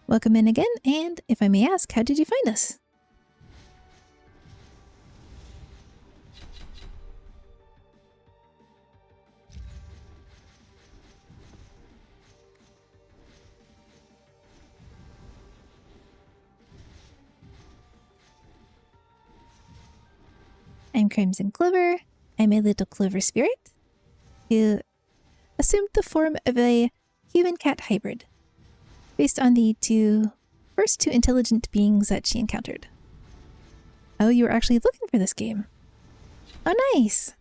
Welcome in again, and if I may ask, how did you find us? I'm Crimson Clover. I'm a little clover spirit who assumed the form of a human-cat hybrid based on the first two intelligent beings that she encountered. Oh, you were actually looking for this game. Oh, nice!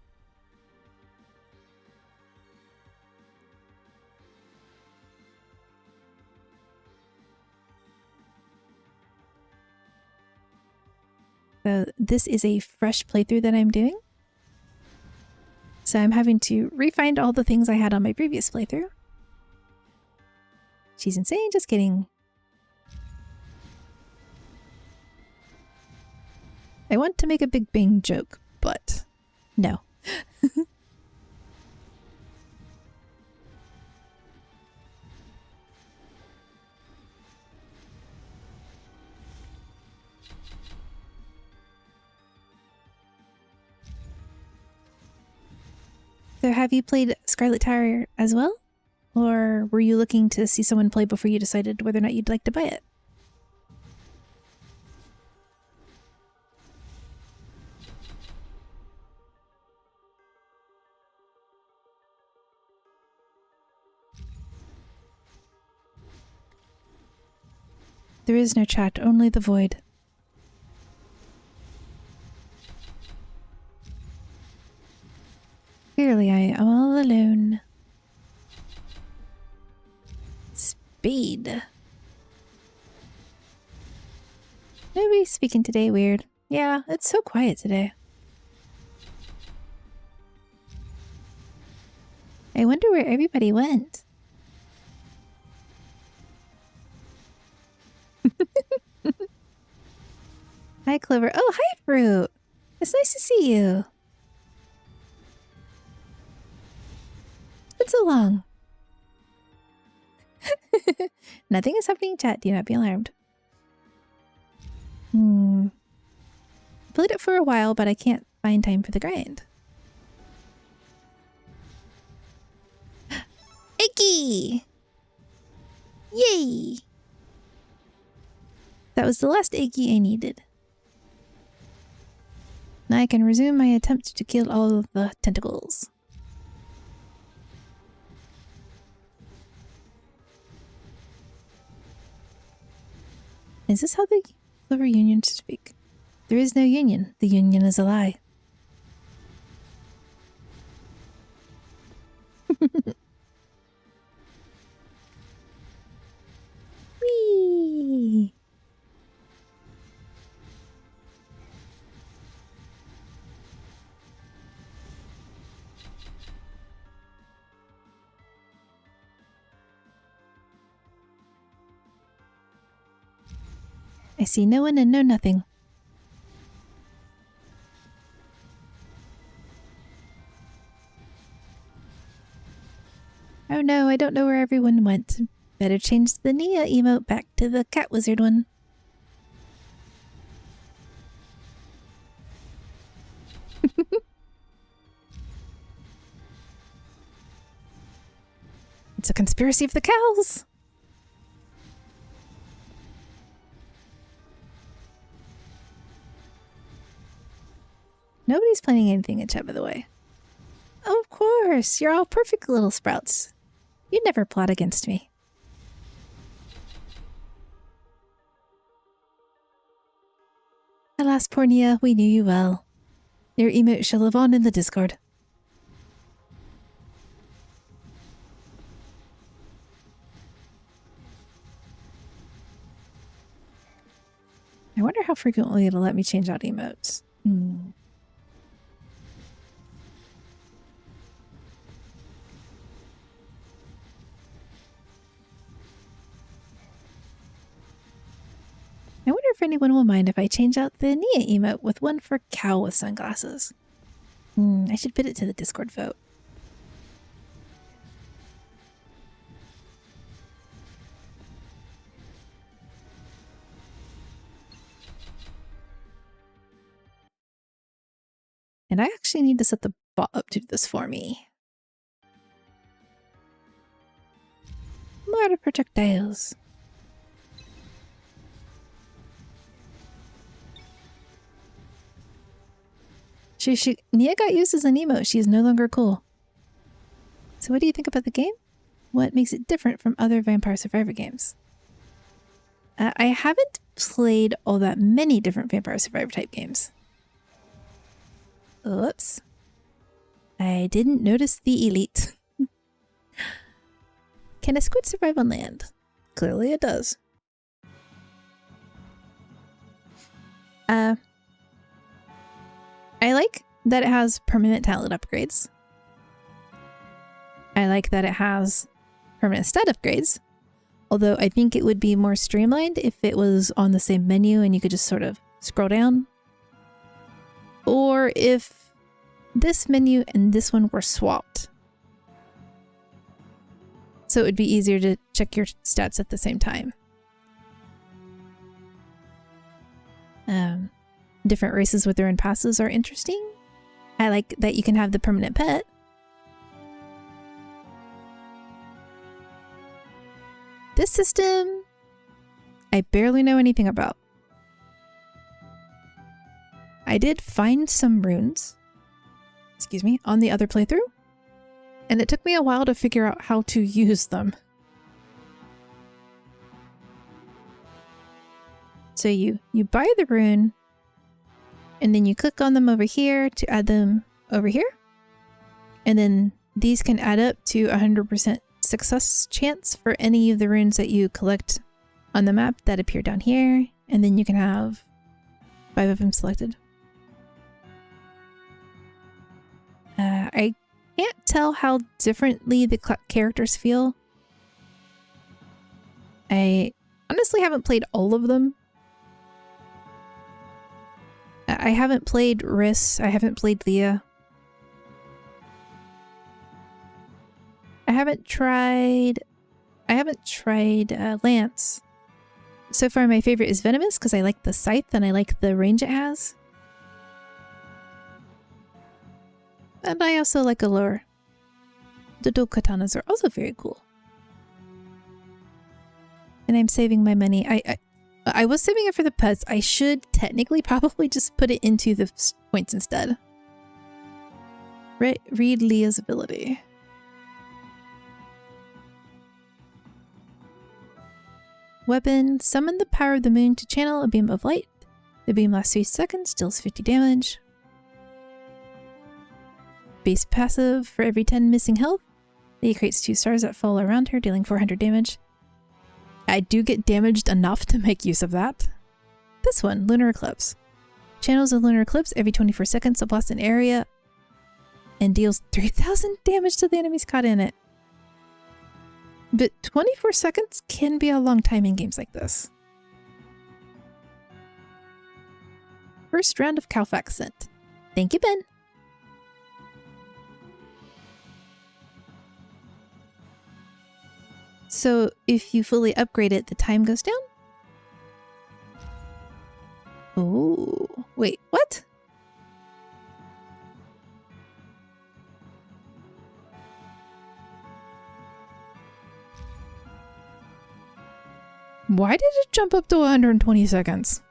So this is a fresh playthrough that I'm doing. So I'm having to re-find all the things I had on my previous playthrough. She's insane, just kidding. I want to make a Big Bang joke, but no. So have you played Scarlet Tower as well? Or were you looking to see someone play before you decided whether or not you'd like to buy it? There is no chat, only the void. Clearly I am all alone. Speed. Nobody's speaking today, weird. Yeah, it's so quiet today. I wonder where everybody went. Hi, Clover. Oh, hi, Fruit. It's nice to see you. It's been so long. Nothing is happening in chat. Do not be alarmed. Played it for a while, but I can't find time for the grind. Icky! Yay! That was the last Icky I needed. Now I can resume my attempt to kill all of the tentacles. Is this how the Clover Union speak? There is no union. The union is a lie. I see no one and know nothing. Oh no, I don't know where everyone went. Better change the Nia emote back to the cat wizard one. It's a conspiracy of the cows. Nobody's planning anything in chat, by the way. Oh, of course, you're all perfect little sprouts. You never plot against me. Alas, poor Nia, we knew you well. Your emote shall live on in the Discord. I wonder how frequently it'll let me change out emotes. I wonder if anyone will mind if I change out the Nia emote with one for cow with sunglasses. I should put it to the Discord vote. And I actually need to set the bot up to do this for me. More projectiles. Nia got used as an emote. She is no longer cool. So what do you think about the game? What makes it different from other Vampire Survivor games? I haven't played all that many different Vampire Survivor type games. Oops. I didn't notice the elite. Can a squid survive on land? Clearly it does. I like that it has permanent talent upgrades. I like that it has permanent stat upgrades. Although I think it would be more streamlined if it was on the same menu and you could just sort of scroll down. Or if this menu and this one were swapped. So it would be easier to check your stats at the same time. Different races with their own passes are interesting. I like that you can have the permanent pet. This system, I barely know anything about. I did find some runes, excuse me, on the other playthrough, and it took me a while to figure out how to use them. So you buy the rune, and then you click on them over here to add them over here. And then these can add up to 100% success chance for any of the runes that you collect on the map that appear down here. And then you can have 5 of them selected. I can't tell how differently the characters feel. I honestly haven't played all of them. I haven't played Riss. I haven't played Leah. I haven't tried Lance. So far my favorite is Venomous because I like the scythe and I like the range it has. And I also like Allure. The dual katanas are also very cool. And I'm saving my money. I was saving it for the pets. I should technically probably just put it into the points instead. Read Leah's ability. Weapon. Summon the power of the moon to channel a beam of light. The beam lasts 3 seconds, deals 50 damage. Base passive. For every 10 missing health, Leah creates 2 stars that fall around her, dealing 400 damage. I do get damaged enough to make use of that. This one, Lunar Eclipse. Channels a lunar eclipse every 24 seconds to blast an area and deals 3,000 damage to the enemies caught in it. But 24 seconds can be a long time in games like this. first round of Calfax sent. Thank you, Ben. So if you fully upgrade it, the time goes down? Oh, wait, what? Why did it jump up to 120 seconds?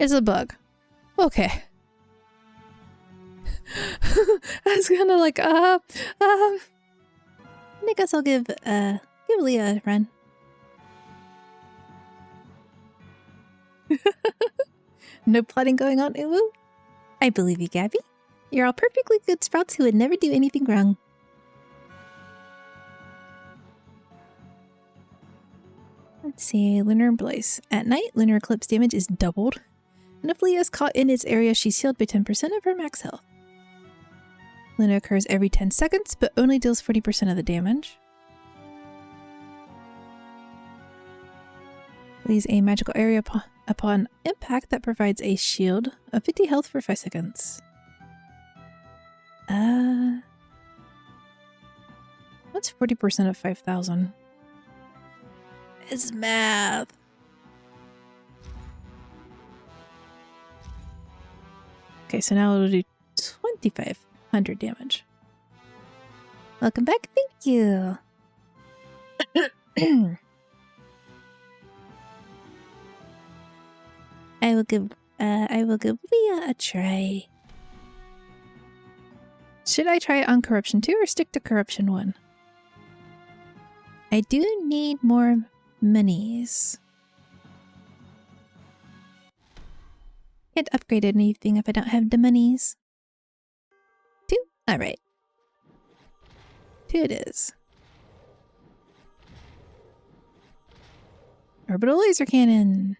It's a bug. Okay. I was kind of like, I guess I'll give Leah a run. No plotting going on, Uwu? I believe you, Gabby. You're all perfectly good sprouts who would never do anything wrong. Let's see, Lunar Blaze. At night, lunar eclipse damage is doubled. And if Leah is caught in its area, she's healed by 10% of her max health. Luna occurs every 10 seconds, but only deals 40% of the damage. Leaves a magical area upon impact that provides a shield of 50 health for 5 seconds. What's 40% of 5,000? It's math. Okay, so now it'll do 2,500 damage. Welcome back. Thank you. I will give Leah a try. Should I try it on Corruption 2 or stick to Corruption 1? I do need more minis. Can't upgrade anything if I don't have the minis. 2? Alright. 2 it is. Orbital laser cannon.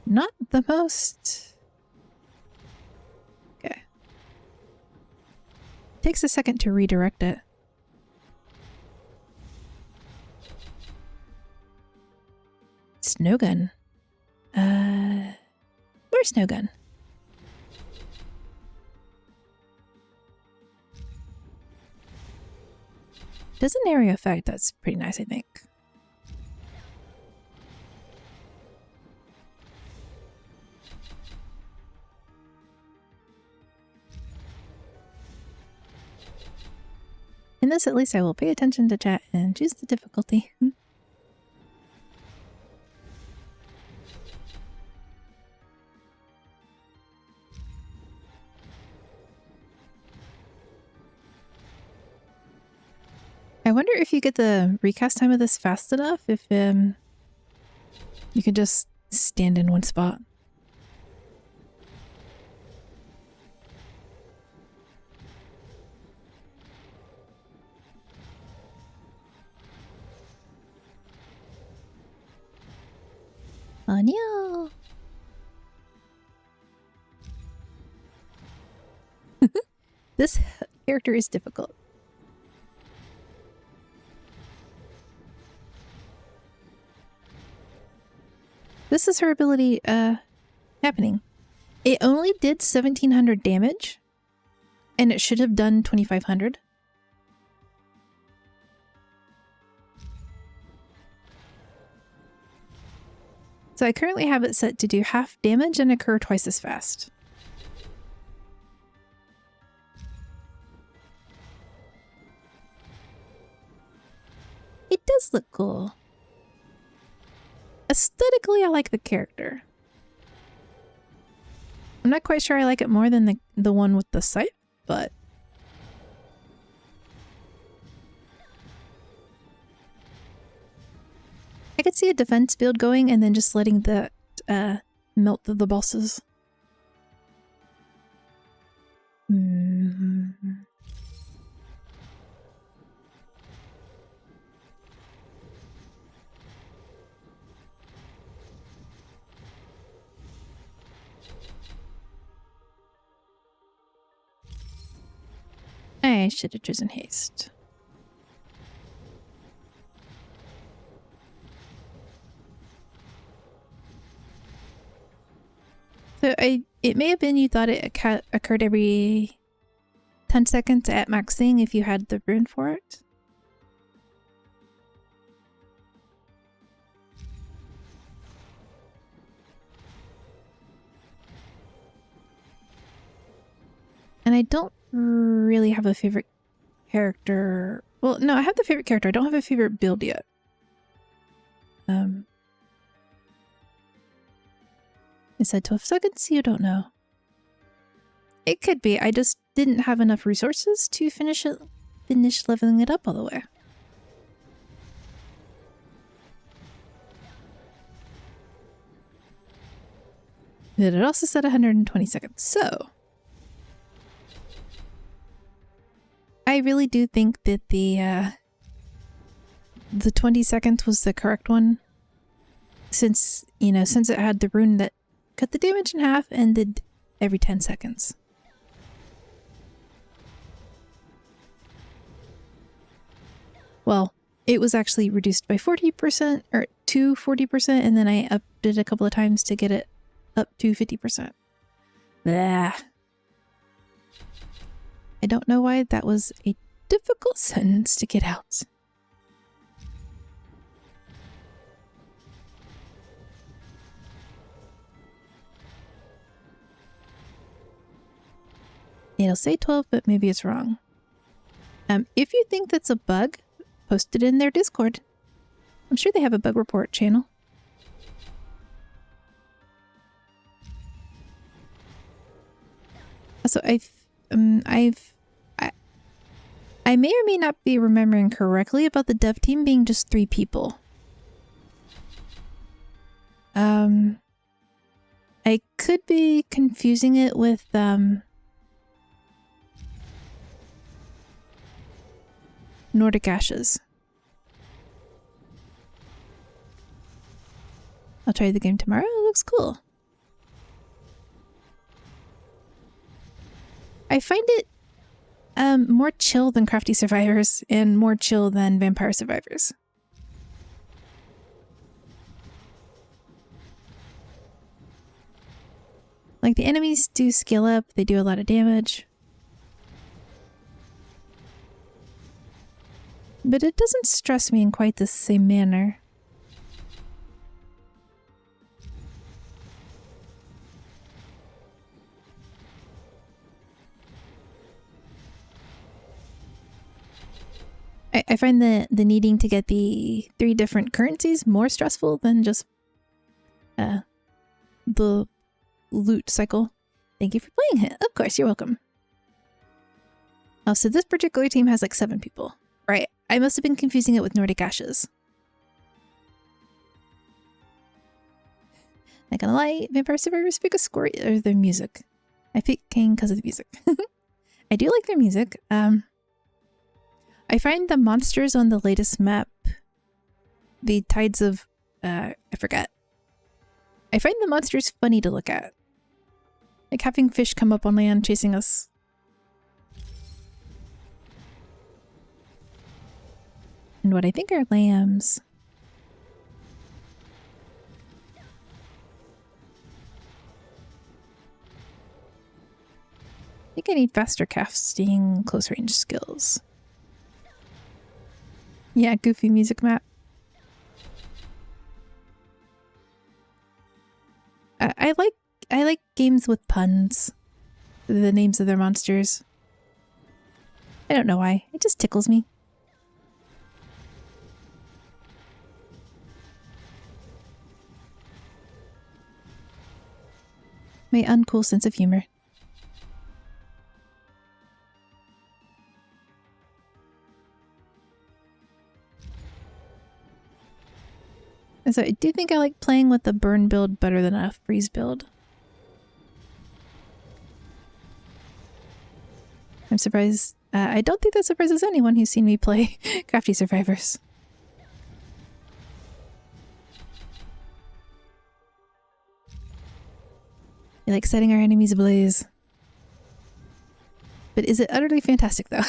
Not the most. Okay. Takes a second to redirect it. Snow gun. Where's snow gun? Does an area effect that's pretty nice, I think. In this, at least I will pay attention to chat and choose the difficulty. I wonder if you get the recast time of this fast enough, if you could just stand in one spot. Oh no! This character is difficult. This is her ability happening. It only did 1,700 damage, and it should have done 2,500. So I currently have it set to do half damage and occur twice as fast. It does look cool. Aesthetically, I like the character. I'm not quite sure I like it more than the one with the scythe, but... I could see a defense build going and then just letting that melt the bosses. I should have chosen haste. So it may have been you thought it occurred every 10 seconds at maxing if you had the rune for it. And I don't really have a favorite character. Well, no, I have the favorite character. I don't have a favorite build yet. Is that 12 seconds? You don't know. It could be. I just didn't have enough resources to finish leveling it up all the way. But it also said 120 seconds, so I really do think that the 20 seconds was the correct one, since it had the rune that cut the damage in half and did every 10 seconds. Well, it was actually reduced by 40% or to 40%, and then I upped it a couple of times to get it up to 50%. Blah. I don't know why that was a difficult sentence to get out. It'll say 12, but maybe it's wrong. If you think that's a bug, post it in their Discord. I'm sure they have a bug report channel. So I may or may not be remembering correctly about the dev team being just 3 people. I could be confusing it with Nordic Ashes. I'll try the game tomorrow. It looks cool. I find it more chill than Crafty Survivors and more chill than Vampire Survivors. Like, the enemies do scale up, they do a lot of damage. But it doesn't stress me in quite the same manner. I find the needing to get the 3 different currencies more stressful than just the loot cycle. Thank you for playing it. Of course, you're welcome. Oh, so this particular team has like 7 people. Right. I must have been confusing it with Nordic Ashes. Not gonna lie, Vampire Survivors pick a score or their music. I pick King because of the music. I do like their music. I find the monsters on the latest map, the Tides of, I forget. I find the monsters funny to look at. Like having fish come up on land chasing us. And what I think are lambs. I think I need faster casting close range skills. Yeah, goofy music map. I like games with puns. The names of their monsters. I don't know why. It just tickles me. My uncool sense of humor. And so I do think I like playing with the burn build better than a freeze build. I'm surprised. I don't think that surprises anyone who's seen me play Crafty Survivors. I like setting our enemies ablaze. But is it utterly fantastic though?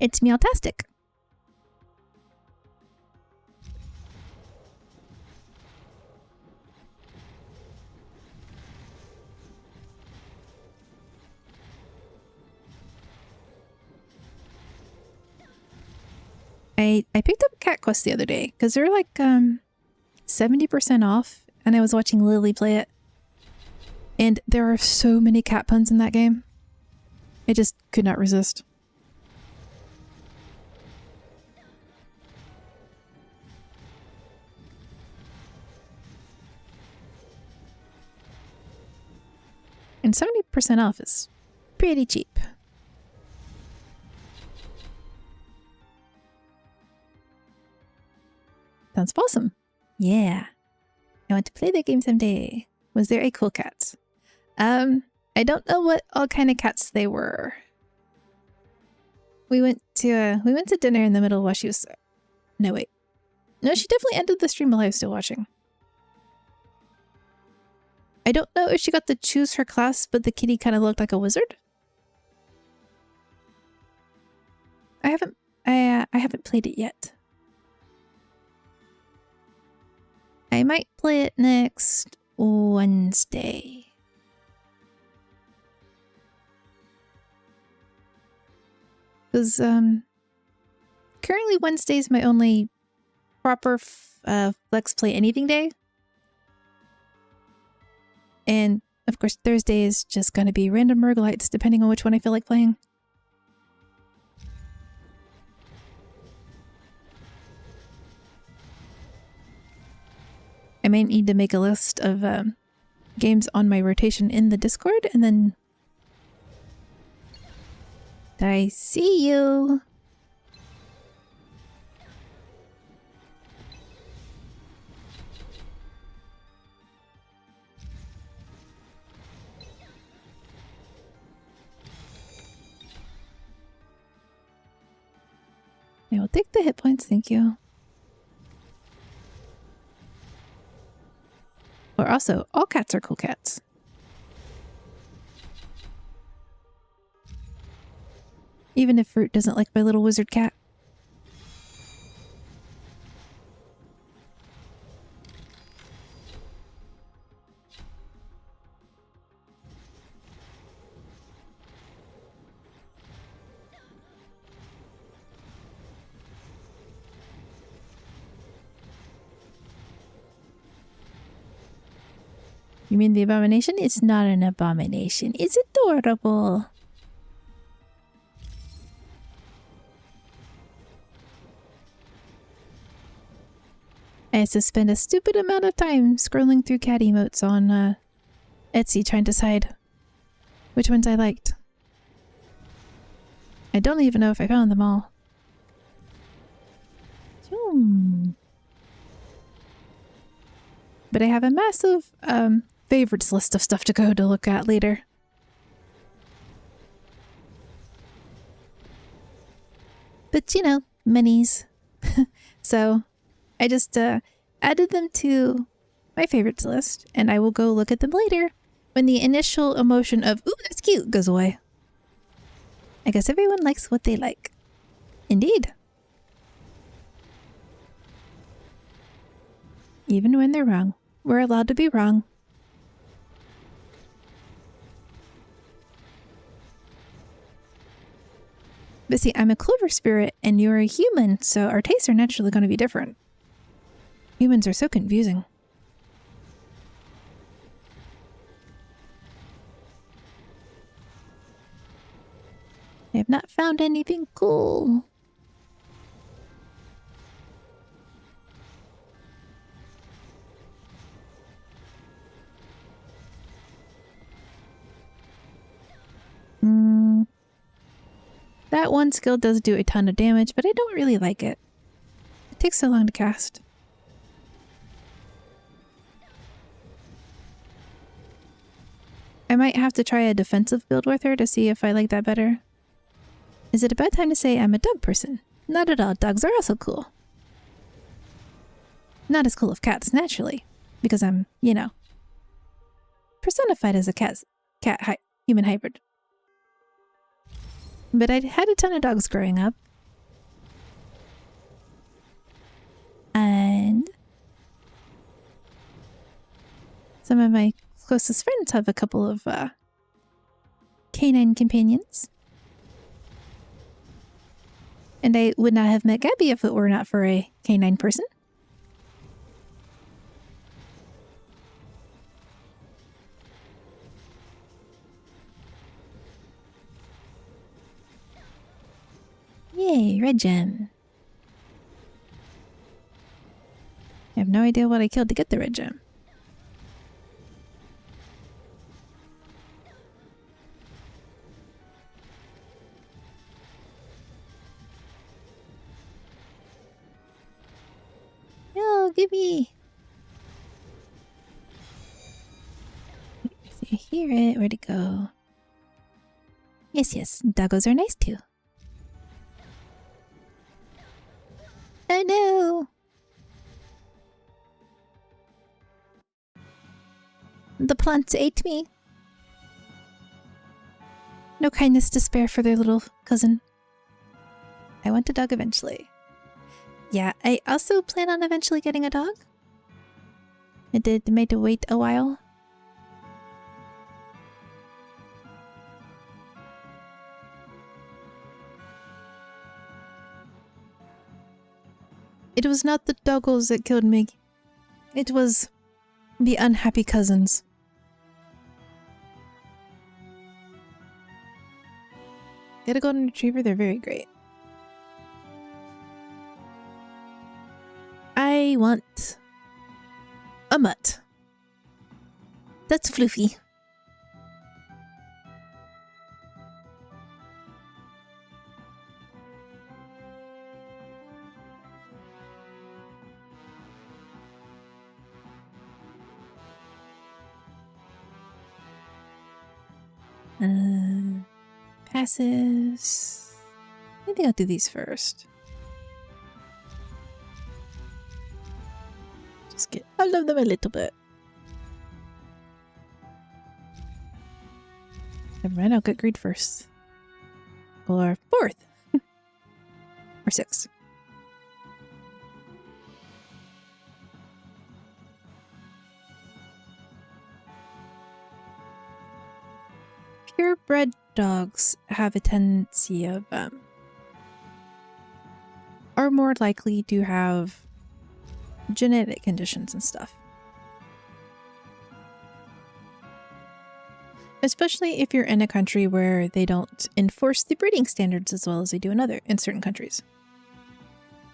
It's meowtastic. I picked up Cat Quest the other day because they're like 70% off, and I was watching Lily play it. And there are so many cat puns in that game. I just could not resist. And 70% off is pretty cheap. Sounds awesome. Yeah. I want to play that game someday. Was there a cool cat? I don't know what all kind of cats they were. We went to dinner in the middle while she was... No, wait. No, she definitely ended the stream while I was still watching. I don't know if she got to choose her class, but the kitty kind of looked like a wizard. I haven't played it yet. I might play it next Wednesday. Because currently Wednesday is my only proper flex play anything day. And of course Thursday is just gonna be random roguelites depending on which one I feel like playing. I may need to make a list of games on my rotation in the Discord, and then I see you. I will take the hit points, thank you. Or also, all cats are cool cats. Even if Fruit doesn't like my little wizard cat. You mean the abomination? It's not an abomination. It's adorable. I used to spend a stupid amount of time scrolling through cat emotes on Etsy trying to decide which ones I liked. I don't even know if I found them all. But I have a massive favorites list of stuff to go to look at later. But you know, minis. So I just added them to my favorites list, and I will go look at them later when the initial emotion of, ooh, that's cute, goes away. I guess everyone likes what they like. Indeed. Even when they're wrong. We're allowed to be wrong. But see, I'm a clover spirit and you're a human, so our tastes are naturally going to be different. Humans are so confusing. I have not found anything cool. That one skill does do a ton of damage, but I don't really like it. It takes so long to cast. I might have to try a defensive build with her to see if I like that better. Is it a bad time to say I'm a dog person? Not at all. Dogs are also cool. Not as cool as cats, naturally, because I'm, you know, personified as a human hybrid. But I had a ton of dogs growing up, Some of my closest friends have a couple of canine companions. And I would not have met Gabby if it were not for a canine person. Yay, red gem. I have no idea what I killed to get the red gem. No, give me. I hear it. Where'd it go? Yes, yes. Doggos are nice too. Oh no! The plants ate me. No kindness to spare for their little cousin. I want a dog eventually. Yeah, I also plan on eventually getting a dog. It did make to wait a while. It was not the doggos that killed me. It was the unhappy cousins. Get a golden retriever, they're very great. I want a mutt. That's floofy. Passes. I think I'll do these first. Just get all of them a little bit. Never mind, I'll get greed first. Or fourth. Or sixth. Purebred dogs have a tendency of, are more likely to have genetic conditions and stuff. Especially if you're in a country where they don't enforce the breeding standards as well as they do in certain countries.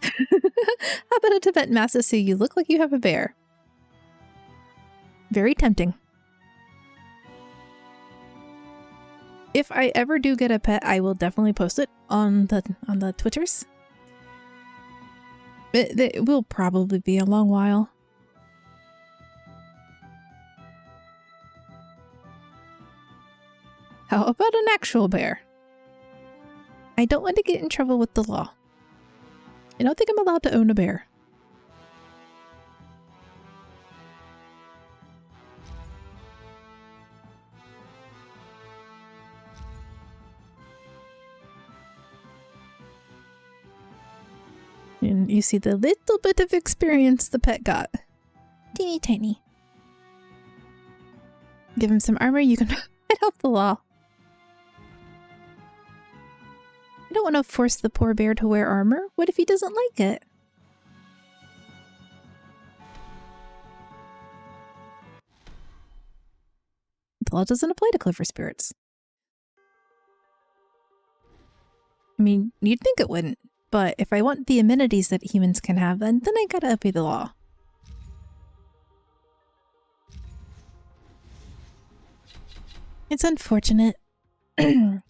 How about a Tibetan Mastiff so you look like you have a bear? Very tempting. If I ever do get a pet, I will definitely post it on the Twitters. It will probably be a long while. How about an actual bear? I don't want to get in trouble with the law. I don't think I'm allowed to own a bear. And you see the little bit of experience the pet got. Teeny tiny. Give him some armor, you can fight off the law. I don't want to force the poor bear to wear armor. What if he doesn't like it? The law doesn't apply to clever spirits. I mean, you'd think it wouldn't, but if I want the amenities that humans can have, then I gotta obey the law. It's unfortunate. Then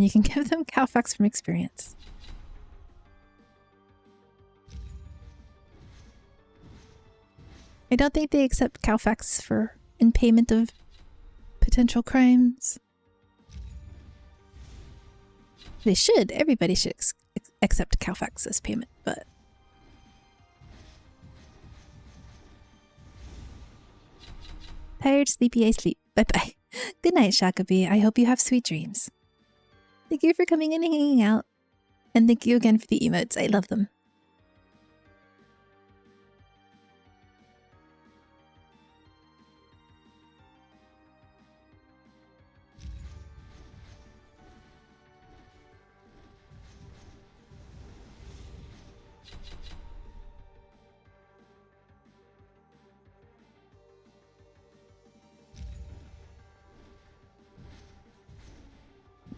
you can give them Cowfax from experience. I don't think they accept Cowfax in payment of potential crimes. They should. Everybody should accept Cowfax as payment, but... Tired, sleepy, I sleep. Bye-bye. Good night, Shakabi. I hope you have sweet dreams. Thank you for coming in and hanging out. And thank you again for the emotes. I love them.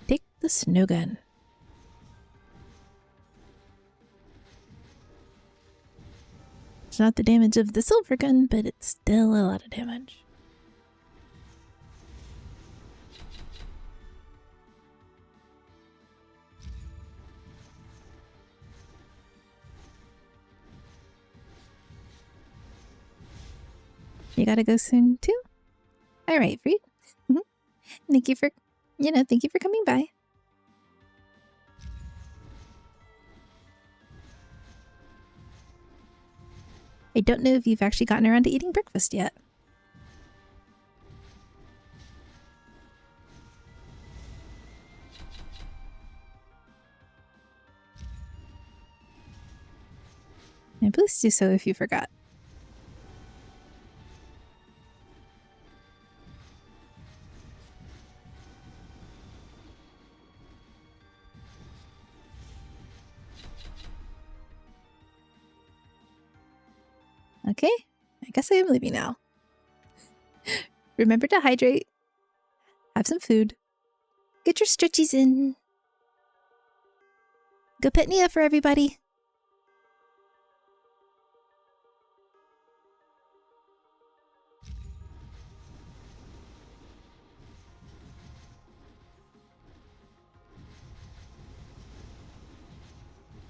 Take the snow gun. It's not the damage of the silver gun, but it's still a lot of damage. You gotta go soon too? Alright, Freed. Thank you for, thank you for coming by. I don't know if you've actually gotten around to eating breakfast yet. And please do so if you forgot. Okay, I guess I am leaving now. Remember to hydrate, have some food, get your stretchies in. Go pet Nia for everybody.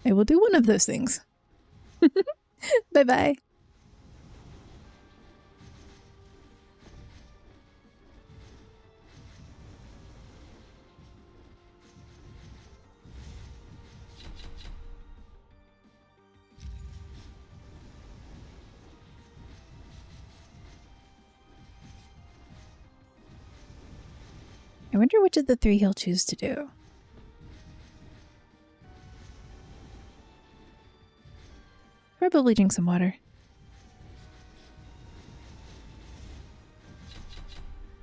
I will do one of those things. Bye-bye. I wonder which of the three he'll choose to do. Probably drink some water.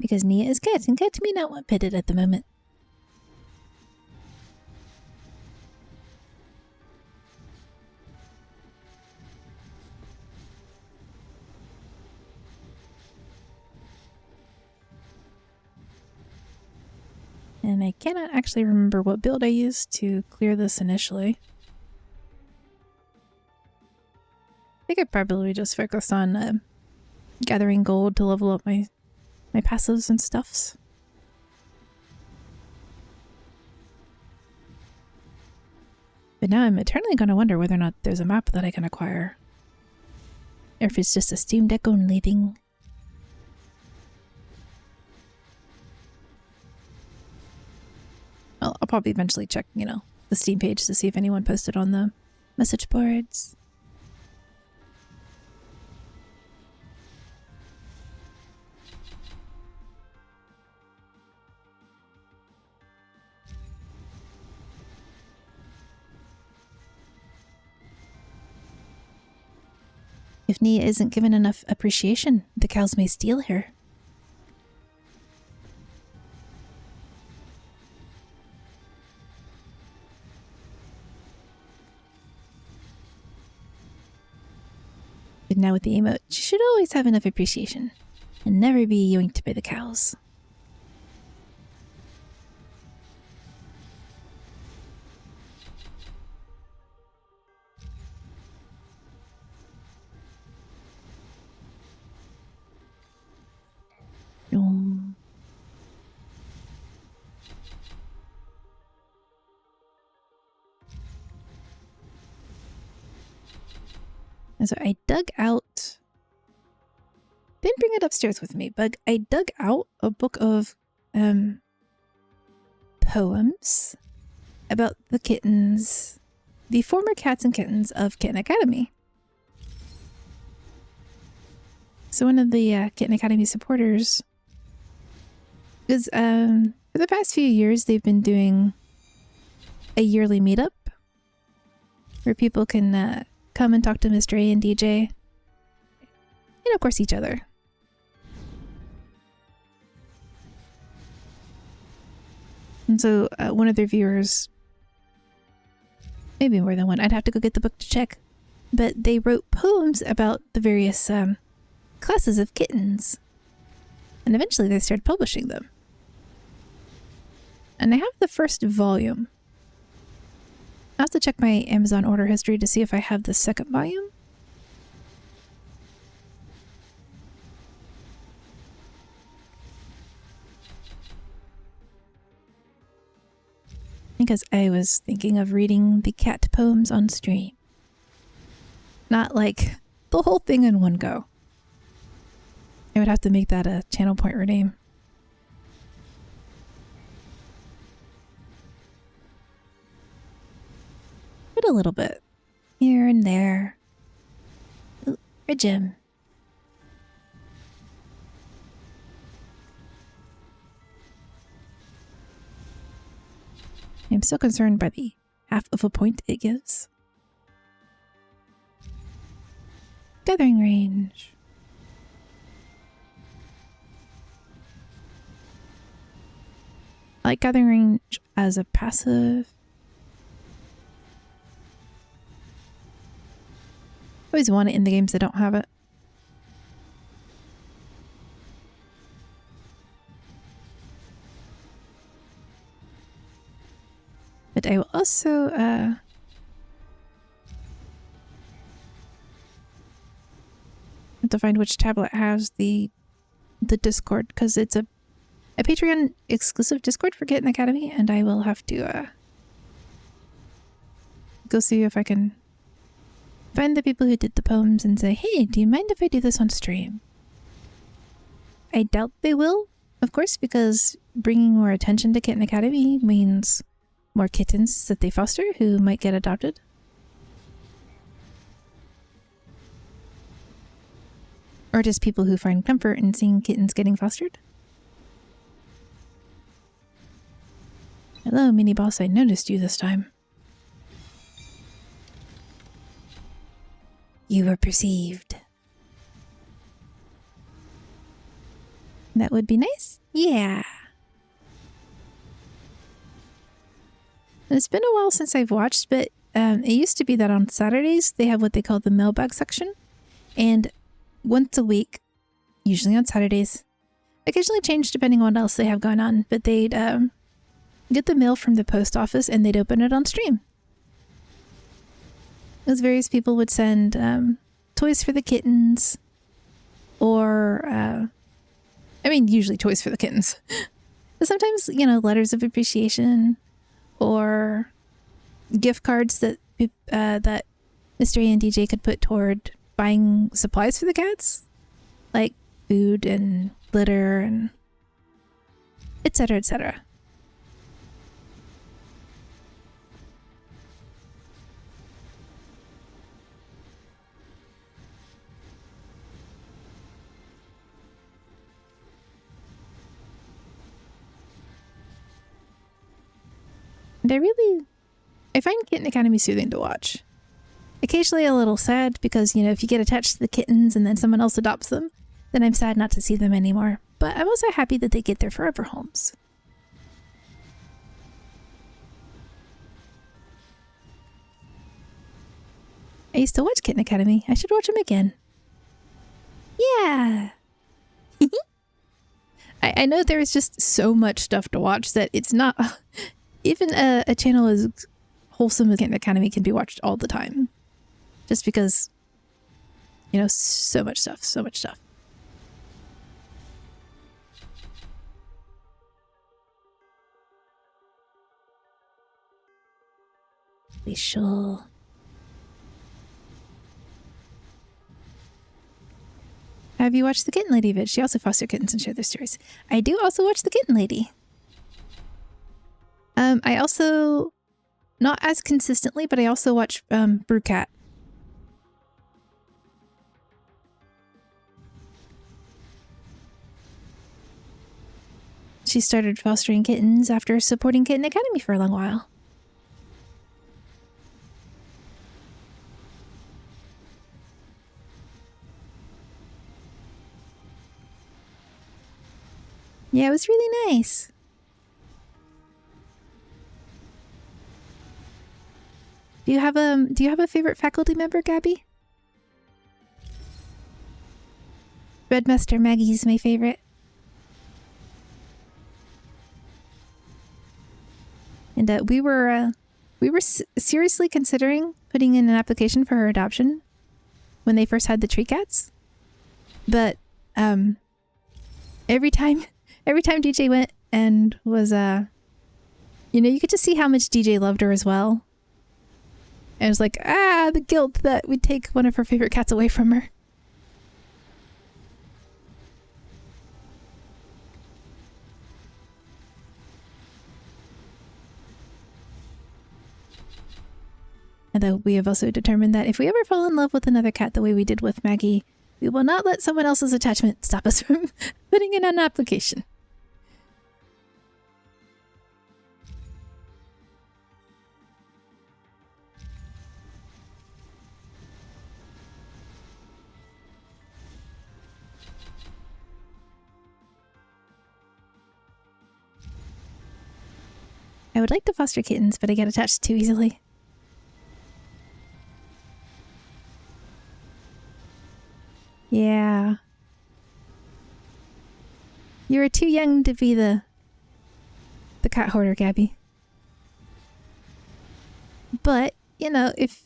Because Nia is cat, and cats may not want petted at the moment. And I cannot actually remember what build I used to clear this initially. I think I probably just focused on gathering gold to level up my passives and stuffs. But now I'm eternally going to wonder whether or not there's a map that I can acquire. Or if it's just a Steam Deck only thing. Well, I'll probably eventually check, the Steam page to see if anyone posted on the message boards. If Nia isn't given enough appreciation, the cows may steal her. But now with the emote, she should always have enough appreciation and never be yoinked by the cows. And so I dug out, didn't bring it upstairs with me, but I dug out a book of poems about the kittens, the former cats and kittens of Kitten Academy. So one of the Kitten Academy supporters, because for the past few years they've been doing a yearly meetup where people can come and talk to Mr. A and DJ, and of course each other. And so one of their viewers, maybe more than one, I'd have to go get the book to check, but they wrote poems about the various classes of kittens. And eventually they started publishing them. And I have the first volume. I'll have to check my Amazon order history to see if I have the second volume. Because I was thinking of reading the cat poems on stream. Not like the whole thing in one go. I would have to make that a channel point rename. But a little bit. Here and there. Ooh, a gem. I'm still concerned by the half of a point it gives. Gathering range. I like gathering range as a passive. I always want it in the games that don't have it. But I will also have to find which tablet has the Discord, because it's a Patreon exclusive Discord for Kitten Academy, and I will have to go see if I can find the people who did the poems and say, hey, do you mind if I do this on stream? I doubt they will, of course, because bringing more attention to Kitten Academy means more kittens that they foster who might get adopted. Or just people who find comfort in seeing kittens getting fostered. Hello, mini boss, I noticed you this time. You were perceived. That would be nice? Yeah. And it's been a while since I've watched, but it used to be that on Saturdays they have what they call the mailbag section. And once a week, usually on Saturdays, occasionally change depending on what else they have going on, but they'd get the mail from the post office and they'd open it on stream. As various people would send toys for the kittens, or, I mean, usually toys for the kittens. But sometimes, you know, letters of appreciation, or gift cards that that Mr. A and DJ could put toward buying supplies for the cats, like food and litter and etc., etc. And I find Kitten Academy soothing to watch. Occasionally a little sad because, you know, if you get attached to the kittens and then someone else adopts them, then I'm sad not to see them anymore. But I'm also happy that they get their forever homes. I used to watch Kitten Academy. I should watch them again. Yeah! I know there is just so much stuff to watch that it's not... Even a channel as wholesome as Kitten Academy can be watched all the time. Just because, you know, so much stuff, so much stuff. We shall... Have you watched the Kitten Lady vid? She also fostered kittens and shared their stories. I do also watch the Kitten Lady. I also, not as consistently, but I also watch Brewcat. She started fostering kittens after supporting Kitten Academy for a long while. Yeah, it was really nice. If Do you have a favorite faculty member, Gabby? Redmaster Maggie's my favorite. And we were seriously considering putting in an application for her adoption when they first had the tree cats. But every time DJ went and was you could just see how much DJ loved her as well. And it was like, the guilt that we'd take one of her favorite cats away from her. And though we have also determined that if we ever fall in love with another cat the way we did with Maggie, we will not let someone else's attachment stop us from putting in an application. I would like to foster kittens, but I get attached too easily. Yeah. You were too young to be the cat hoarder, Gabby. But, if...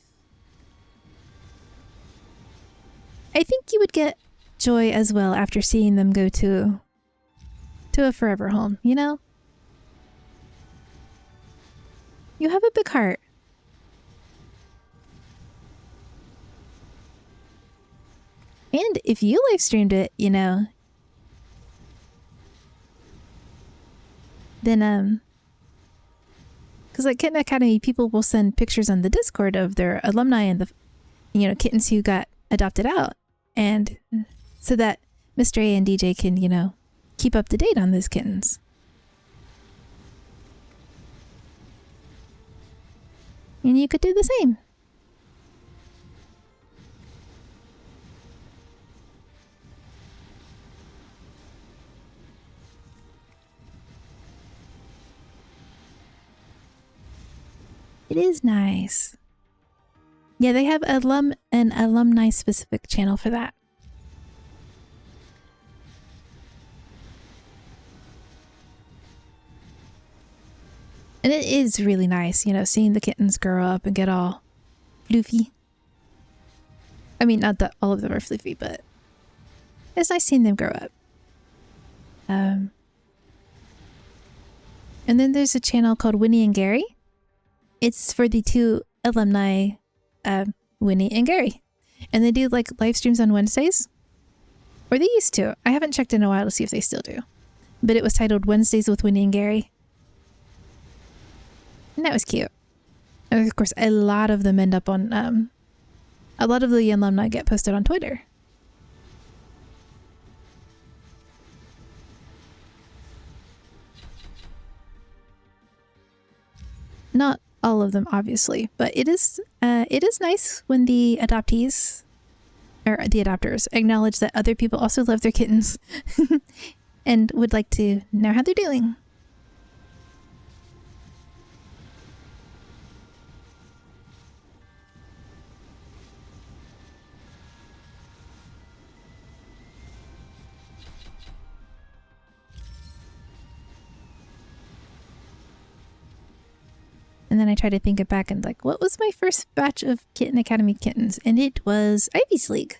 I think you would get joy as well after seeing them go to a forever home, You have a big heart. And if you live streamed it, then because like Kitten Academy, people will send pictures on the Discord of their alumni and the kittens who got adopted out, and so that Mr. A and DJ can keep up to date on those kittens. And you could do the same. It is nice. Yeah, they have an alumni specific channel for that. And it is really nice, seeing the kittens grow up and get all floofy. I mean, not that all of them are floofy, but it's nice seeing them grow up. And then there's a channel called Winnie and Gary. It's for the two alumni, Winnie and Gary. And they do like live streams on Wednesdays. Or they used to. I haven't checked in a while to see if they still do. But it was titled Wednesdays with Winnie and Gary. And that was cute. And of course, a lot of them end up on, a lot of the alumni get posted on Twitter. Not all of them, obviously, but it is nice when the adoptees, or the adopters, acknowledge that other people also love their kittens and would like to know how they're doing. And then I try to think it back and like, what was my first batch of Kitten Academy kittens? And it was Ivy's League.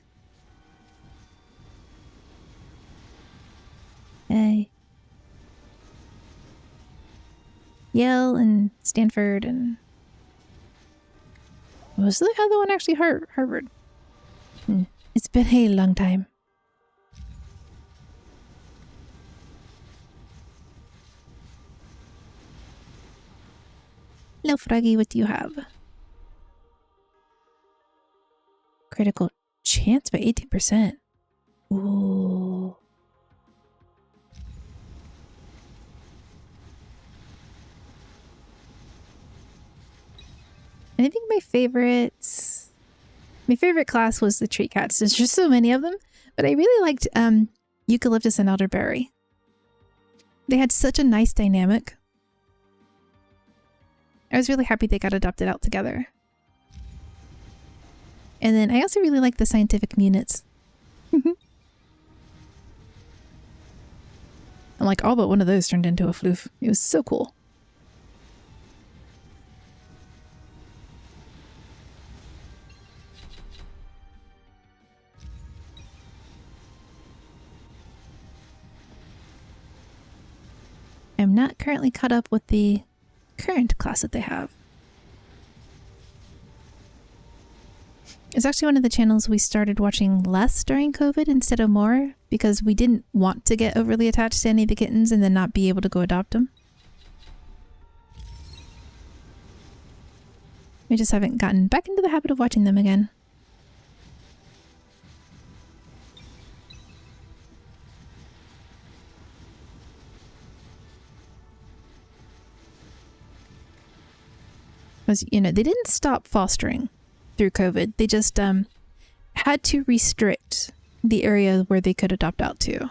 Yale and Stanford and... was the other one actually Harvard? It's been a long time. Hello, Froggy, what do you have? Critical chance by 18%. Ooh. And I think my favorite class was the tree cats. There's just so many of them, but I really liked eucalyptus and elderberry. They had such a nice dynamic. I was really happy they got adopted out together. And then I also really like the scientific units. I'm like, all but one of those turned into a floof. It was so cool. I'm not currently caught up with the current class that they have. It's actually one of the channels we started watching less during COVID instead of more, because we didn't want to get overly attached to any of the kittens and then not be able to go adopt them. We just haven't gotten back into the habit of watching them again. Because, you know, they didn't stop fostering through COVID. They just had to restrict the area where they could adopt out to.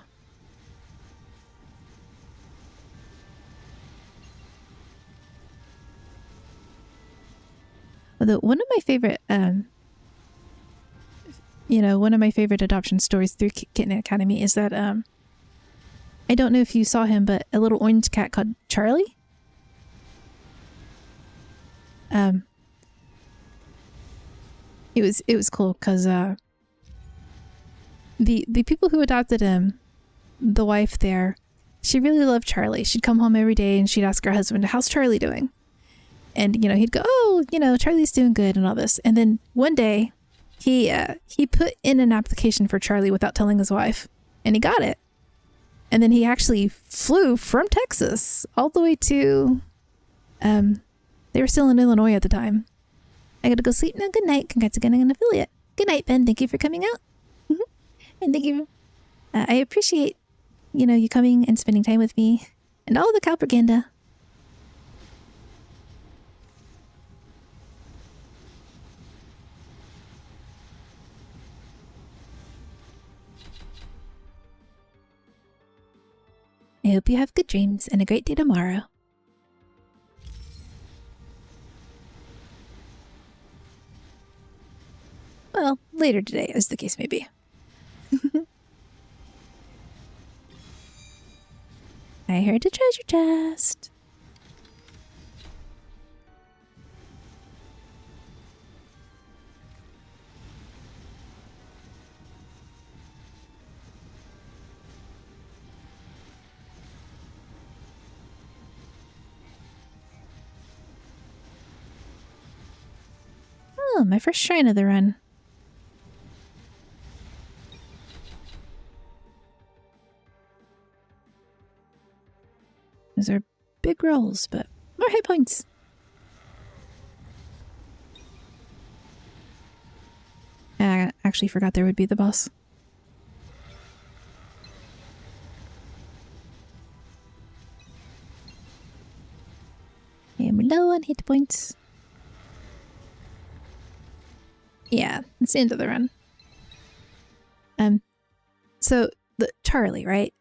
Although one of my favorite, one of my favorite adoption stories through Kitten Academy is that, I don't know if you saw him, but a little orange cat called Charlie. It was cool because the people who adopted him, the wife there, she really loved Charlie. She'd come home every day and she'd ask her husband, "How's Charlie doing?" And he'd go, "Oh, Charlie's doing good," and all this. And then one day, he put in an application for Charlie without telling his wife, and he got it. And then he actually flew from Texas all the way to, they were still in Illinois at the time. I gotta go sleep now. Good night. Congrats again on an affiliate. Good night, Ben. Thank you for coming out. And thank you. I appreciate, you coming and spending time with me and all the cow propaganda. I hope you have good dreams and a great day tomorrow. Well, later today, as the case may be. I heard a treasure chest. Oh, my first shrine of the run. Those are big rolls, but more hit points. I actually forgot there would be the boss. I am low on hit points. Yeah, it's the end of the run. So Charlie, right?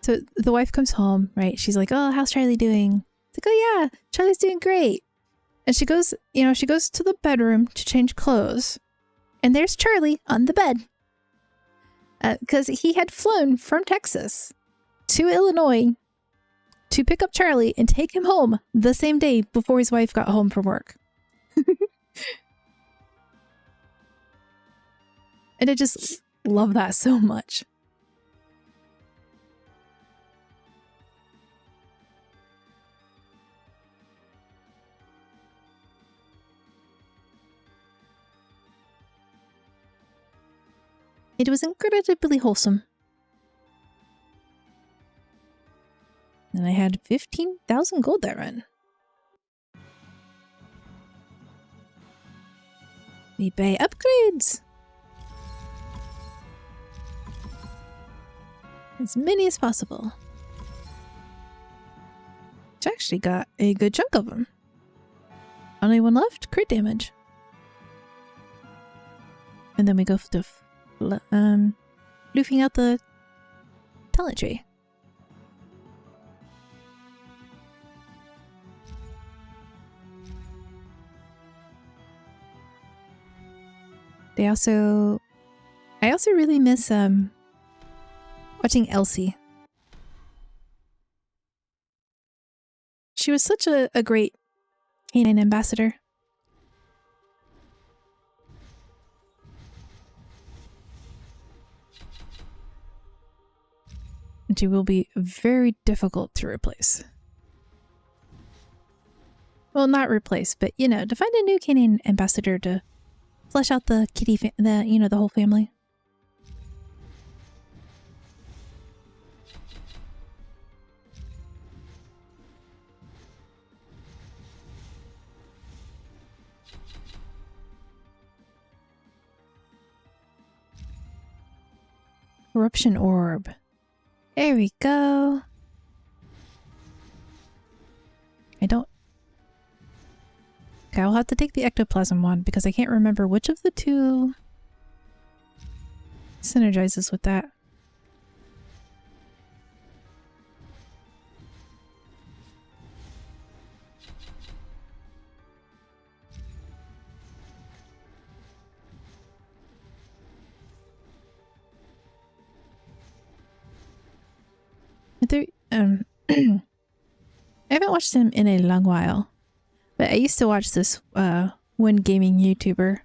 So the wife comes home, right? She's like, "Oh, how's Charlie doing?" It's like, "Oh yeah, Charlie's doing great." And she goes, she goes to the bedroom to change clothes, and there's Charlie on the bed. Because he had flown from Texas to Illinois to pick up Charlie and take him home the same day before his wife got home from work. And I just love that so much. It was incredibly wholesome. And I had 15,000 gold that run. We buy upgrades. As many as possible. Which actually got a good chunk of them. Only one left, crit damage. And then we go to floofing out the talent tree. I also really miss watching Elsie. She was such a great canine ambassador. And she will be very difficult to replace. Well, not replace, but you know, to find a new canine ambassador to flesh out the kitty, the whole family. Corruption orb. There we go. Okay, I'll have to take the ectoplasm one because I can't remember which of the two synergizes with that. I haven't watched him in a long while, but I used to watch this one gaming YouTuber,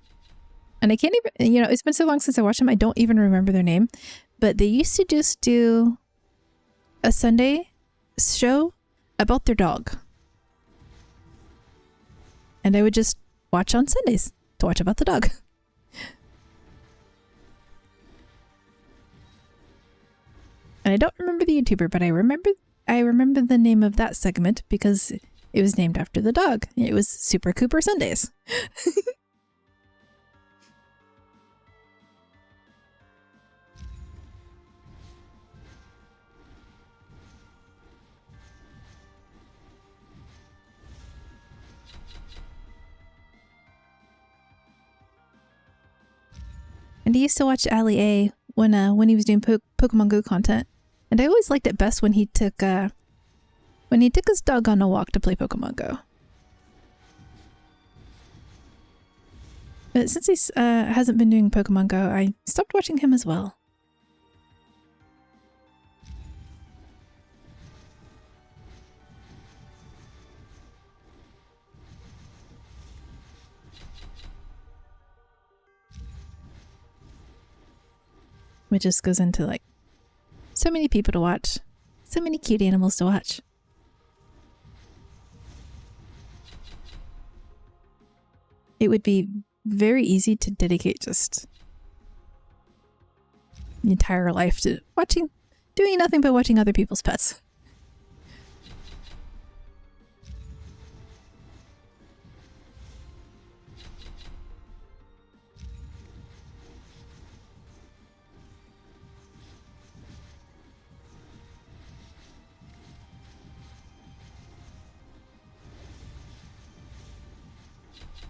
and I can't even, it's been so long since I watched him, I don't even remember their name, but they used to just do a Sunday show about their dog. And I would just watch on Sundays to watch about the dog. And I don't remember the YouTuber, but I remember the name of that segment because it was named after the dog. It was Super Cooper Sundays. And I used to watch Ali A when he was doing Pokemon Go content. And I always liked it best when he took his dog on a walk to play Pokemon Go. But since he hasn't been doing Pokemon Go, I stopped watching him as well. Which just goes into like so many people to watch, so many cute animals to watch. It would be very easy to dedicate just the entire life to doing nothing but watching other people's pets.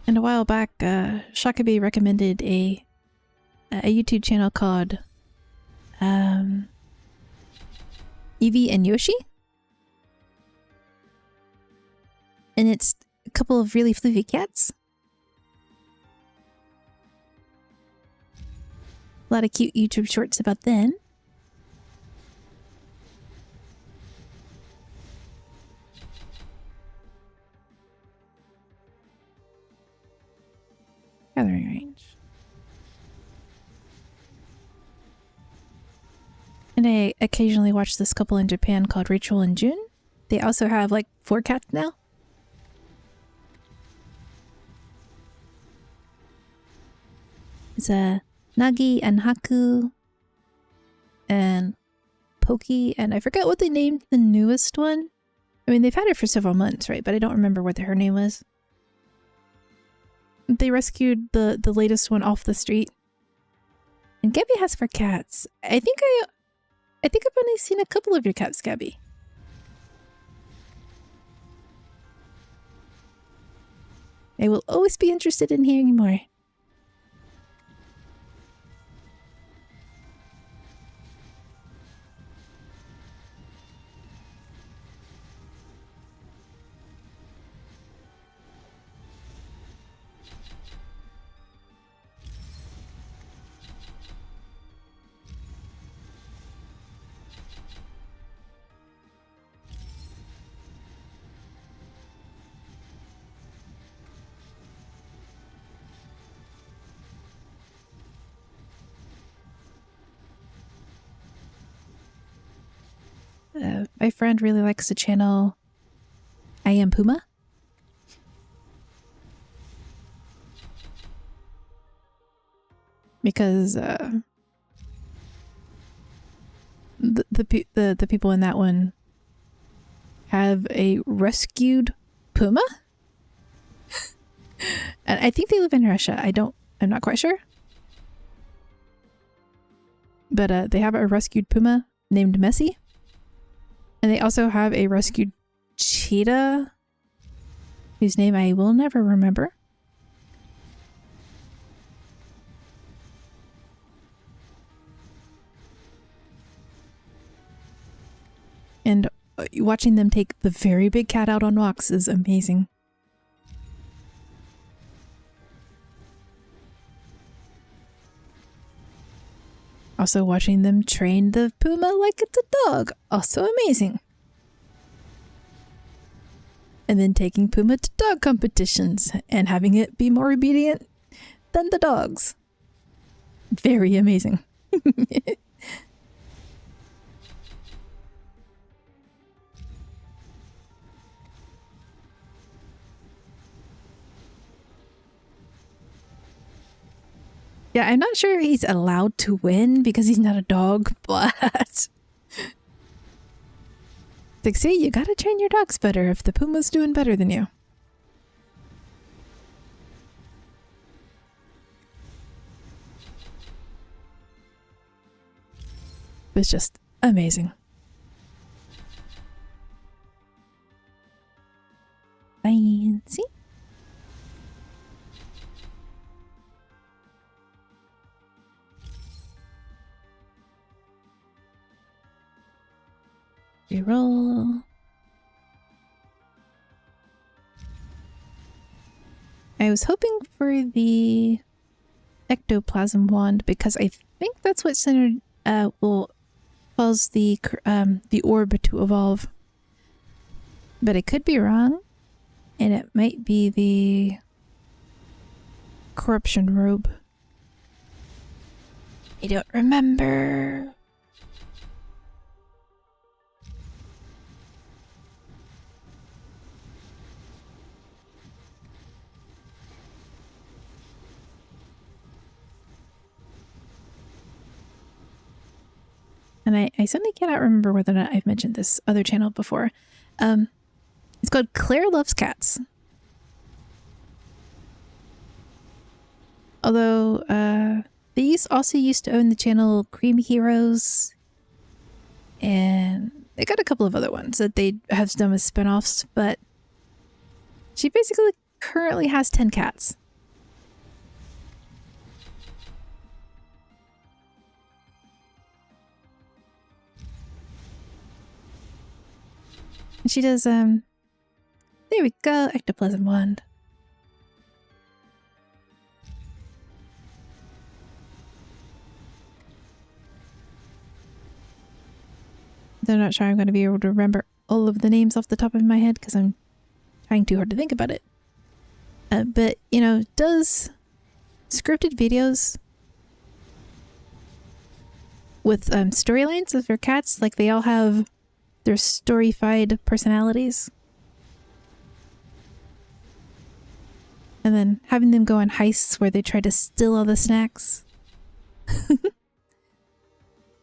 And a while back, Shakabe recommended a YouTube channel called Eevee and Yoshi. And it's a couple of really fluffy cats. A lot of cute YouTube shorts about them. Gathering range. And I occasionally watch this couple in Japan called Rachel and June. They also have like 4 cats now. It's Nagi and Haku and Poki, and I forget what they named the newest one. I mean, they've had her for several months, right? But I don't remember what her name was. They rescued the latest one off the street. And Gabby has 4 cats. I think I've only seen a couple of your cats, Gabby. I will always be interested in hearing more. my friend really likes the channel I Am Puma. Because the people in that one have a rescued puma. And I think they live in Russia. I'm not quite sure. But they have a rescued puma named Messi. And they also have a rescued cheetah whose name I will never remember. And watching them take the very big cat out on walks is amazing. Also watching them train the puma like it's a dog, also amazing. And then taking puma to dog competitions and having it be more obedient than the dogs. Very amazing. Yeah, I'm not sure he's allowed to win because he's not a dog, but... Like, see, you gotta train your dogs better if the puma's doing better than you. It's just amazing. Fancy. Reroll. I was hoping for the ectoplasm wand because I think that's what centered will cause the orb to evolve. But I could be wrong, and it might be the corruption robe. I don't remember. And I suddenly cannot remember whether or not I've mentioned this other channel before. It's called Claire Loves Cats. Although, they also used to own the channel Cream Heroes. And they got a couple of other ones that they have done as spinoffs, but she basically currently has 10 cats. And she does, there we go, ectoplasm wand. I'm not sure I'm going to be able to remember all of the names off the top of my head because I'm trying too hard to think about it. But, you know, does scripted videos with storylines of your cats, like they all have their storyfied personalities. And then having them go on heists where they try to steal all the snacks.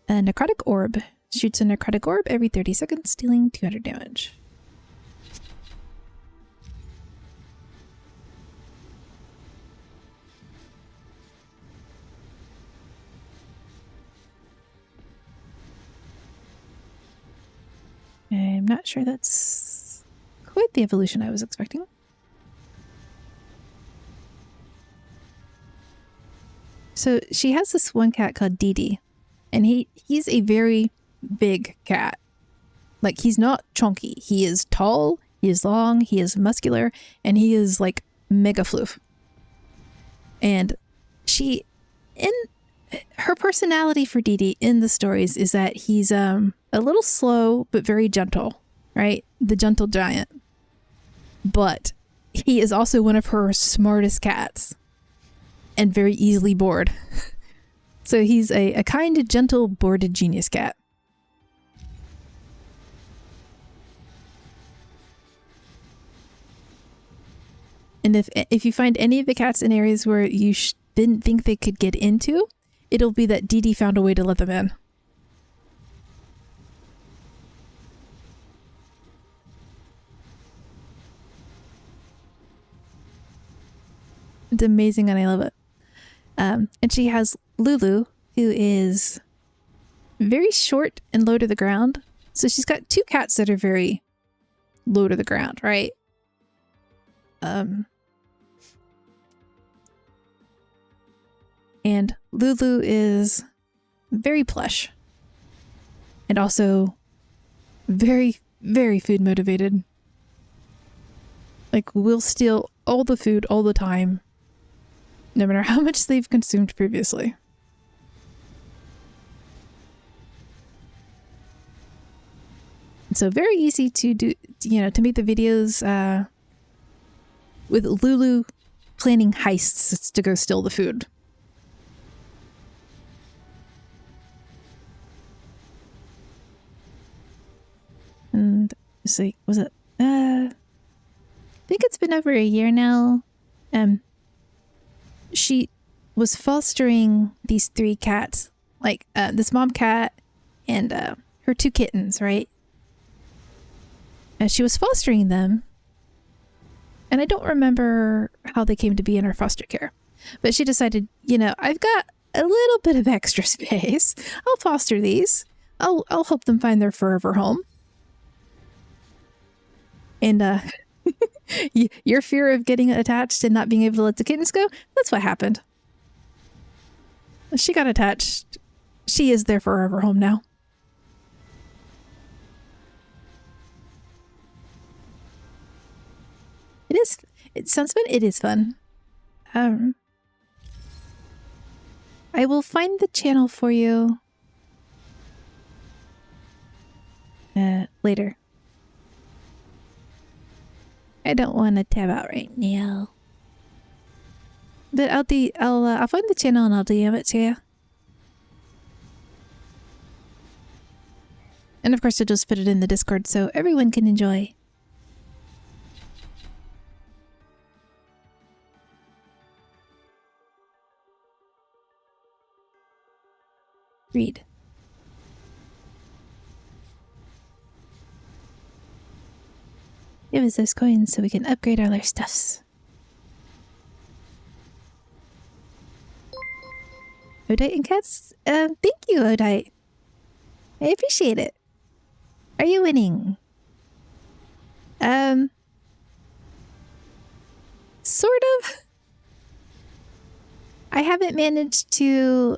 A necrotic orb. Shoots a necrotic orb every 30 seconds, dealing 200 damage. I'm not sure that's quite the evolution I was expecting. So she has this one cat called Dee Dee, and he's a very big cat. Like, he's not chunky. He is tall, he is long, he is muscular, and he is like mega floof. And she, in her personality for Dee Dee in the stories is that he's a little slow but very gentle, right? The gentle giant. But he is also one of her smartest cats and very easily bored. So he's a kind, gentle, bored genius cat. And if you find any of the cats in areas where you didn't think they could get into, it'll be that Dee Dee found a way to let them in. It's amazing and I love it. And she has Lulu, who is very short and low to the ground. So she's got two cats that are very low to the ground, right? And Lulu is very plush and also very, very food motivated. Like, will steal all the food all the time, no matter how much they've consumed previously. So very easy to do, you know, to make the videos with Lulu planning heists to go steal the food. And let's see, was it? I think it's been over a year now. She was fostering these three cats, like this mom cat and her two kittens, right? And she was fostering them. And I don't remember how they came to be in her foster care. But she decided, you know, I've got a little bit of extra space. I'll foster these. I'll help them find their forever home. And your fear of getting attached and not being able to let the kittens go, that's what happened. She got attached. She is their forever home now. It sounds fun. It is fun. I will find the channel for you later. I don't want to tab out right now, but I'll find the channel and I'll DM it to you. And of course, I'll just put it in the Discord so everyone can enjoy. Read. Give us those coins so we can upgrade all our stuffs. Odite and cats? Thank you, Odite. I appreciate it. Are you winning? Sort of. I haven't managed to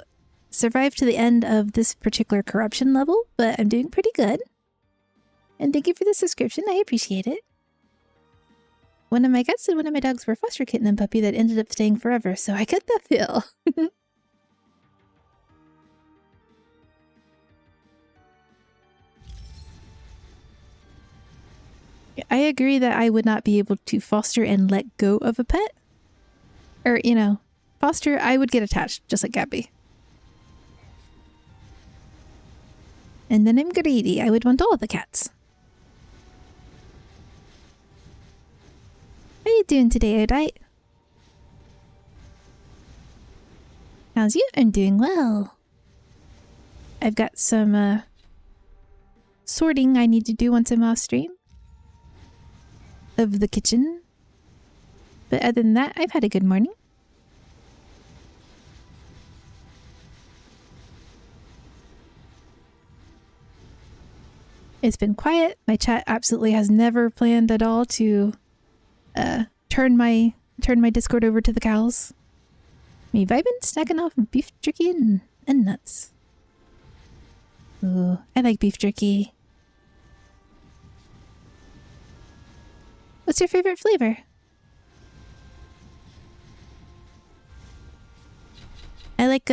survive to the end of this particular corruption level, but I'm doing pretty good. And thank you for the subscription. I appreciate it. One of my cats and one of my dogs were foster kitten and puppy that ended up staying forever, so I get that feel. I agree that I would not be able to foster and let go of a pet. Or, you know, foster, I would get attached, just like Gabby. And then I'm greedy. I would want all of the cats. How are you doing today, Odite? How's you? I'm doing well. I've got some sorting I need to do once I'm off stream of the kitchen. But other than that, I've had a good morning. It's been quiet. My chat absolutely has never planned at all to turn my Discord over to the cows. Me vibing, snacking off beef jerky and nuts. Ooh, I like beef jerky. What's your favorite flavor? I like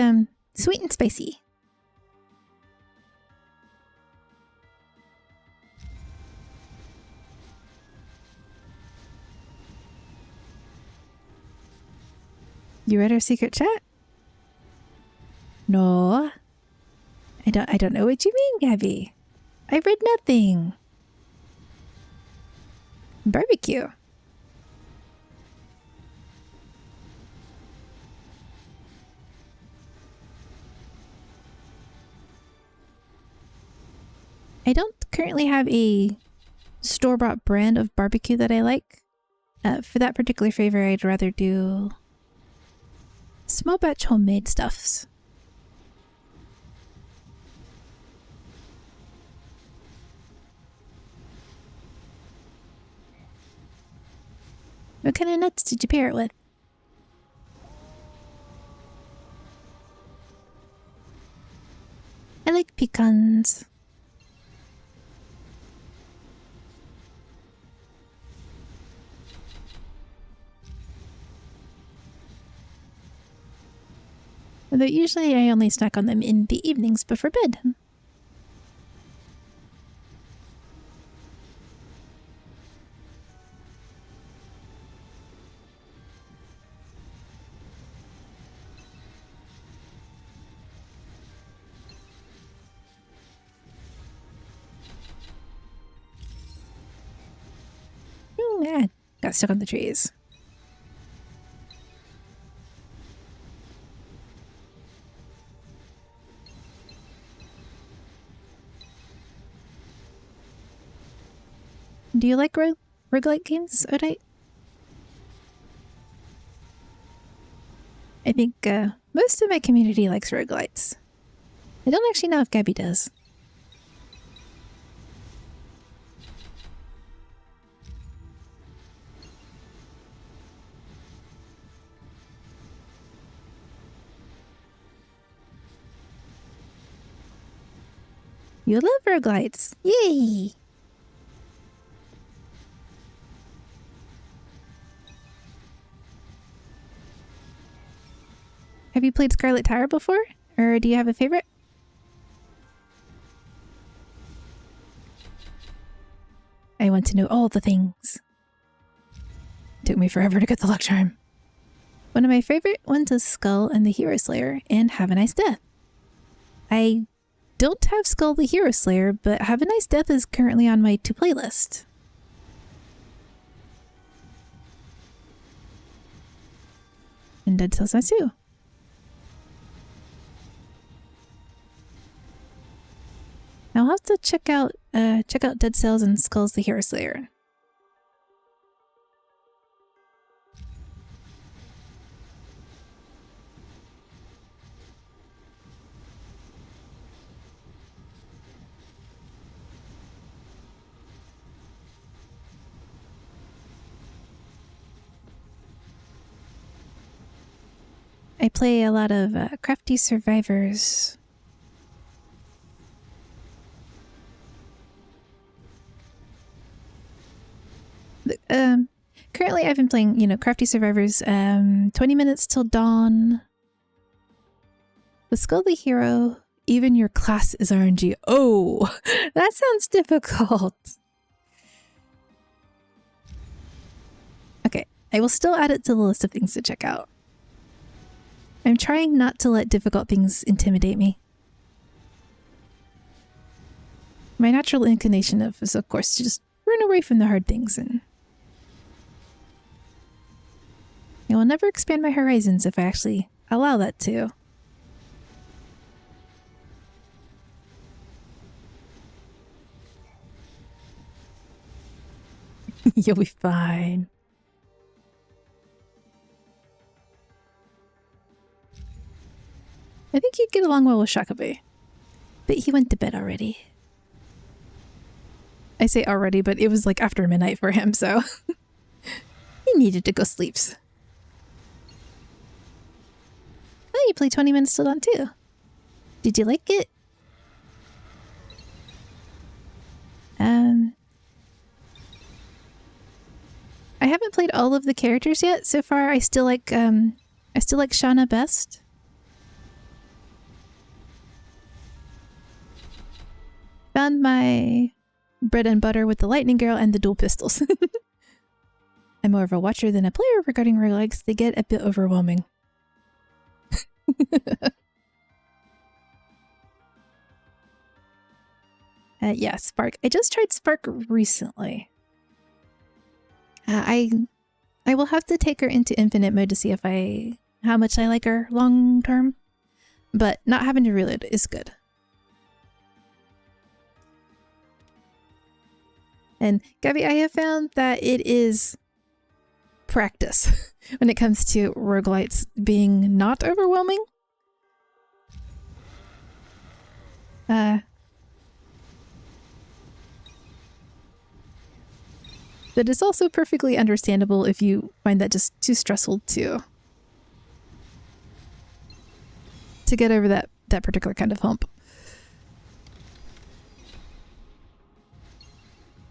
sweet and spicy. You read our secret chat? No. I don't know what you mean, Gabby. I read nothing. Barbecue. I don't currently have a store-bought brand of barbecue that I like. For that particular flavor, I'd rather do small batch homemade stuffs. What kind of nuts did you pair it with? I like pecans. Although usually I only snack on them in the evenings before bed. Got stuck on the trees. Do you like roguelike games, Odite? I think most of my community likes roguelites. I don't actually know if Gabby does. You love roguelites! Yay! Have you played Scarlet Tower before? Or do you have a favorite? I want to know all the things. It took me forever to get the luck charm. One of my favorite ones is Skull and the Hero Slayer and Have a Nice Death. I don't have Skull the Hero Slayer, but Have a Nice Death is currently on my to-play list. And Dead Cells Nice too. I'll have to check out Dead Cells and Skulls the Hero Slayer. I play a lot of Crafty Survivors. Currently I've been playing, Crafty Survivors, 20 Minutes Till Dawn. With Skull the Hero, even your class is RNG. Oh, that sounds difficult. Okay, I will still add it to the list of things to check out. I'm trying not to let difficult things intimidate me. My natural inclination is, of course, to just run away from the hard things, and I will never expand my horizons if I actually allow that to. You'll be fine. I think you'd get along well with Shakabe. But he went to bed already. I say already, but it was like after midnight for him, so he needed to go sleep. Oh, you played 20 Minutes Till Dawn too. Did you like it? I haven't played all of the characters yet. So far, I still like Shauna best. Found my bread and butter with the lightning girl and the dual pistols. I'm more of a watcher than a player regarding roguelikes. They get a bit overwhelming. Yeah, Spark. I just tried Spark recently. I will have to take her into infinite mode to see if how much I like her long term. But not having to reload is good. And Gabby, I have found that it is practice when it comes to roguelites being not overwhelming. But it's also perfectly understandable if you find that just too stressful to get over that particular kind of hump.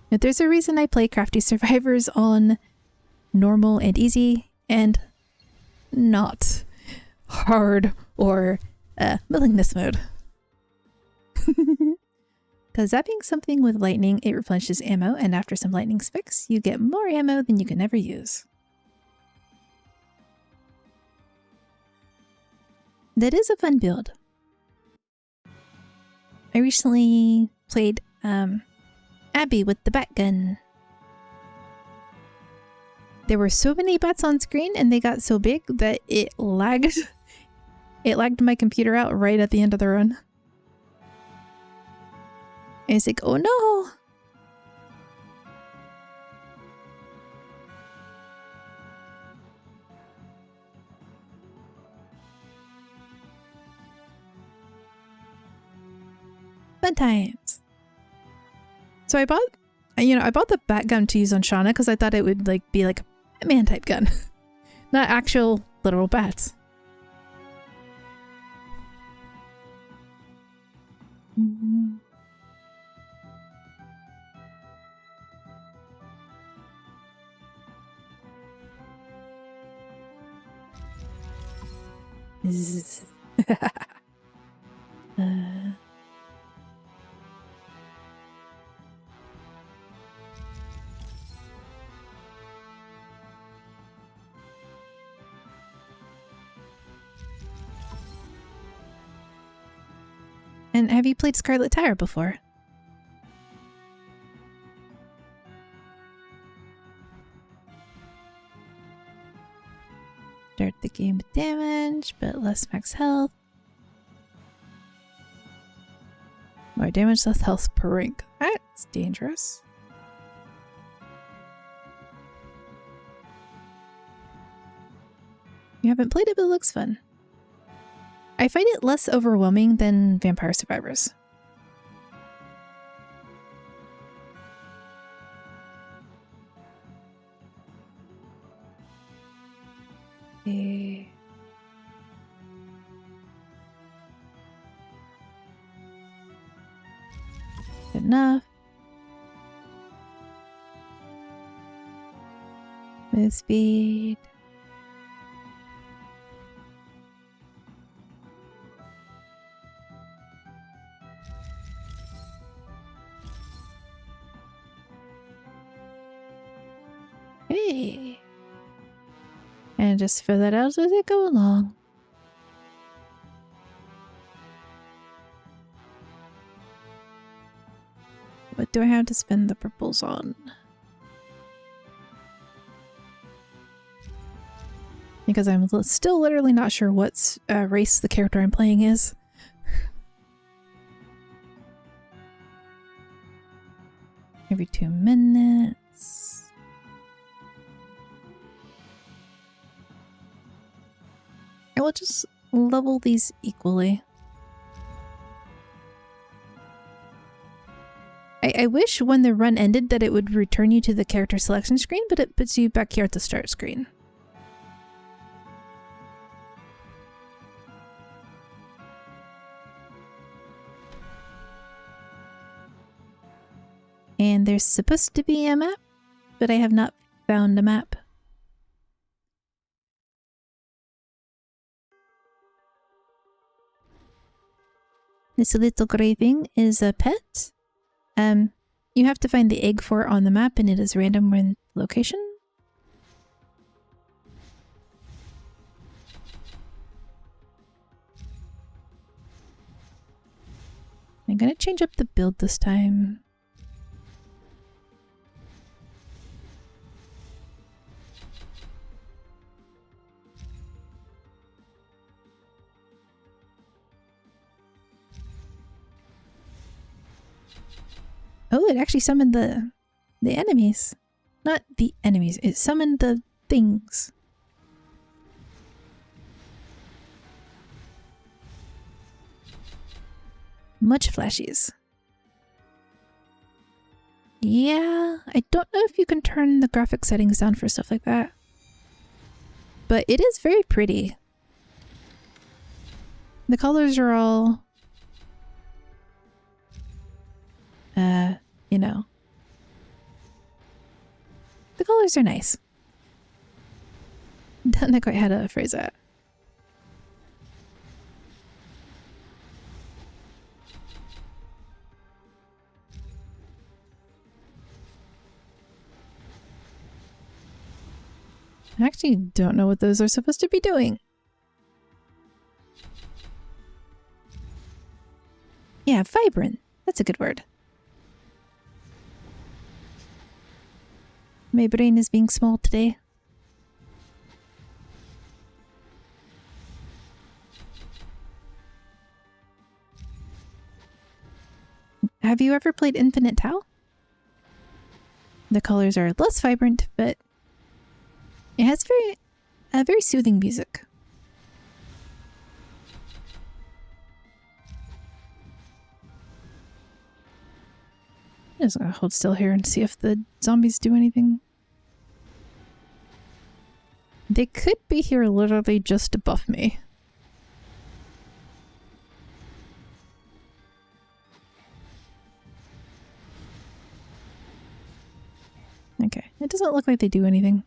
But there's a reason I play Crafty Survivors on normal and easy and not hard or willingness mode. Because zapping something with lightning, it replenishes ammo, and after some lightning specs, you get more ammo than you can ever use. That is a fun build. I recently played Abby with the bat gun. There were so many bats on screen and they got so big that it lagged. It lagged my computer out right at the end of the run. And it's like, oh no! Fun times. So I bought the bat gun to use on Shauna because I thought it would be like a man type gun, not actual literal bats. And have you played Scarlet Tower before? Start the game with damage, but less max health. More damage, less health per rank. That's dangerous. You haven't played it, but it looks fun. I find it less overwhelming than Vampire Survivors. Okay. Good enough. Move speed. Hey. And just fill that out as it go along. What do I have to spend the purples on? Because I'm still literally not sure what race the character I'm playing is. Every 2 minutes. I will just level these equally. I wish when the run ended that it would return you to the character selection screen, but it puts you back here at the start screen. And there's supposed to be a map, but I have not found a map. This little gray thing is a pet. You have to find the egg for it on the map, and it is random in location. I'm gonna change up the build this time. Oh, it actually summoned the the enemies. Not the enemies, it summoned the things. Much flashies. Yeah, I don't know if you can turn the graphic settings down for stuff like that. But it is very pretty. The colors are all... you know. The colors are nice. Don't know quite how to phrase that. I actually don't know what those are supposed to be doing. Yeah, vibrant. That's a good word. My brain is being small today. Have you ever played Infinite Tau? The colors are less vibrant, but it has very soothing music. I'm just gonna hold still here and see if the zombies do anything. They could be here literally just to buff me. Okay, it doesn't look like they do anything.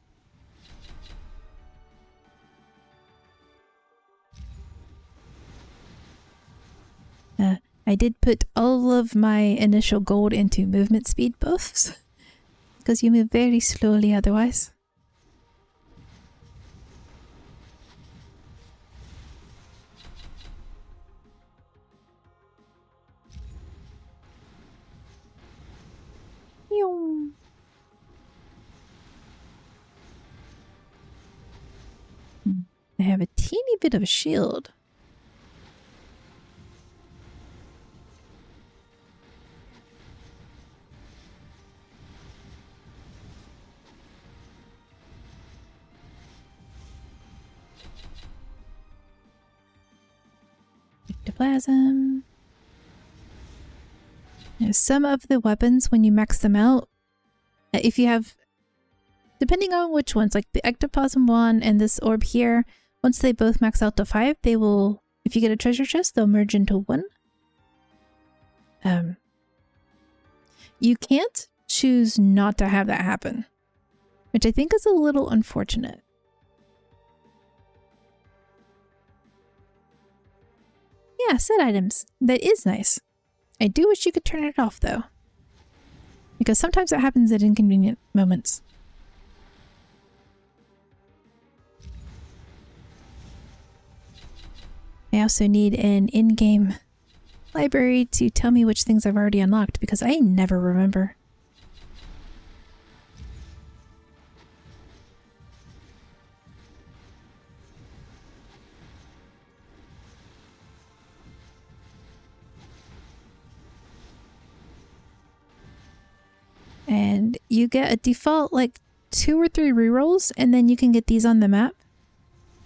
I did put all of my initial gold into movement speed buffs, because you move very slowly otherwise. Yoom. I have a teeny bit of a shield. Ectoplasm. Now, some of the weapons, when you max them out, if you have, depending on which ones, like the ectoplasm one and this orb here, once they both max out to 5, they will, if you get a treasure chest, they'll merge into 1. You can't choose not to have that happen, which I think is a little unfortunate. Yeah, set items. That is nice. I do wish you could turn it off though, because sometimes it happens at inconvenient moments. I also need an in-game library to tell me which things I've already unlocked, because I never remember. And you get a default like 2 or 3 rerolls, and then you can get these on the map,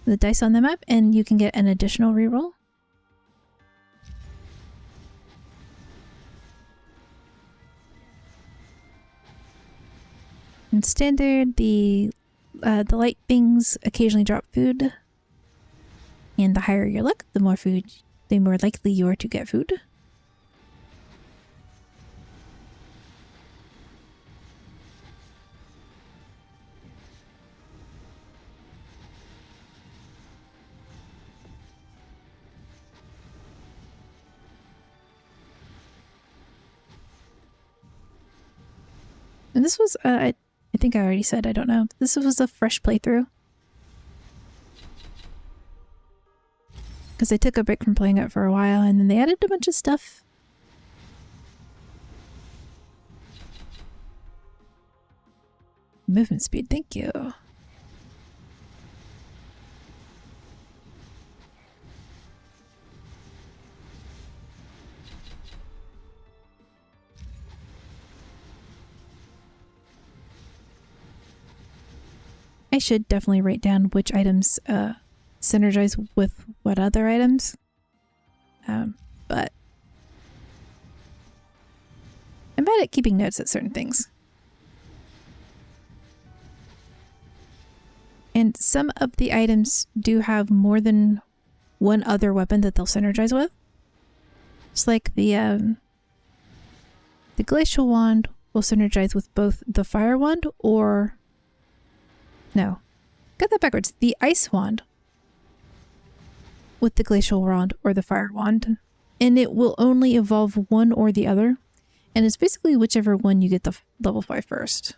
the dice on the map, and you can get an additional reroll. In standard, the light things occasionally drop food, and the higher your luck, the more food, the more likely you are to get food. And this was, I think I already said, I don't know. This was a fresh playthrough. Because I took a break from playing it for a while, and then they added a bunch of stuff. Movement speed, thank you. I should definitely write down which items synergize with what other items. But I'm bad at keeping notes at certain things. And some of the items do have more than one other weapon that they'll synergize with. It's like the glacial wand will synergize with both the fire wand or... No, got that backwards. The ice wand with the glacial wand or the fire wand. And it will only evolve one or the other. And it's basically whichever one you get the level 5 first.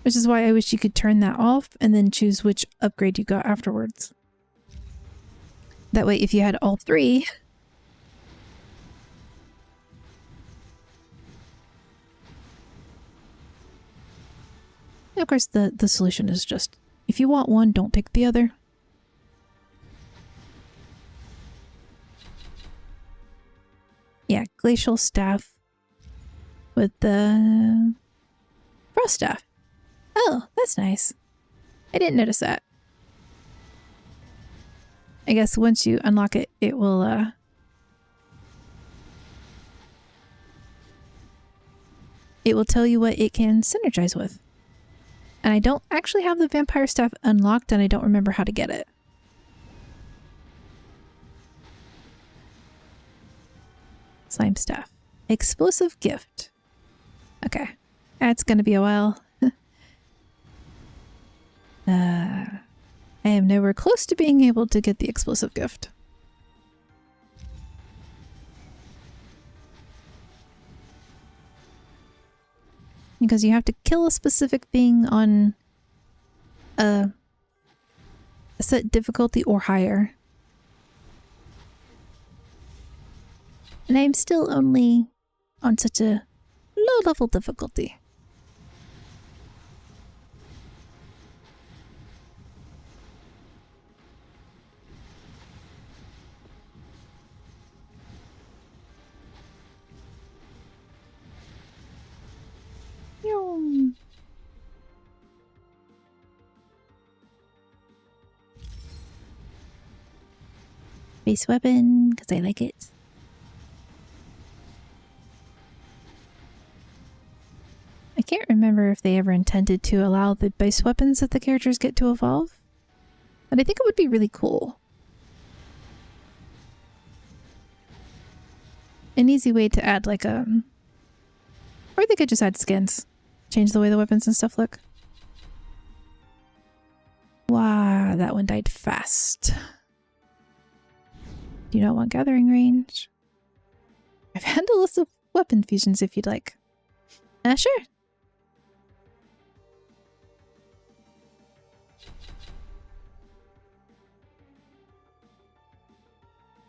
Which is why I wish you could turn that off and then choose which upgrade you got afterwards. That way, if you had all three... Of course, the solution is just, if you want one, don't pick the other. Yeah, glacial staff with the frost staff. Oh, that's nice. I didn't notice that. I guess once you unlock it, it will tell you what it can synergize with. And I don't actually have the vampire staff unlocked, and I don't remember how to get it. Slime staff. Explosive gift. Okay. That's gonna be a while. I am nowhere close to being able to get the explosive gift. Because you have to kill a specific thing on a set difficulty or higher. And I am still only on such a low level difficulty. Base weapon, because I like it. I can't remember if they ever intended to allow the base weapons that the characters get to evolve, but I think it would be really cool. An easy way to add like a... Or they could just add skins. Change the way the weapons and stuff look. Wow, that one died fast. Do you not want gathering range? I've had a list of weapon fusions if you'd like. Sure.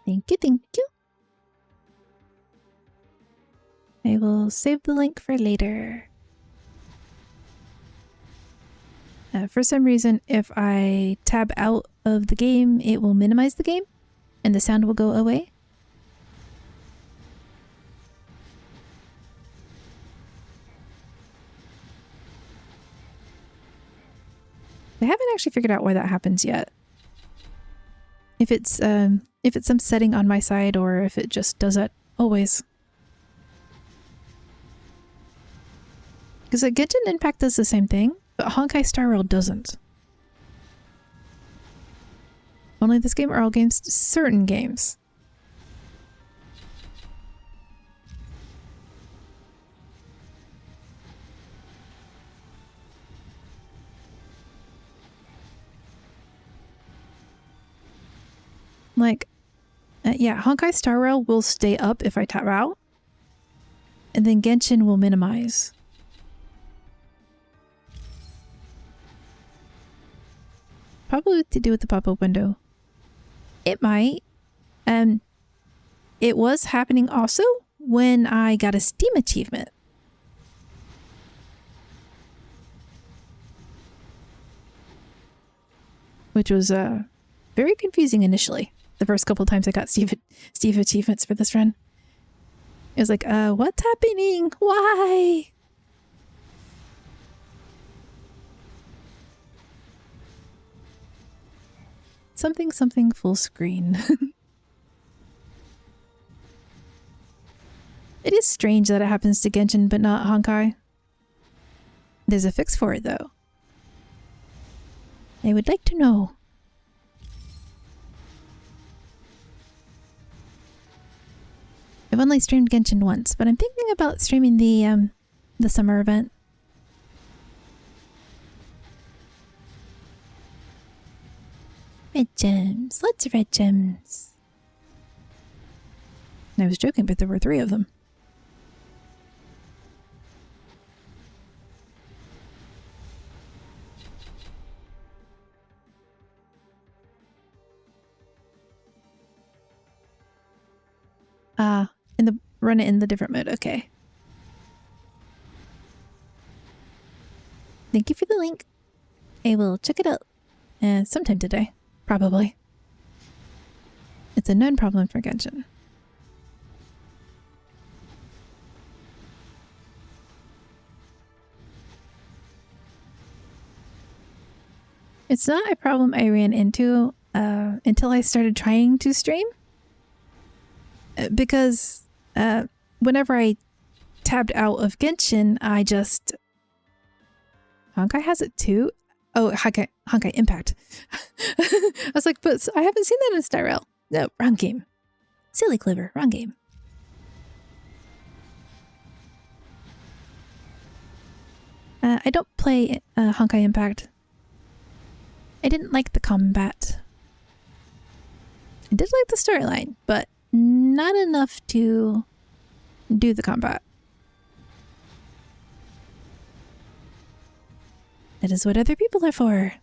Thank you, thank you. I will save the link for later. For some reason, if I tab out of the game, it will minimize the game and the sound will go away. I haven't actually figured out why that happens yet. If it's some setting on my side or if it just does that always. Because Genshin Impact does the same thing, but Honkai Star Rail doesn't. Only this game or all games? Certain games. Like, yeah, Honkai Star Rail will stay up if I tap out. And then Genshin will minimize. Probably to do with the pop-up window. It might. It was happening also when I got a Steam achievement. Which was very confusing initially. The first couple times I got Steve achievements for this run. It was like, what's happening? Why? something something full screen. It is strange that it happens to Genshin but not Honkai. There's a fix for it though. I would like to know. I've only streamed Genshin once, but I'm thinking about streaming the summer event. Red gems, lots of red gems. I was joking, but there were 3 of them. Run it in the different mode, okay. Thank you for the link. I will check it out sometime today, probably. It's a known problem for Genshin. It's not a problem I ran into until I started trying to stream. Because whenever I tabbed out of Genshin, I just... Honkai has it too? Oh, Honkai Impact. I was like, but I haven't seen that in Styrel. No, wrong game. Silly Clever, wrong game. I don't play Honkai Impact. I didn't like the combat. I did like the storyline, but not enough to do the combat. That is what other people are for.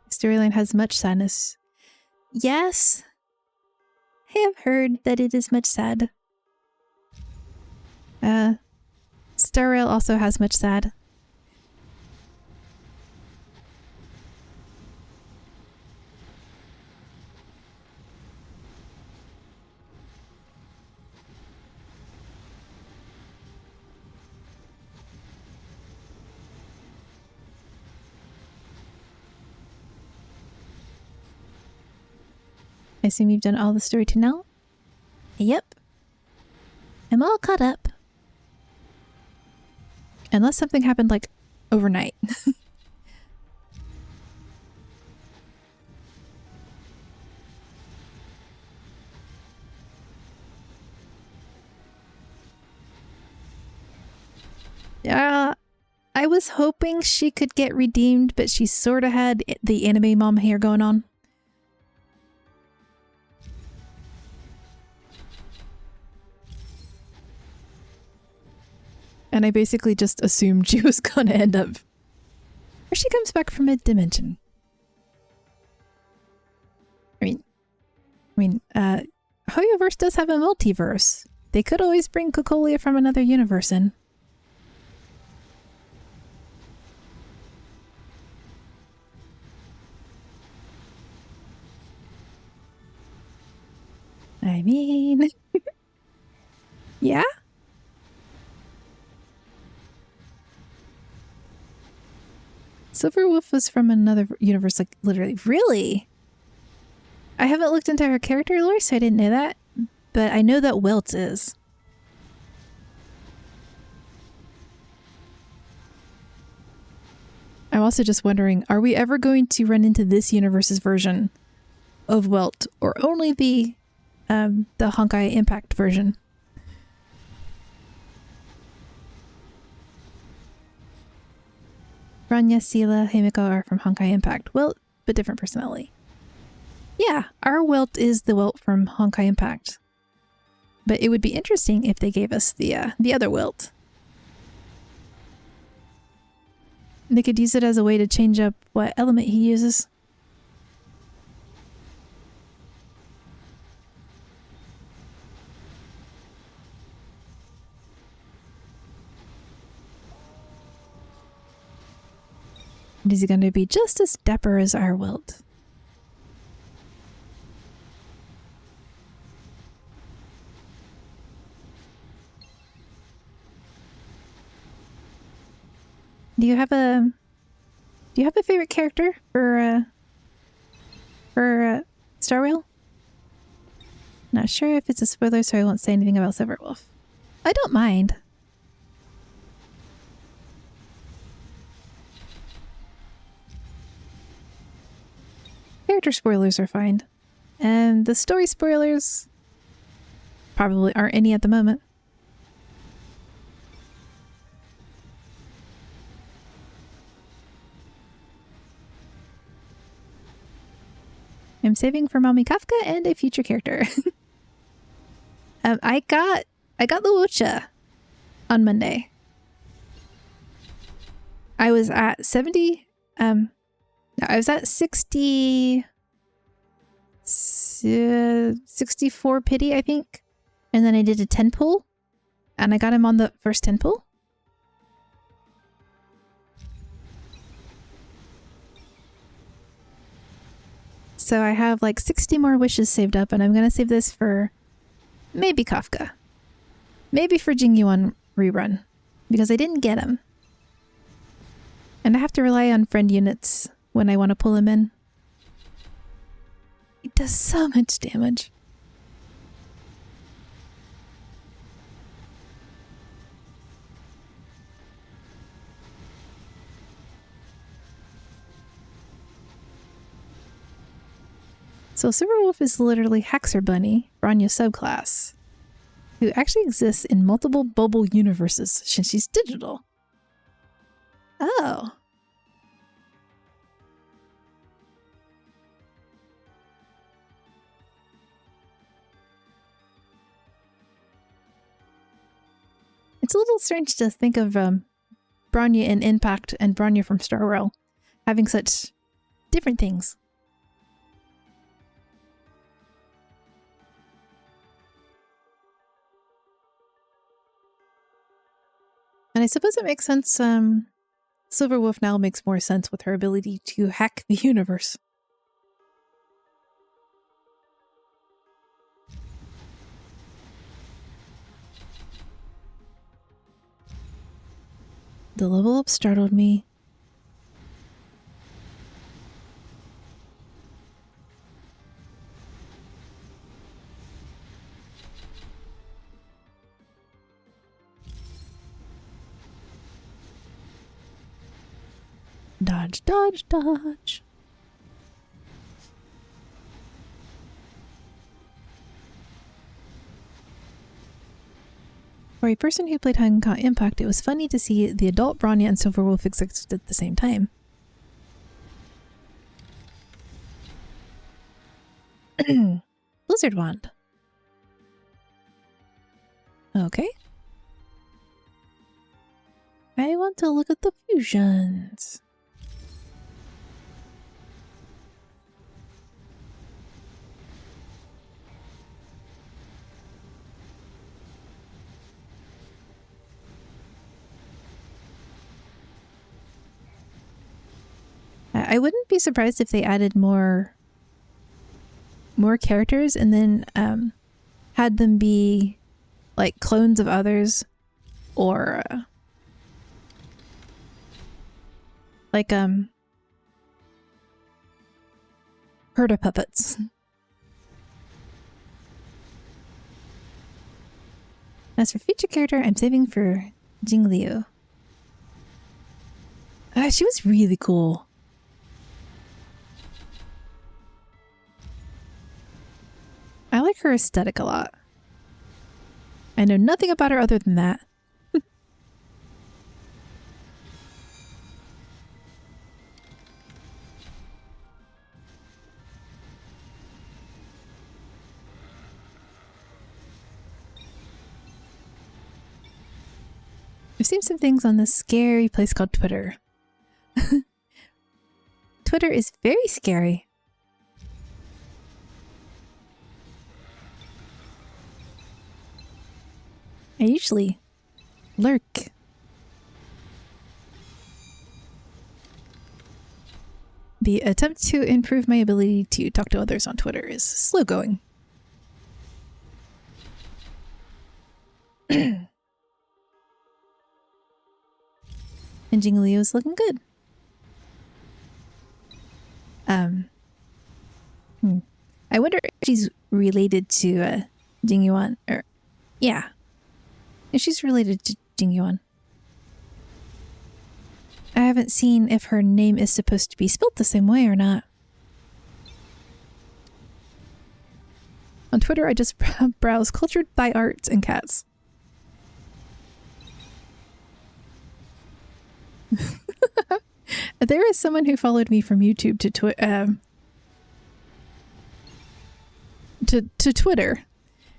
Storyline has much sadness. Yes, I have heard that it is much sad. Star Rail also has much sad. I assume you've done all the story to now? Yep. I'm all caught up. Unless something happened like overnight. Yeah, I was hoping she could get redeemed, but she sort of had the anime mom hair going on. And I basically just assumed she was gonna end up... Or she comes back from a dimension. I mean, Hoyoverse does have a multiverse. They could always bring Cocolia from another universe in. I mean... yeah? Silverwolf was from another universe, like, literally. Really? I haven't looked into her character lore, so I didn't know that. But I know that Welt is. I'm also just wondering, are we ever going to run into this universe's version of Welt, or only the Honkai Impact version? Ranya, Sela, Himiko are from Honkai Impact. Welt, but different personality. Yeah, our Welt is the Welt from Honkai Impact. But it would be interesting if they gave us the other Welt. They could use it as a way to change up what element he uses. And is he going to be just as dapper as our Welt? Do you have a favorite character for Star Rail? Not sure if it's a spoiler, so I won't say anything about Silverwolf. I don't mind. Character spoilers are fine. And the story spoilers probably aren't any at the moment. I'm saving for Mommy Kafka and a future character. I got the Wucha on Monday. I was at 70. I was at 64 pity, I think. And then I did a 10 pull. And I got him on the first 10 pull. So I have like 60 more wishes saved up, and I'm going to save this for maybe Kafka. Maybe for Jingyuan rerun, because I didn't get him. And I have to rely on friend units when I want to pull him in. It does so much damage. So Silverwolf is literally Haxer Bunny, Bronya subclass, who actually exists in multiple bubble universes since she's digital. Oh. It's a little strange to think of Bronya in Impact and Bronya from Star Rail having such different things. And I suppose it makes sense. Silverwolf now makes more sense with her ability to hack the universe. The level up startled me. Dodge, dodge, dodge. For a person who played Hanka Impact, it was funny to see the adult Bronya and Silverwolf exist at the same time. Blizzard Wand. Okay. I want to look at the fusions. I wouldn't be surprised if they added more characters and then had them be like clones of others, or like herder puppets. As for future character, I'm saving for Jingliu. She was really cool. I like her aesthetic a lot. I know nothing about her other than that. I've seen some things on this scary place called Twitter. Twitter is very scary. I usually lurk. The attempt to improve my ability to talk to others on Twitter is slow going. And And Jingliu's looking good. I wonder if she's related to Jingyuan, or yeah, if she's related to Jingyuan. I haven't seen if her name is supposed to be spelled the same way or not. On Twitter, I just browse cultured Thai arts and cats. There is someone who followed me from YouTube to Twitter,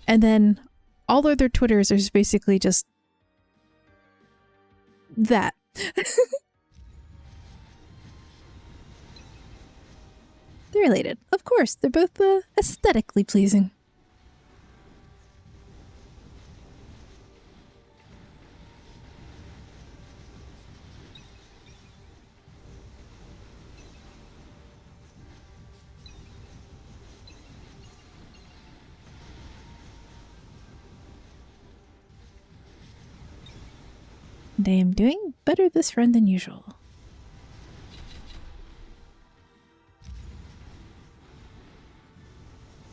and then all of their Twitters are basically just that. They're related. Of course, they're both aesthetically pleasing. And I am doing better this run than usual.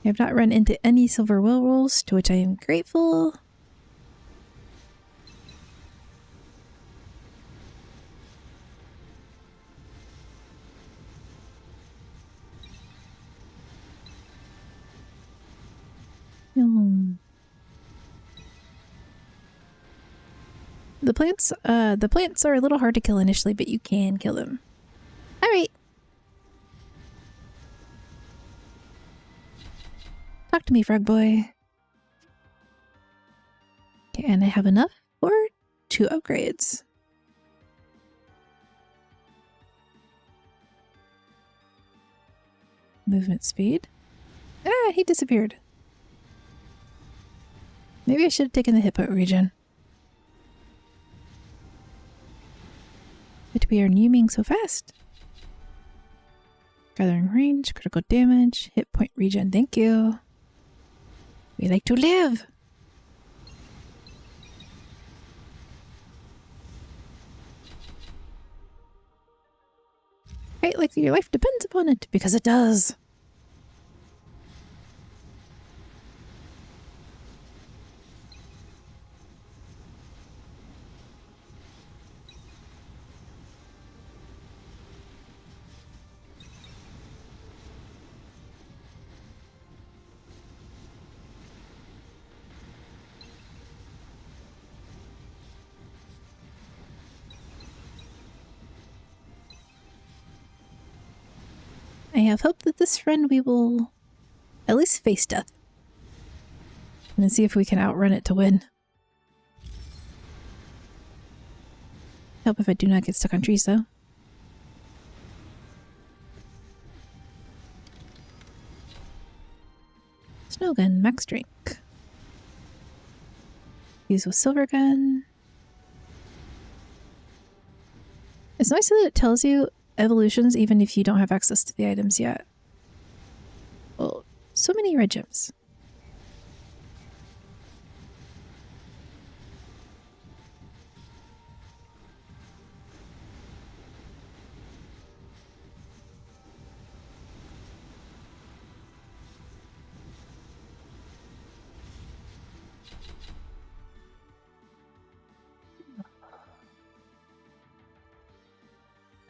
I have not run into any silver whale rolls, to which I am grateful. The plants are a little hard to kill initially, but you can kill them. All right. Talk to me, frog boy. Okay, and I have enough for 2 upgrades. Movement speed. Ah, he disappeared. Maybe I should have taken the hippo regen. But we are numing so fast. Gathering range, critical damage, hit point regen. Thank you. We like to live. Right, like your life depends upon it, because it does. I have hope that this run we will at least face death. And then see if we can outrun it to win. Help if I do not get stuck on trees though. Snow gun, max drink. Use with silver gun. It's nice that it tells you evolutions even if you don't have access to the items yet. Well, so many red gems.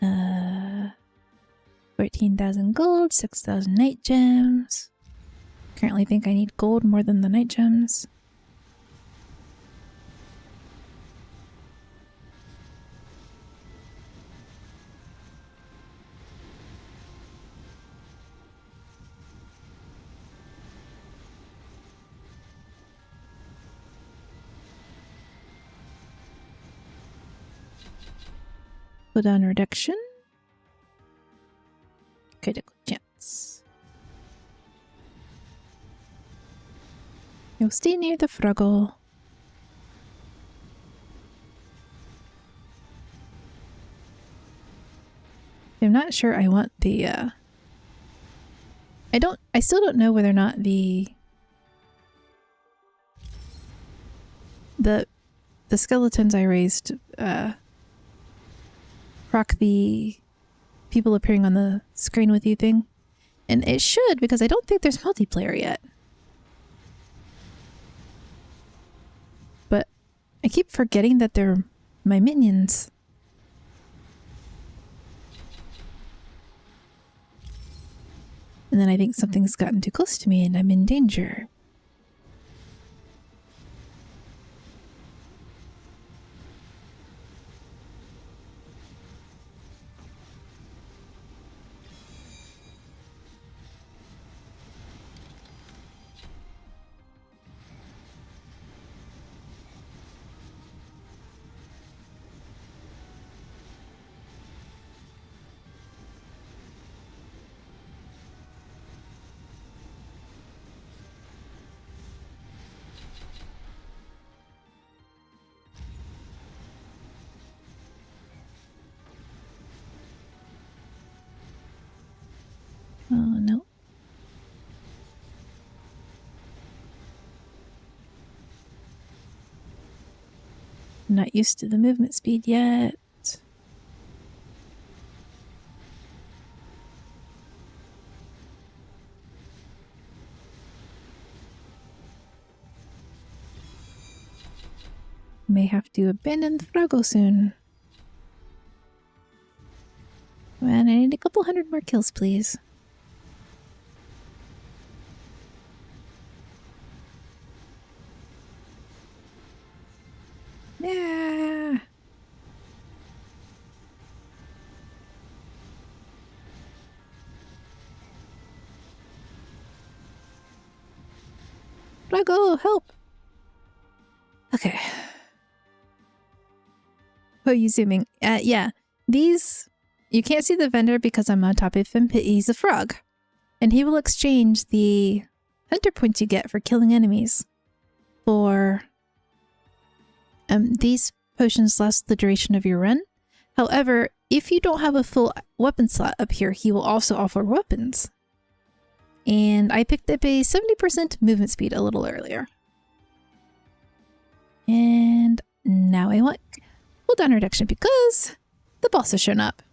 Uh, 14,000 gold, 6,000 night gems. Currently think I need gold more than the night gems. Cooldown reduction. Critical chance. You'll stay near the froggle. I'm not sure I want the I still don't know whether or not the skeletons I raised proc the people appearing on the screen with you thing. And it should, because I don't think there's multiplayer yet. But I keep forgetting that they're my minions. And then I think something's gotten too close to me and I'm in danger. Oh, no. I'm not used to the movement speed yet. May have to abandon the Thrago soon. Man, I need a couple hundred more kills, please. Yeah. Thrago, help! Okay. Oh, you zooming? Yeah. These... You can't see the vendor because I'm on top of him, but he's a frog. And he will exchange the hunter points you get for killing enemies for... these potions last the duration of your run. However, if you don't have a full weapon slot up here, he will also offer weapons. And I picked up a 70% movement speed a little earlier. And now I want cooldown reduction because the boss has shown up.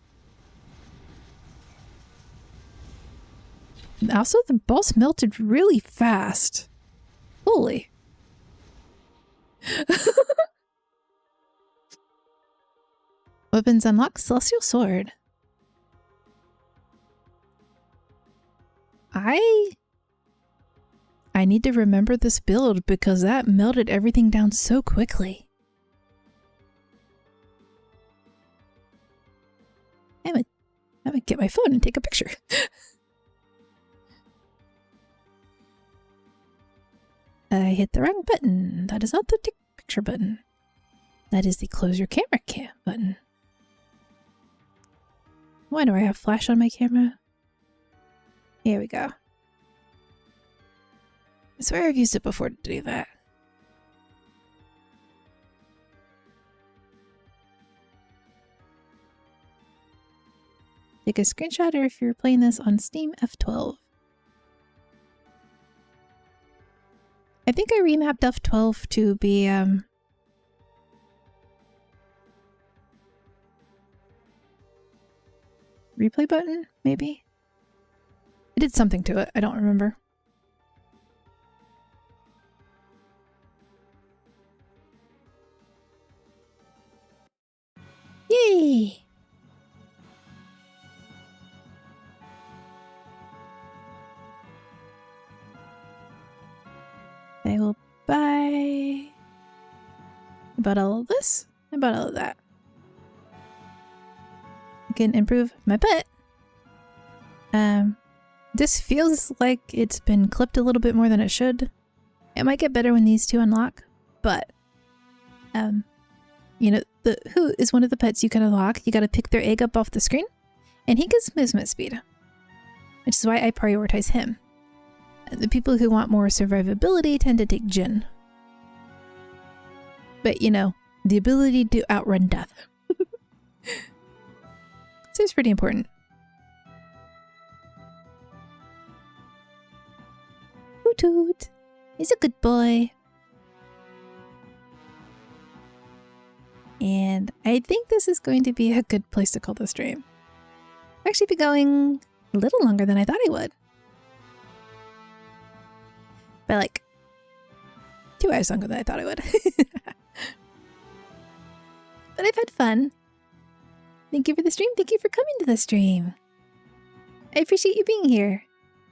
Also, the boss melted really fast. Holy. Weapons unlock Celestial Sword. I need to remember this build because that melted everything down so quickly. I'm gonna get my phone and take a picture. I hit the wrong button. That is not the take picture button. That is the close your camera button. Why do I have flash on my camera? Here we go. I swear I've used it before to do that. Take a screenshot, or if you're playing this on Steam, F12. I think I remapped F12 to be, replay button, maybe? I did something to it, I don't remember. Yay! I will buy... I bought all of this. I bought all of that. I can improve my pet. This feels like it's been clipped a little bit more than it should. It might get better when these two unlock, but you know, the Who is one of the pets you can unlock. You gotta pick their egg up off the screen, and he gets movement speed, which is why I prioritize him. The people who want more survivability tend to take Jin. But, you know, the ability to outrun death. Seems pretty important. Hoot toot. He's a good boy. And I think this is going to be a good place to call the stream. I've actually been going a little longer than I thought I would. By like 2 hours longer than I thought I would. But I've had fun. Thank you for the stream. Thank you for coming to the stream. I appreciate you being here.